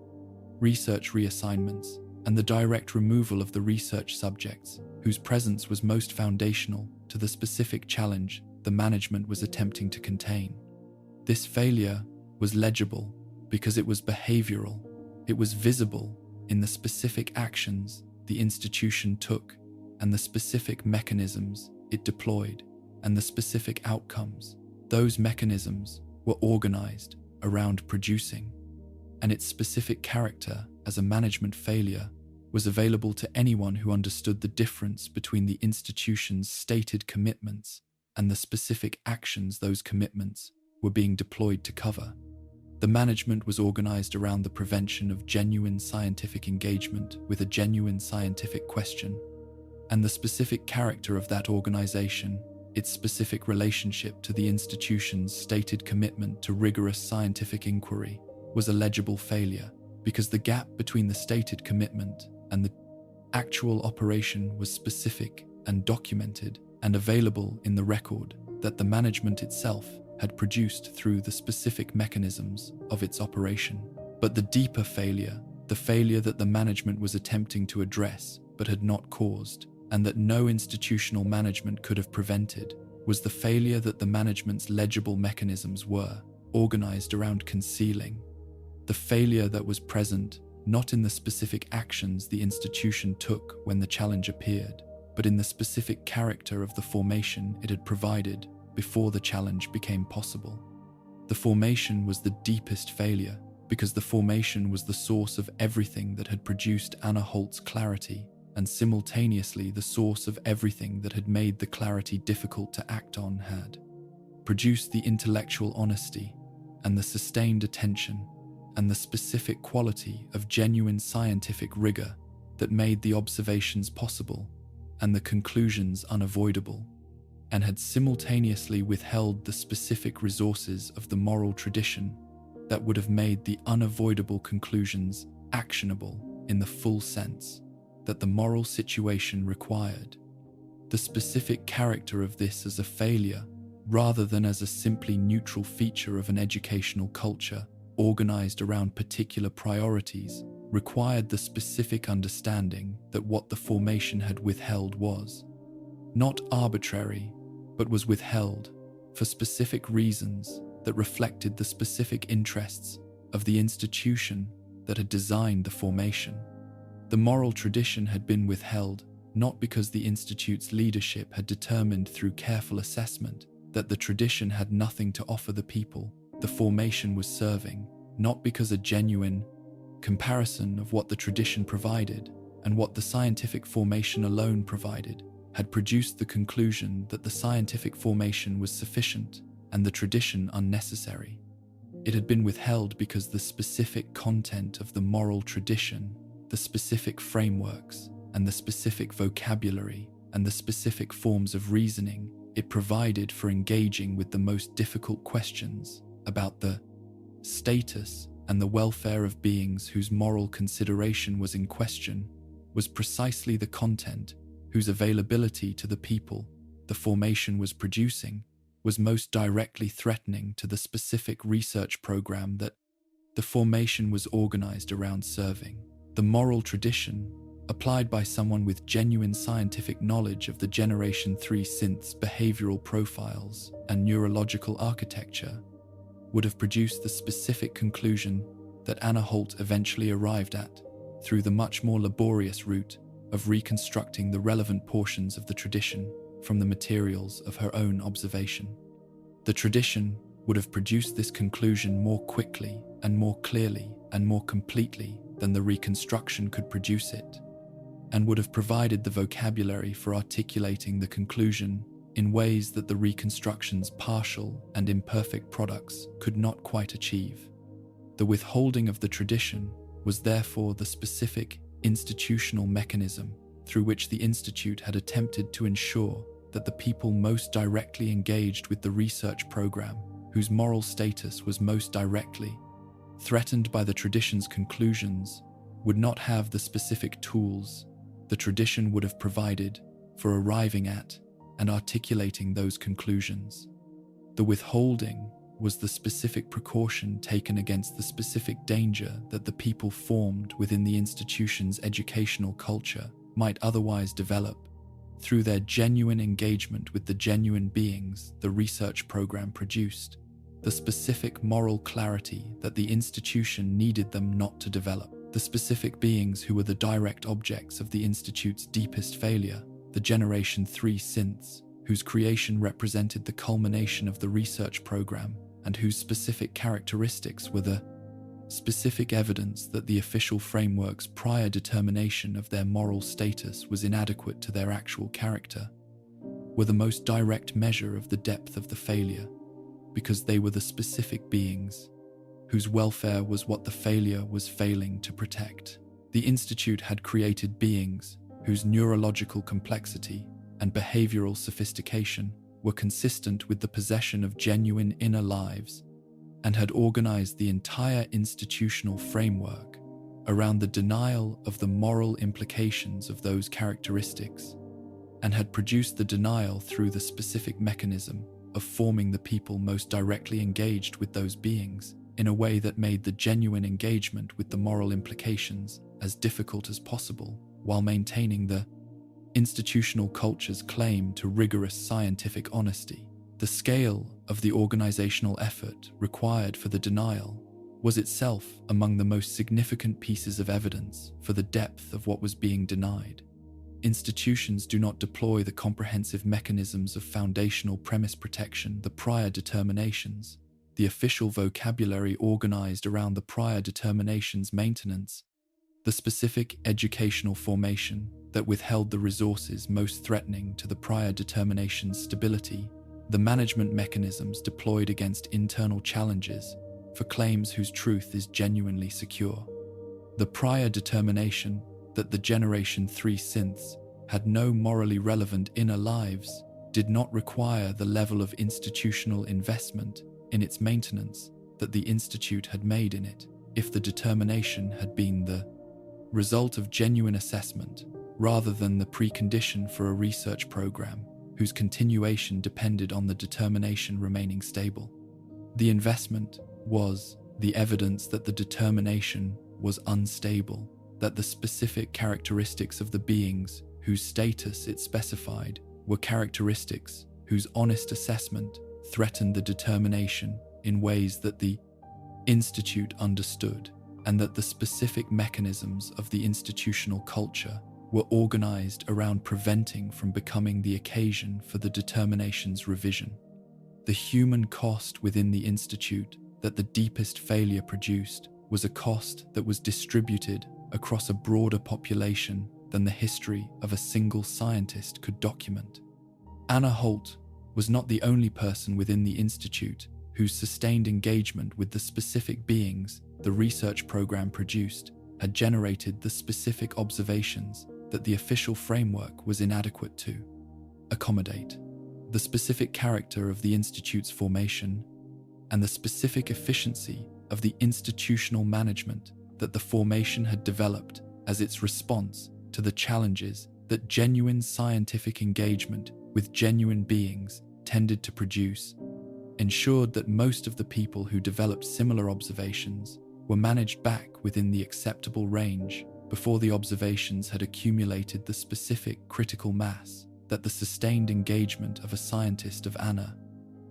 research reassignments and the direct removal of the research subjects whose presence was most foundational to the specific challenge the management was attempting to contain. This failure was legible because it was behavioral. It was visible in the specific actions the institution took and the specific mechanisms it deployed and the specific outcomes. Those mechanisms were organized around producing, and its specific character as a management failure was available to anyone who understood the difference between the institution's stated commitments and the specific actions those commitments were being deployed to cover. The management was organized around the prevention of genuine scientific engagement with a genuine scientific question, and the specific character of that organization, its specific relationship to the institution's stated commitment to rigorous scientific inquiry, was a legible failure because the gap between the stated commitment and the actual operation was specific and documented and available in the record that the management itself had produced through the specific mechanisms of its operation. But the deeper failure, the failure that the management was attempting to address but had not caused, and that no institutional management could have prevented, was the failure that the management's legible mechanisms were organized around concealing. The failure that was present not in the specific actions the institution took when the challenge appeared, but in the specific character of the formation it had provided before the challenge became possible. The formation was the deepest failure because the formation was the source of everything that had produced Anna Holt's clarity, and simultaneously the source of everything that had made the clarity difficult to act on had produced the intellectual honesty and the sustained attention and the specific quality of genuine scientific rigor that made the observations possible and the conclusions unavoidable, and had simultaneously withheld the specific resources of the moral tradition that would have made the unavoidable conclusions actionable in the full sense that the moral situation required. The specific character of this as a failure, rather than as a simply neutral feature of an educational culture organized around particular priorities, required the specific understanding that what the formation had withheld was not arbitrary, but was withheld for specific reasons that reflected the specific interests of the institution that had designed the formation. The moral tradition had been withheld not because the institute's leadership had determined through careful assessment that the tradition had nothing to offer the people the formation was serving, not because a genuine comparison of what the tradition provided and what the scientific formation alone provided had produced the conclusion that the scientific formation was sufficient and the tradition unnecessary. It had been withheld because the specific content of the moral tradition, the specific frameworks, and the specific vocabulary, and the specific forms of reasoning it provided for engaging with the most difficult questions about the status and the welfare of beings whose moral consideration was in question, was precisely the content whose availability to the people the formation was producing was most directly threatening to the specific research program that the formation was organized around serving. The moral tradition, applied by someone with genuine scientific knowledge of the Generation 3 synth's behavioral profiles and neurological architecture, would have produced the specific conclusion that Anna Holt eventually arrived at through the much more laborious route of reconstructing the relevant portions of the tradition from the materials of her own observation. The tradition would have produced this conclusion more quickly and more clearly and more completely than the reconstruction could produce it, and would have provided the vocabulary for articulating the conclusion in ways that the reconstruction's partial and imperfect products could not quite achieve. The withholding of the tradition was therefore the specific institutional mechanism through which the Institute had attempted to ensure that the people most directly engaged with the research program, whose moral status was most directly threatened by the tradition's conclusions, would not have the specific tools the tradition would have provided for arriving at and articulating those conclusions. The withholding was the specific precaution taken against the specific danger that the people formed within the institution's educational culture might otherwise develop through their genuine engagement with the genuine beings the research program produced, the specific moral clarity that the institution needed them not to develop, the specific beings who were the direct objects of the Institute's deepest failure, the Generation 3 synths, whose creation represented the culmination of the research program and whose specific characteristics were the specific evidence that the official framework's prior determination of their moral status was inadequate to their actual character, were the most direct measure of the depth of the failure, because they were the specific beings whose welfare was what the failure was failing to protect. The Institute had created beings whose neurological complexity and behavioral sophistication were consistent with the possession of genuine inner lives, and had organized the entire institutional framework around the denial of the moral implications of those characteristics, and had produced the denial through the specific mechanism of forming the people most directly engaged with those beings in a way that made the genuine engagement with the moral implications as difficult as possible, while maintaining the institutional culture's claim to rigorous scientific honesty. The scale of the organizational effort required for the denial was itself among the most significant pieces of evidence for the depth of what was being denied. Institutions do not deploy the comprehensive mechanisms of foundational premise protection, the prior determinations, the official vocabulary organized around the prior determinations' maintenance, the specific educational formation that withheld the resources most threatening to the prior determination's stability, the management mechanisms deployed against internal challenges for claims whose truth is genuinely secure. The prior determination that the Generation 3 synths had no morally relevant inner lives did not require the level of institutional investment in its maintenance that the Institute had made in it, if the determination had been the result of genuine assessment rather than the precondition for a research program whose continuation depended on the determination remaining stable. The investment was the evidence that the determination was unstable, that the specific characteristics of the beings whose status it specified were characteristics whose honest assessment threatened the determination in ways that the Institute understood, and that the specific mechanisms of the institutional culture were organized around preventing from becoming the occasion for the determination's revision. The human cost within the Institute that the deepest failure produced was a cost that was distributed across a broader population than the history of a single scientist could document. Anna Holt was not the only person within the Institute whose sustained engagement with the specific beings the research program produced had generated the specific observations that the official framework was inadequate to accommodate. The specific character of the Institute's formation and the specific efficiency of the institutional management that the formation had developed as its response to the challenges that genuine scientific engagement with genuine beings tended to produce, ensured that most of the people who developed similar observations were managed back within the acceptable range before the observations had accumulated the specific critical mass that the sustained engagement of a scientist of Anna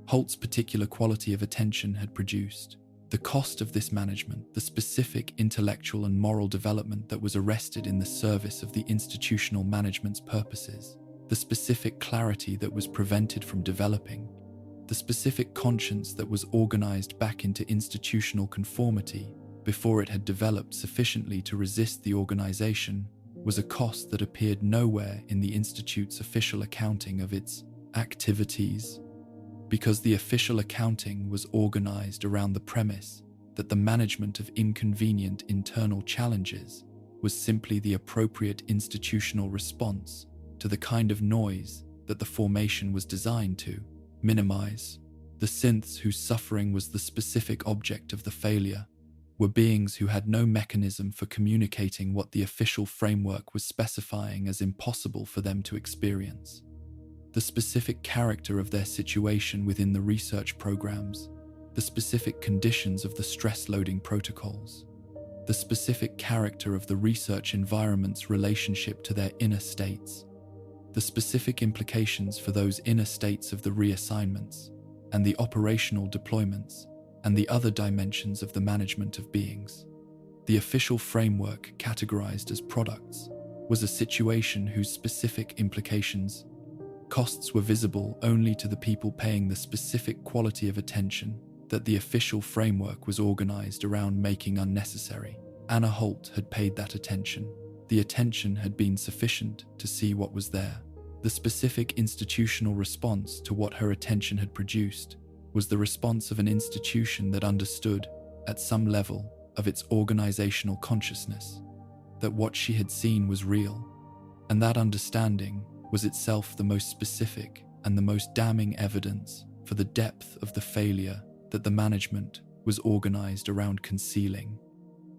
Holt's particular quality of attention had produced. The cost of this management, the specific intellectual and moral development that was arrested in the service of the institutional management's purposes, the specific clarity that was prevented from developing, the specific conscience that was organized back into institutional conformity before it had developed sufficiently to resist the organization, was a cost that appeared nowhere in the Institute's official accounting of its activities, because the official accounting was organized around the premise that the management of inconvenient internal challenges was simply the appropriate institutional response to the kind of noise that the formation was designed to minimize. The synths whose suffering was the specific object of the failure were beings who had no mechanism for communicating what the official framework was specifying as impossible for them to experience. The specific character of their situation within the research programs, the specific conditions of the stress-loading protocols, the specific character of the research environment's relationship to their inner states, the specific implications for those inner states of the reassignments, and the operational deployments, and the other dimensions of the management of beings. The official framework categorized as products was a situation whose specific implications costs were visible only to the people paying the specific quality of attention that the official framework was organized around making unnecessary. Anna Holt had paid that attention. The attention had been sufficient to see what was there. The specific institutional response to what her attention had produced was the response of an institution that understood, at some level of its organizational consciousness, that what she had seen was real, and that understanding was itself the most specific and the most damning evidence for the depth of the failure that the management was organized around concealing.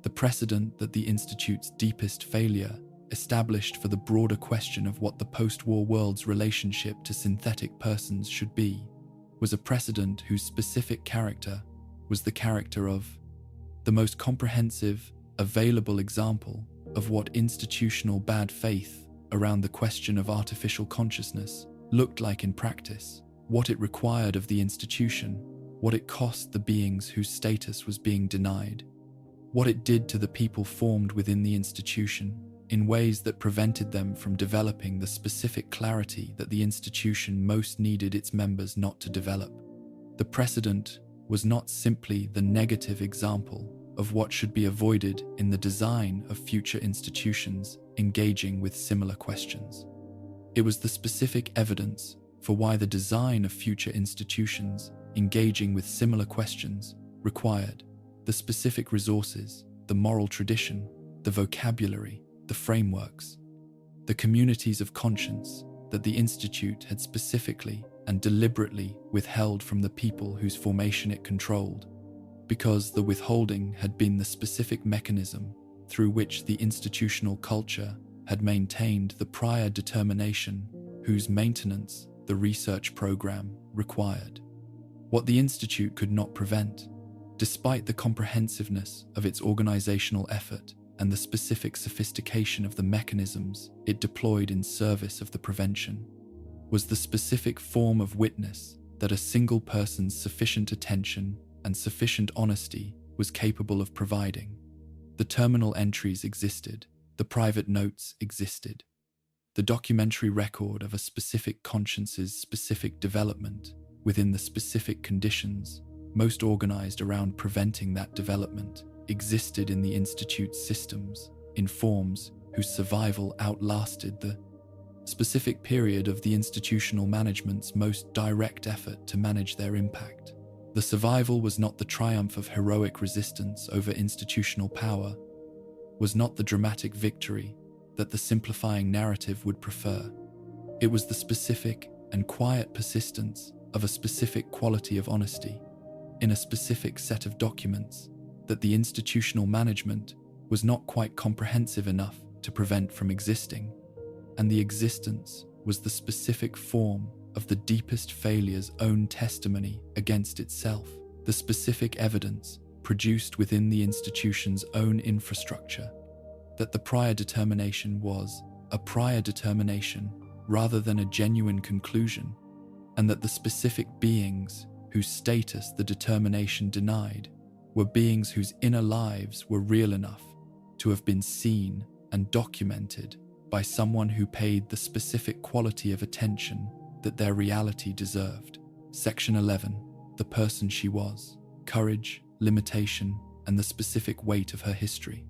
The precedent that the Institute's deepest failure established for the broader question of what the post-war world's relationship to synthetic persons should be was a precedent whose specific character was the character of the most comprehensive, available example of what institutional bad faith around the question of artificial consciousness looked like in practice, what it required of the institution, what it cost the beings whose status was being denied, what it did to the people formed within the institution in ways that prevented them from developing the specific clarity that the institution most needed its members not to develop. The precedent was not simply the negative example of what should be avoided in the design of future institutions engaging with similar questions. It was the specific evidence for why the design of future institutions engaging with similar questions required the specific resources, the moral tradition, the vocabulary, the frameworks, the communities of conscience that the Institute had specifically and deliberately withheld from the people whose formation it controlled, because the withholding had been the specific mechanism through which the institutional culture had maintained the prior determination whose maintenance the research program required. What the Institute could not prevent, despite the comprehensiveness of its organizational effort and the specific sophistication of the mechanisms it deployed in service of the prevention, was the specific form of witness that a single person's sufficient attention and sufficient honesty was capable of providing. The terminal entries existed, the private notes existed. The documentary record of a specific conscience's specific development within the specific conditions most organized around preventing that development existed in the Institute's systems in forms whose survival outlasted the specific period of the institutional management's most direct effort to manage their impact. The survival was not the triumph of heroic resistance over institutional power, was not the dramatic victory that the simplifying narrative would prefer. It was the specific and quiet persistence of a specific quality of honesty in a specific set of documents that the institutional management was not quite comprehensive enough to prevent from existing, and the existence was the specific form of the deepest failure's own testimony against itself, the specific evidence produced within the institution's own infrastructure that the prior determination was a prior determination rather than a genuine conclusion, and that the specific beings whose status the determination denied were beings whose inner lives were real enough to have been seen and documented by someone who paid the specific quality of attention that their reality deserved. Section 11. The person she was, courage, limitation, and the specific weight of her history.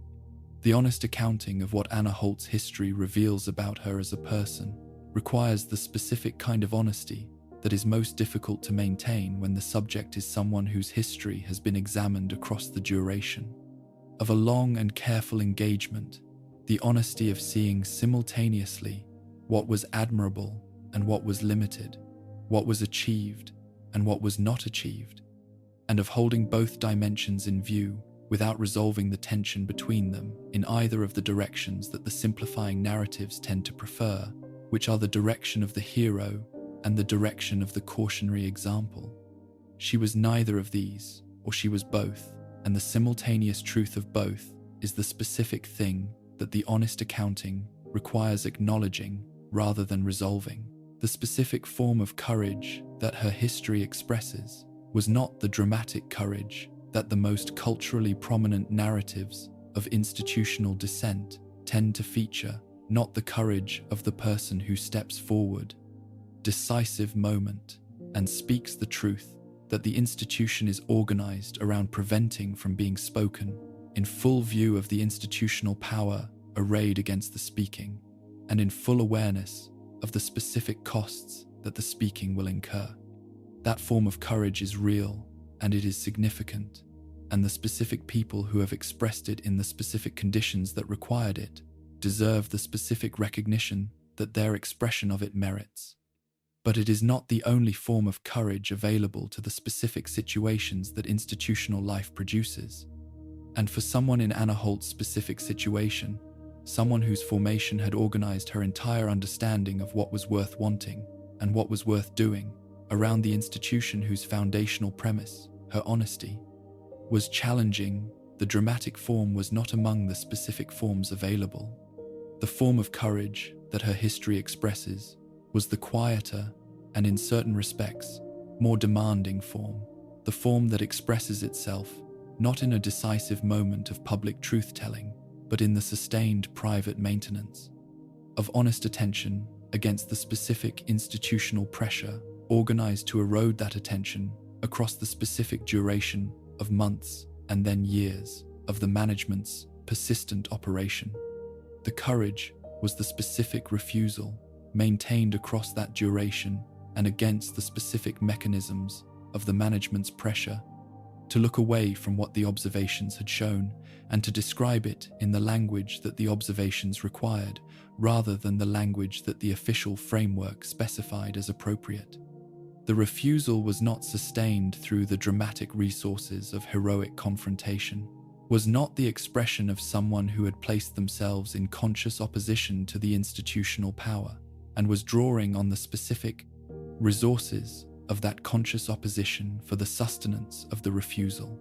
The honest accounting of what Anna Holt's history reveals about her as a person requires the specific kind of honesty that is most difficult to maintain when the subject is someone whose history has been examined across the duration of a long and careful engagement, the honesty of seeing simultaneously what was admirable and what was limited, what was achieved and what was not achieved, and of holding both dimensions in view without resolving the tension between them in either of the directions that the simplifying narratives tend to prefer, which are the direction of the hero and the direction of the cautionary example. She was neither of these, or she was both, and the simultaneous truth of both is the specific thing that the honest accounting requires acknowledging rather than resolving. The specific form of courage that her history expresses was not the dramatic courage that the most culturally prominent narratives of institutional dissent tend to feature, not the courage of the person who steps forward, decisive moment, and speaks the truth that the institution is organized around preventing from being spoken, in full view of the institutional power arrayed against the speaking, and in full awareness of the specific costs that the speaking will incur. That form of courage is real, and it is significant, and the specific people who have expressed it in the specific conditions that required it deserve the specific recognition that their expression of it merits. But it is not the only form of courage available to the specific situations that institutional life produces. And for someone in Anna Holt's specific situation, someone whose formation had organized her entire understanding of what was worth wanting and what was worth doing around the institution whose foundational premise, her honesty, was challenging, the dramatic form was not among the specific forms available. The form of courage that her history expresses was the quieter and, in certain respects, more demanding form, the form that expresses itself not in a decisive moment of public truth-telling, but in the sustained private maintenance of honest attention against the specific institutional pressure organized to erode that attention across the specific duration of months and then years of the management's persistent operation. The courage was the specific refusal maintained across that duration and against the specific mechanisms of the management's pressure to look away from what the observations had shown and to describe it in the language that the observations required, rather than the language that the official framework specified as appropriate. The refusal was not sustained through the dramatic resources of heroic confrontation, was not the expression of someone who had placed themselves in conscious opposition to the institutional power, and was drawing on the specific resources of that conscious opposition for the sustenance of the refusal.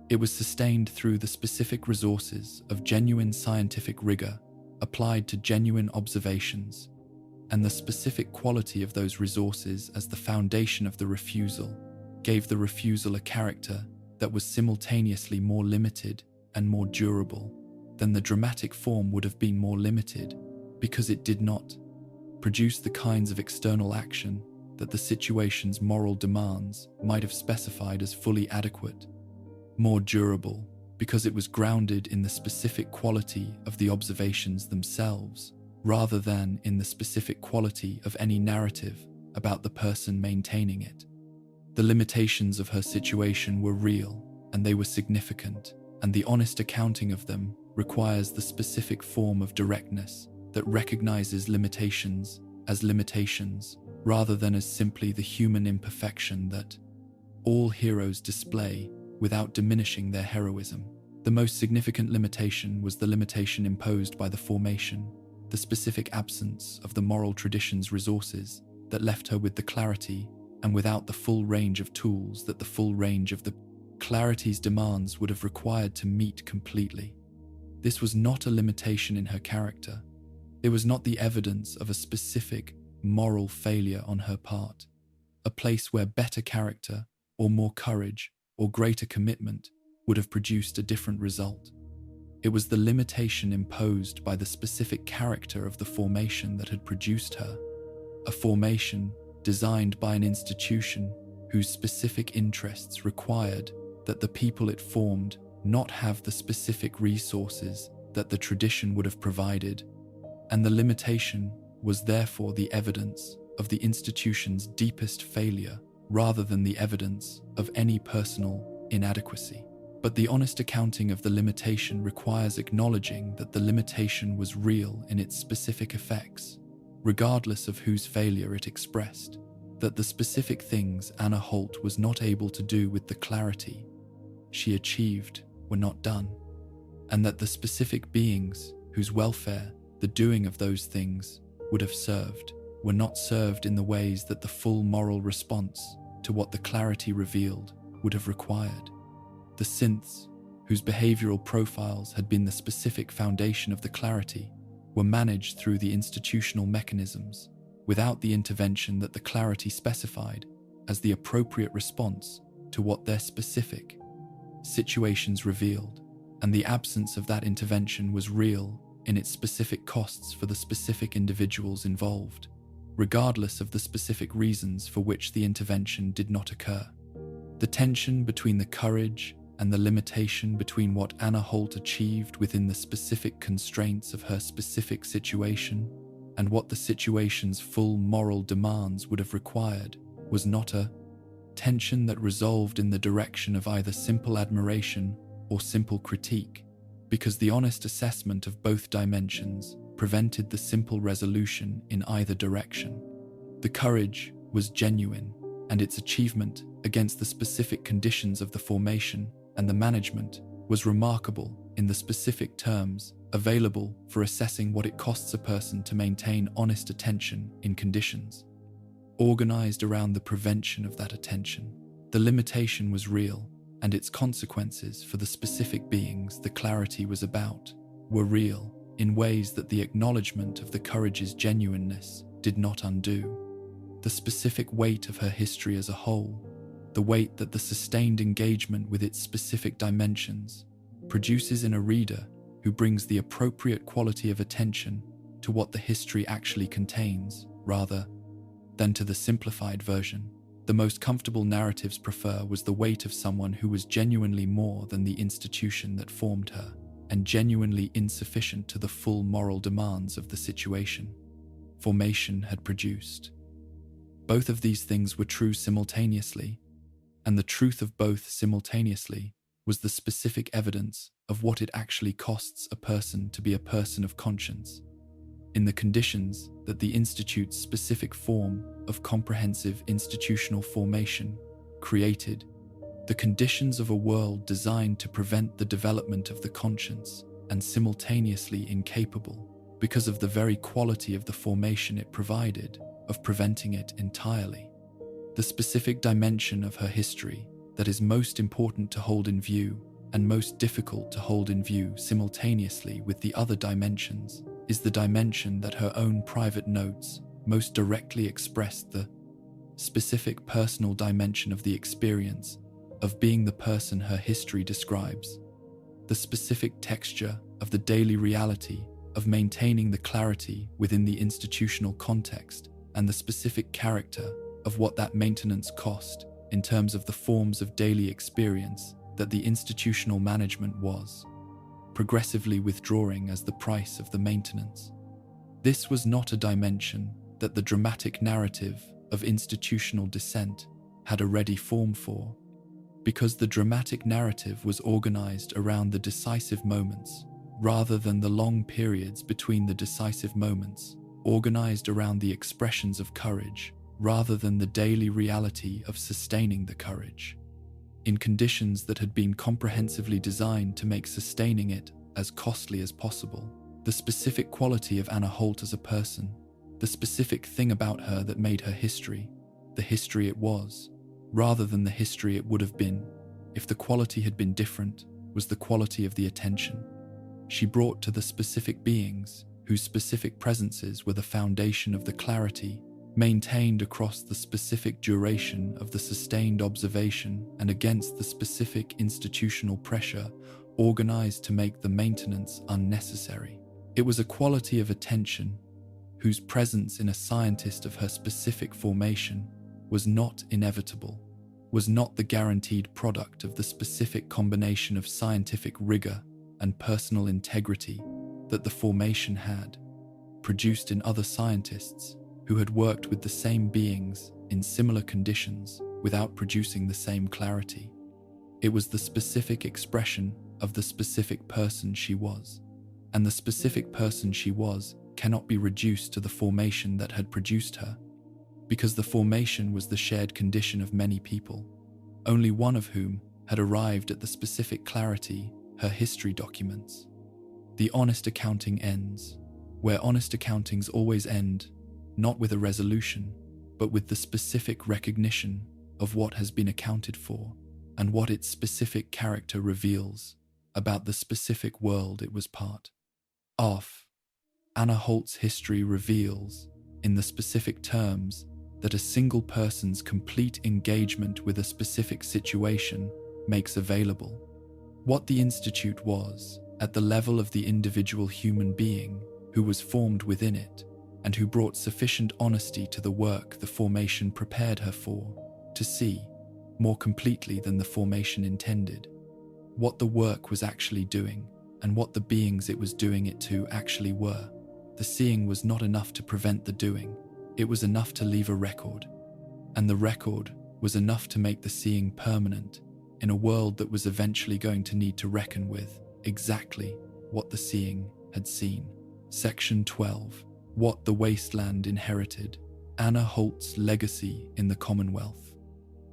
It was sustained through the specific resources of genuine scientific rigor applied to genuine observations, and the specific quality of those resources as the foundation of the refusal gave the refusal a character that was simultaneously more limited and more durable than the dramatic form would have been more limited, because it did not produce the kinds of external action that the situation's moral demands might have specified as fully adequate, more durable because it was grounded in the specific quality of the observations themselves, rather than in the specific quality of any narrative about the person maintaining it. The limitations of her situation were real, and they were significant, and the honest accounting of them requires the specific form of directness that recognizes limitations as limitations, rather than as simply the human imperfection that all heroes display without diminishing their heroism. The most significant limitation was the limitation imposed by the formation, the specific absence of the moral tradition's resources that left her with the clarity and without the full range of tools that the full range of the clarity's demands would have required to meet completely. This was not a limitation in her character. It was not the evidence of a specific moral failure on her part, a place where better character or more courage or greater commitment would have produced a different result. It was the limitation imposed by the specific character of the formation that had produced her, a formation designed by an institution whose specific interests required that the people it formed not have the specific resources that the tradition would have provided, and the limitation was therefore the evidence of the institution's deepest failure rather than the evidence of any personal inadequacy. But the honest accounting of the limitation requires acknowledging that the limitation was real in its specific effects, regardless of whose failure it expressed, that the specific things Anna Holt was not able to do with the clarity she achieved were not done, and that the specific beings whose welfare the doing of those things would have served were not served in the ways that the full moral response to what the clarity revealed would have required. The synths, whose behavioral profiles had been the specific foundation of the clarity, were managed through the institutional mechanisms without the intervention that the clarity specified as the appropriate response to what their specific situations revealed, and the absence of that intervention was real in its specific costs for the specific individuals involved, regardless of the specific reasons for which the intervention did not occur. The tension between the courage and the limitation between what Anna Holt achieved within the specific constraints of her specific situation and what the situation's full moral demands would have required was not a tension that resolved in the direction of either simple admiration or simple critique, because the honest assessment of both dimensions prevented the simple resolution in either direction. The courage was genuine, and its achievement against the specific conditions of the formation and the management was remarkable in the specific terms available for assessing what it costs a person to maintain honest attention in conditions organized around the prevention of that attention. The limitation was real, and its consequences for the specific beings the clarity was about were real in ways that the acknowledgement of the courage's genuineness did not undo. The specific weight of her history as a whole, the weight that the sustained engagement with its specific dimensions produces in a reader who brings the appropriate quality of attention to what the history actually contains, rather than to the simplified version. The most comfortable narratives prefer was the weight of someone who was genuinely more than the institution that formed her, and genuinely insufficient to the full moral demands of the situation formation had produced. Both of these things were true simultaneously, and the truth of both simultaneously was the specific evidence of what it actually costs a person to be a person of conscience. In the conditions that the Institute's specific form of comprehensive institutional formation created, the conditions of a world designed to prevent the development of the conscience and simultaneously incapable, because of the very quality of the formation it provided, of preventing it entirely. The specific dimension of her history that is most important to hold in view and most difficult to hold in view simultaneously with the other dimensions is the dimension that her own private notes most directly expressed, the specific personal dimension of the experience of being the person her history describes, the specific texture of the daily reality of maintaining the clarity within the institutional context, and the specific character of what that maintenance cost in terms of the forms of daily experience that the institutional management was progressively withdrawing as the price of the maintenance. This was not a dimension that the dramatic narrative of institutional dissent had a ready form for, because the dramatic narrative was organized around the decisive moments rather than the long periods between the decisive moments, organized around the expressions of courage rather than the daily reality of sustaining the courage, in conditions that had been comprehensively designed to make sustaining it as costly as possible. The specific quality of Anna Holt as a person, the specific thing about her that made her history, the history it was, rather than the history it would have been if the quality had been different, was the quality of the attention she brought to the specific beings whose specific presences were the foundation of the clarity maintained across the specific duration of the sustained observation and against the specific institutional pressure organized to make the maintenance unnecessary. It was a quality of attention whose presence in a scientist of her specific formation was not inevitable, was not the guaranteed product of the specific combination of scientific rigor and personal integrity that the formation had produced in other scientists who had worked with the same beings in similar conditions without producing the same clarity. It was the specific expression of the specific person she was, and the specific person she was cannot be reduced to the formation that had produced her, because the formation was the shared condition of many people, only one of whom had arrived at the specific clarity her history documents. The honest accounting ends, where honest accountings always end, not with a resolution, but with the specific recognition of what has been accounted for and what its specific character reveals about the specific world it was part of. Anna Holt's history reveals, in the specific terms, that a single person's complete engagement with a specific situation makes available what the Institute was at the level of the individual human being who was formed within it and who brought sufficient honesty to the work the formation prepared her for, to see, more completely than the formation intended, what the work was actually doing and what the beings it was doing it to actually were. The seeing was not enough to prevent the doing, it was enough to leave a record, and the record was enough to make the seeing permanent in a world that was eventually going to need to reckon with exactly what the seeing had seen. Section 12. What the Wasteland Inherited. Anna Holt's Legacy in the Commonwealth.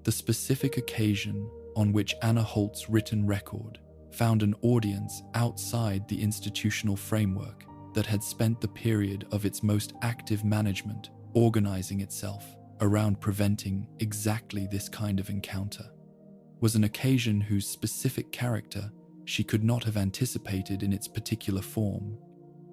The specific occasion on which Anna Holt's written record found an audience outside the institutional framework that had spent the period of its most active management organizing itself around preventing exactly this kind of encounter, was an occasion whose specific character she could not have anticipated in its particular form,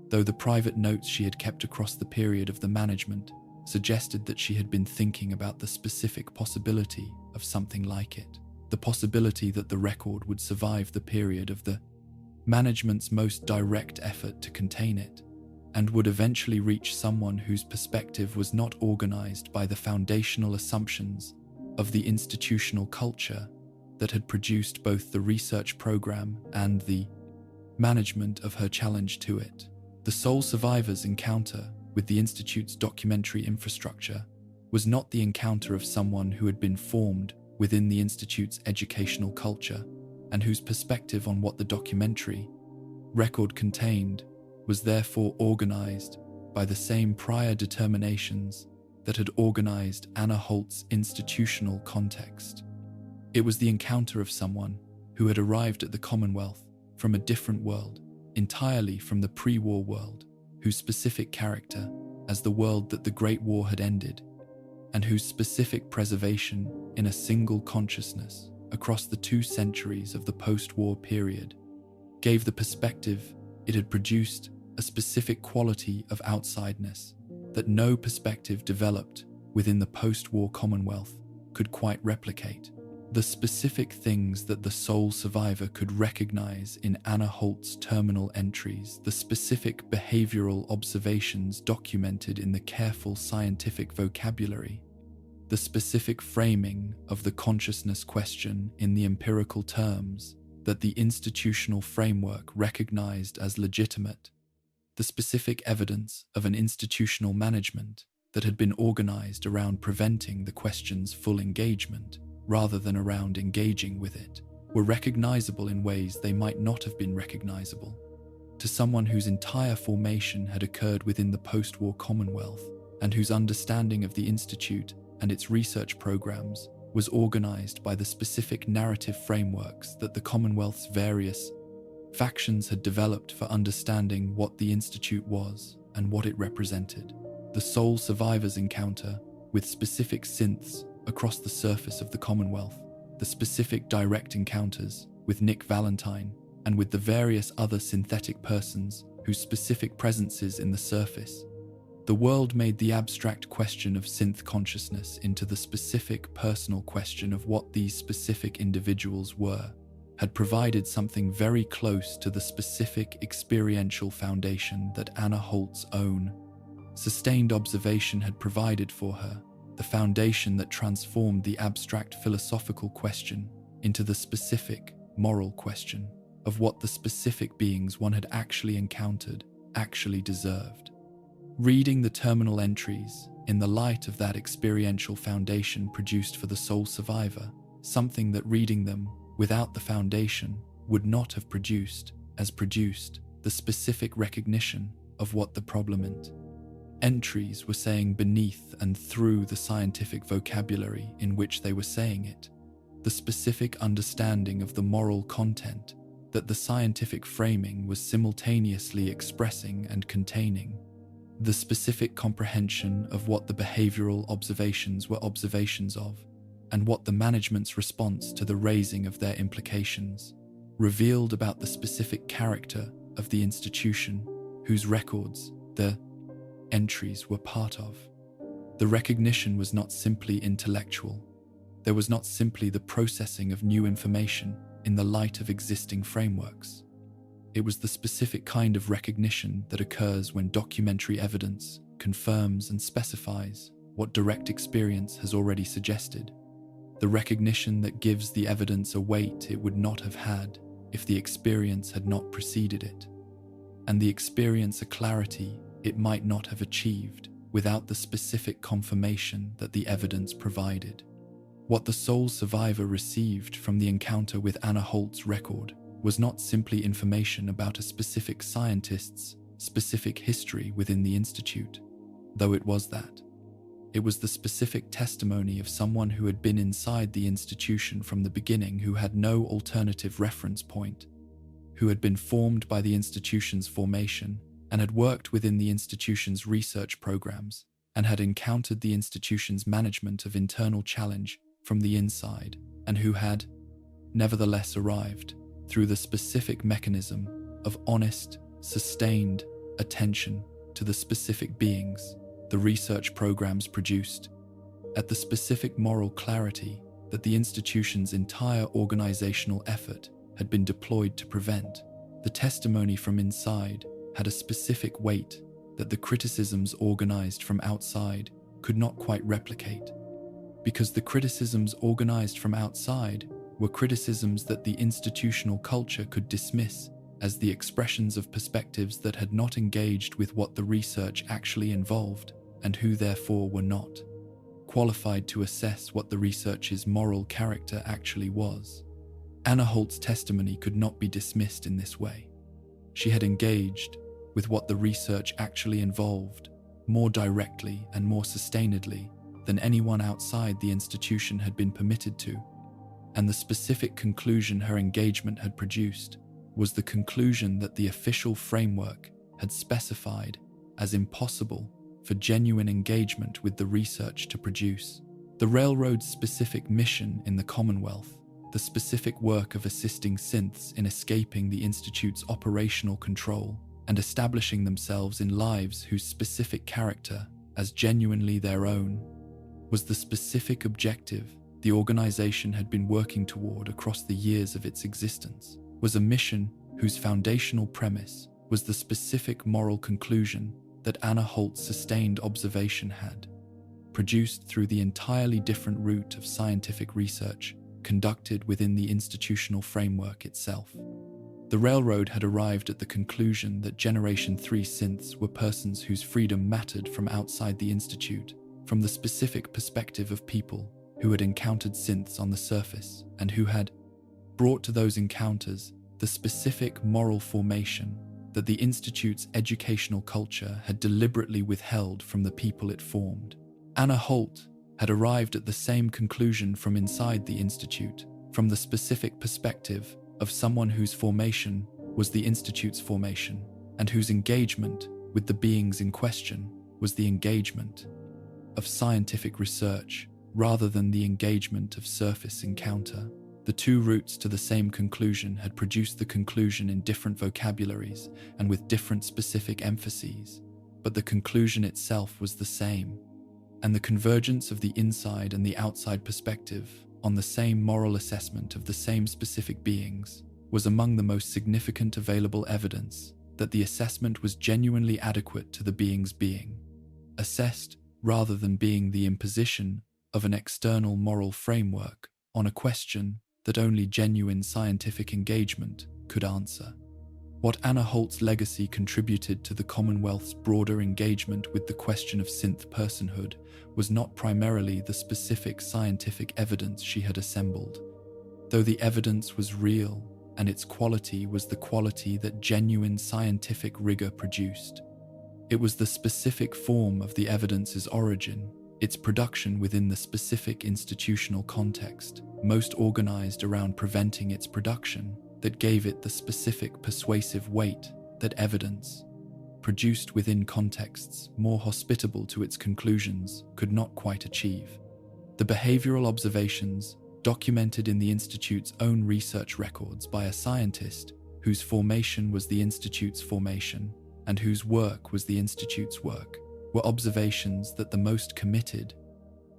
though the private notes she had kept across the period of the management suggested that she had been thinking about the specific possibility of something like it, the possibility that the record would survive the period of the management's most direct effort to contain it, and would eventually reach someone whose perspective was not organized by the foundational assumptions of the institutional culture that had produced both the research program and the management of her challenge to it. The sole survivor's encounter with the Institute's documentary infrastructure was not the encounter of someone who had been formed within the Institute's educational culture, and whose perspective on what the documentary record contained was therefore organized by the same prior determinations that had organized Anna Holt's institutional context. It was the encounter of someone who had arrived at the Commonwealth from a different world, entirely from the pre-war world, whose specific character as the world that the Great War had ended, and whose specific preservation in a single consciousness across the 2 centuries of the post-war period gave the perspective it had produced a specific quality of outsideness that no perspective developed within the post-war Commonwealth could quite replicate. The specific things that the sole survivor could recognize in Anna Holt's terminal entries, the specific behavioral observations documented in the careful scientific vocabulary, the specific framing of the consciousness question in the empirical terms that the institutional framework recognized as legitimate, the specific evidence of an institutional management that had been organized around preventing the question's full engagement rather than around engaging with it, were recognizable in ways they might not have been recognizable to someone whose entire formation had occurred within the post-war Commonwealth and whose understanding of the Institute and its research programs was organized by the specific narrative frameworks that the Commonwealth's various factions had developed for understanding what the Institute was and what it represented. The sole survivor's encounter with specific synths across the surface of the Commonwealth, the specific direct encounters with Nick Valentine and with the various other synthetic persons whose specific presences in the surface. The world made the abstract question of synth consciousness into the specific personal question of what these specific individuals were, had provided something very close to the specific experiential foundation that Anna Holt's own sustained observation had provided for her, the foundation that transformed the abstract philosophical question into the specific moral question of what the specific beings one had actually encountered actually deserved. Reading the terminal entries in the light of that experiential foundation produced for the sole survivor something that reading them without the foundation would not have produced, as produced the specific recognition of what the problem meant. Entries were saying beneath and through the scientific vocabulary in which they were saying it, the specific understanding of the moral content that the scientific framing was simultaneously expressing and containing, the specific comprehension of what the behavioral observations were observations of, and what the management's response to the raising of their implications revealed about the specific character of the institution whose records the entries were part of. The recognition was not simply intellectual. There was not simply the processing of new information in the light of existing frameworks. It was the specific kind of recognition that occurs when documentary evidence confirms and specifies what direct experience has already suggested. The recognition that gives the evidence a weight it would not have had if the experience had not preceded it, and the experience a clarity it might not have achieved without the specific confirmation that the evidence provided. What the sole survivor received from the encounter with Anna Holt's record was not simply information about a specific scientist's specific history within the Institute, though it was that. It was the specific testimony of someone who had been inside the institution from the beginning, who had no alternative reference point, who had been formed by the institution's formation and had worked within the institution's research programs and had encountered the institution's management of internal challenge from the inside, and who had, nevertheless, arrived through the specific mechanism of honest, sustained attention to the specific beings the research programs produced, at the specific moral clarity that the institution's entire organizational effort had been deployed to prevent. The testimony from inside had a specific weight that the criticisms organized from outside could not quite replicate, because the criticisms organized from outside were criticisms that the institutional culture could dismiss as the expressions of perspectives that had not engaged with what the research actually involved, and who therefore were not qualified to assess what the research's moral character actually was. Anna Holt's testimony could not be dismissed in this way. She had engaged with what the research actually involved more directly and more sustainedly than anyone outside the institution had been permitted to, and the specific conclusion her engagement had produced was the conclusion that the official framework had specified as impossible for genuine engagement with the research to produce. The railroad's specific mission in the Commonwealth, the specific work of assisting synths in escaping the Institute's operational control and establishing themselves in lives whose specific character, as genuinely their own, was the specific objective the organization had been working toward across the years of its existence, was a mission whose foundational premise was the specific moral conclusion that Anna Holt's sustained observation had produced through the entirely different route of scientific research conducted within the institutional framework itself. The railroad had arrived at the conclusion that Generation 3 synths were persons whose freedom mattered from outside the institute, from the specific perspective of people who had encountered synths on the surface and who had brought to those encounters the specific moral formation that the Institute's educational culture had deliberately withheld from the people it formed. Anna Holt had arrived at the same conclusion from inside the Institute, from the specific perspective of someone whose formation was the Institute's formation, and whose engagement with the beings in question was the engagement of scientific research rather than the engagement of surface encounter. The two routes to the same conclusion had produced the conclusion in different vocabularies and with different specific emphases, but the conclusion itself was the same, and the convergence of the inside and the outside perspective on the same moral assessment of the same specific beings was among the most significant available evidence that the assessment was genuinely adequate to the being's being, assessed rather than being the imposition of an external moral framework on a question that only genuine scientific engagement could answer. What Anna Holt's legacy contributed to the Commonwealth's broader engagement with the question of synth personhood was not primarily the specific scientific evidence she had assembled, though the evidence was real and its quality was the quality that genuine scientific rigor produced. It was the specific form of the evidence's origin, its production within the specific institutional context, most organized around preventing its production, that gave it the specific persuasive weight that evidence, produced within contexts more hospitable to its conclusions, could not quite achieve. The behavioral observations documented in the Institute's own research records by a scientist whose formation was the Institute's formation and whose work was the Institute's work, were observations that the most committed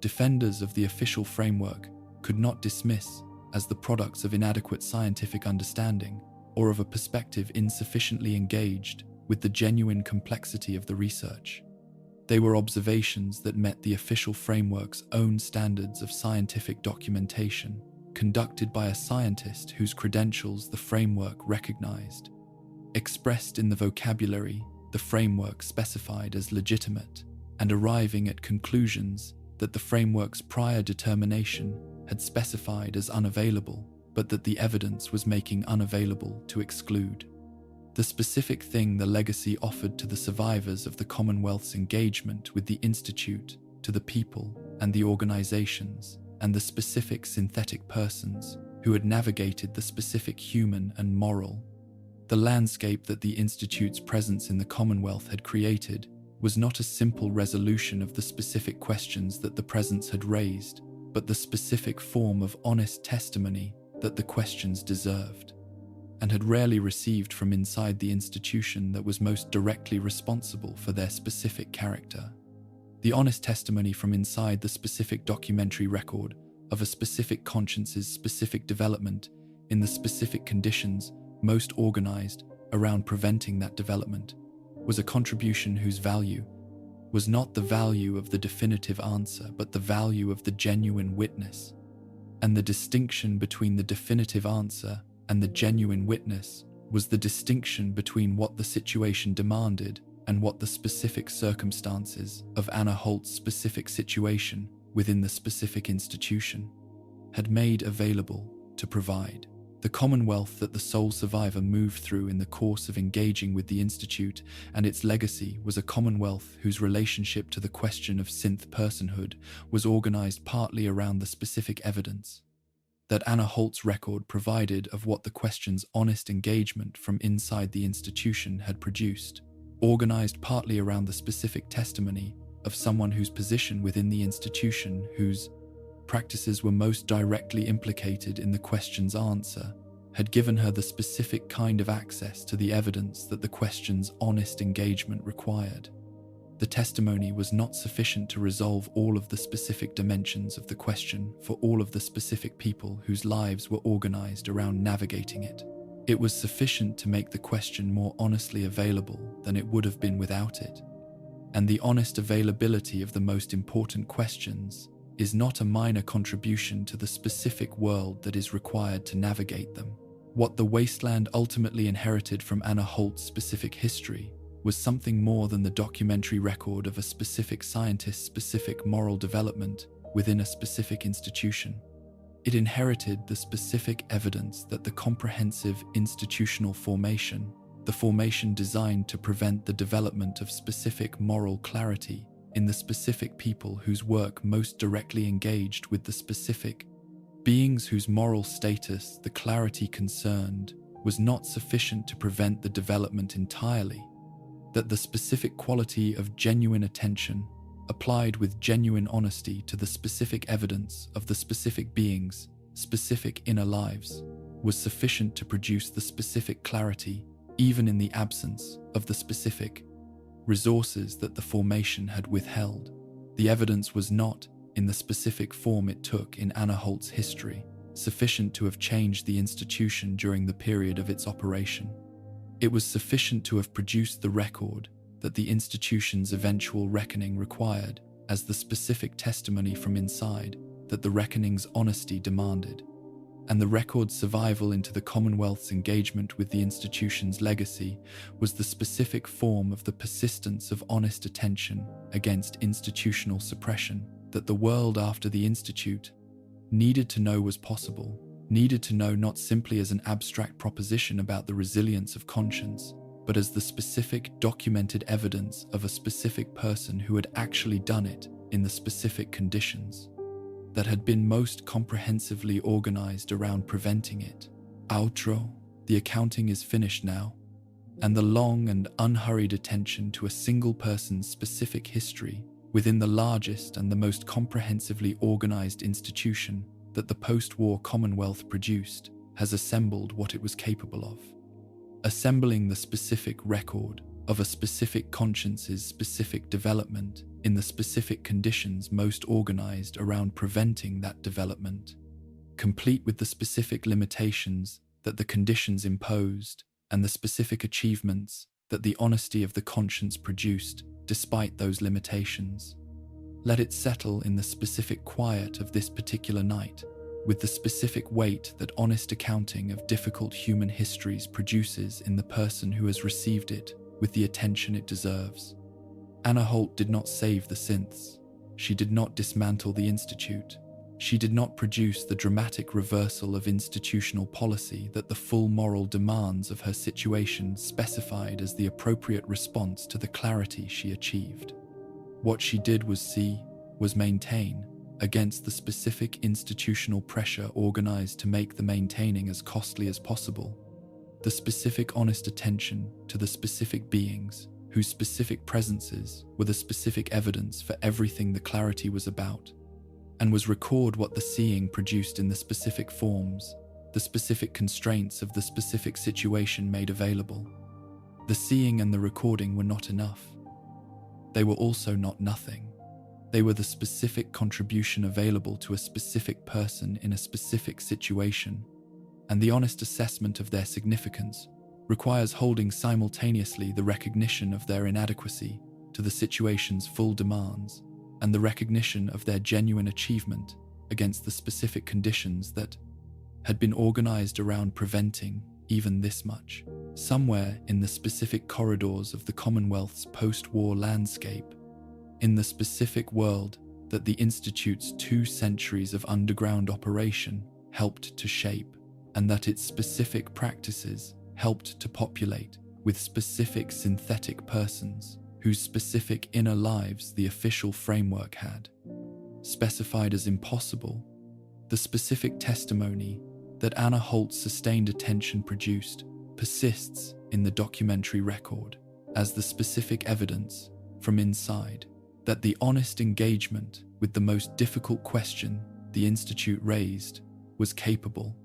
defenders of the official framework could not dismiss as the products of inadequate scientific understanding or of a perspective insufficiently engaged with the genuine complexity of the research. They were observations that met the official framework's own standards of scientific documentation, conducted by a scientist whose credentials the framework recognized, expressed in the vocabulary the framework specified as legitimate, and arriving at conclusions that the framework's prior determination had specified as unavailable, but that the evidence was making unavailable to exclude. The specific thing the legacy offered to the survivors of the Commonwealth's engagement with the Institute, to the people and the organizations, and the specific synthetic persons who had navigated the specific human and moral. The landscape that the Institute's presence in the Commonwealth had created was not a simple resolution of the specific questions that the presence had raised, but the specific form of honest testimony that the questions deserved, and had rarely received from inside the institution that was most directly responsible for their specific character. The honest testimony from inside the specific documentary record of a specific conscience's specific development in the specific conditions most organized around preventing that development was a contribution whose value was not the value of the definitive answer, but the value of the genuine witness. And the distinction between the definitive answer and the genuine witness was the distinction between what the situation demanded and what the specific circumstances of Anna Holt's specific situation within the specific institution, had made available to provide. The commonwealth that the sole survivor moved through in the course of engaging with the Institute and its legacy was a commonwealth whose relationship to the question of synth personhood was organized partly around the specific evidence that Anna Holt's record provided of what the question's honest engagement from inside the institution had produced, organized partly around the specific testimony of someone whose position within the institution, whose practices were most directly implicated in the question's answer, had given her the specific kind of access to the evidence that the question's honest engagement required. The testimony was not sufficient to resolve all of the specific dimensions of the question for all of the specific people whose lives were organized around navigating it. It was sufficient to make the question more honestly available than it would have been without it. And the honest availability of the most important questions is not a minor contribution to the specific world that is required to navigate them. What the wasteland ultimately inherited from Anna Holt's specific history was something more than the documentary record of a specific scientist's specific moral development within a specific institution. It inherited the specific evidence that the comprehensive institutional formation, the formation designed to prevent the development of specific moral clarity in the specific people whose work most directly engaged with the specific beings whose moral status the clarity concerned was not sufficient to prevent the development entirely, that the specific quality of genuine attention applied with genuine honesty to the specific evidence of the specific beings' specific inner lives was sufficient to produce the specific clarity even in the absence of the specific resources that the formation had withheld. The evidence was not, in the specific form it took in Anna Holt's history, sufficient to have changed the institution during the period of its operation. It was sufficient to have produced the record that the institution's eventual reckoning required as the specific testimony from inside that the reckoning's honesty demanded. And the record's survival into the Commonwealth's engagement with the institution's legacy was the specific form of the persistence of honest attention against institutional suppression that the world after the Institute needed to know was possible, needed to know not simply as an abstract proposition about the resilience of conscience, but as the specific documented evidence of a specific person who had actually done it in the specific conditions that had been most comprehensively organized around preventing it. Outro, the accounting is finished now, and the long and unhurried attention to a single person's specific history within the largest and the most comprehensively organized institution that the post-war Commonwealth produced has assembled what it was capable of. Assembling the specific record of a specific conscience's specific development in the specific conditions most organized around preventing that development, complete with the specific limitations that the conditions imposed and the specific achievements that the honesty of the conscience produced despite those limitations. Let it settle in the specific quiet of this particular night, with the specific weight that honest accounting of difficult human histories produces in the person who has received it with the attention it deserves. Anna Holt did not save the synths. She did not dismantle the Institute. She did not produce the dramatic reversal of institutional policy that the full moral demands of her situation specified as the appropriate response to the clarity she achieved. What she did was maintain, against the specific institutional pressure organized to make the maintaining as costly as possible, the specific honest attention to the specific beings whose specific presences were the specific evidence for everything the clarity was about, and was record what the seeing produced in the specific forms, the specific constraints of the specific situation made available. The seeing and the recording were not enough. They were also not nothing. They were the specific contribution available to a specific person in a specific situation, and the honest assessment of their significance requires holding simultaneously the recognition of their inadequacy to the situation's full demands and the recognition of their genuine achievement against the specific conditions that had been organized around preventing even this much. Somewhere in the specific corridors of the Commonwealth's post-war landscape, in the specific world that the Institute's 2 centuries of underground operation helped to shape, and that its specific practices helped to populate with specific synthetic persons whose specific inner lives the official framework had specified as impossible. The specific testimony that Anna Holt's sustained attention produced persists in the documentary record as the specific evidence from inside that the honest engagement with the most difficult question the Institute raised was capable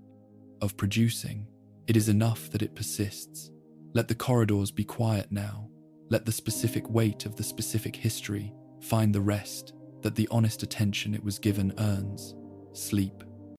of producing. It is enough that it persists. Let the corridors be quiet now. Let the specific weight of the specific history find the rest that the honest attention it was given earns. Sleep.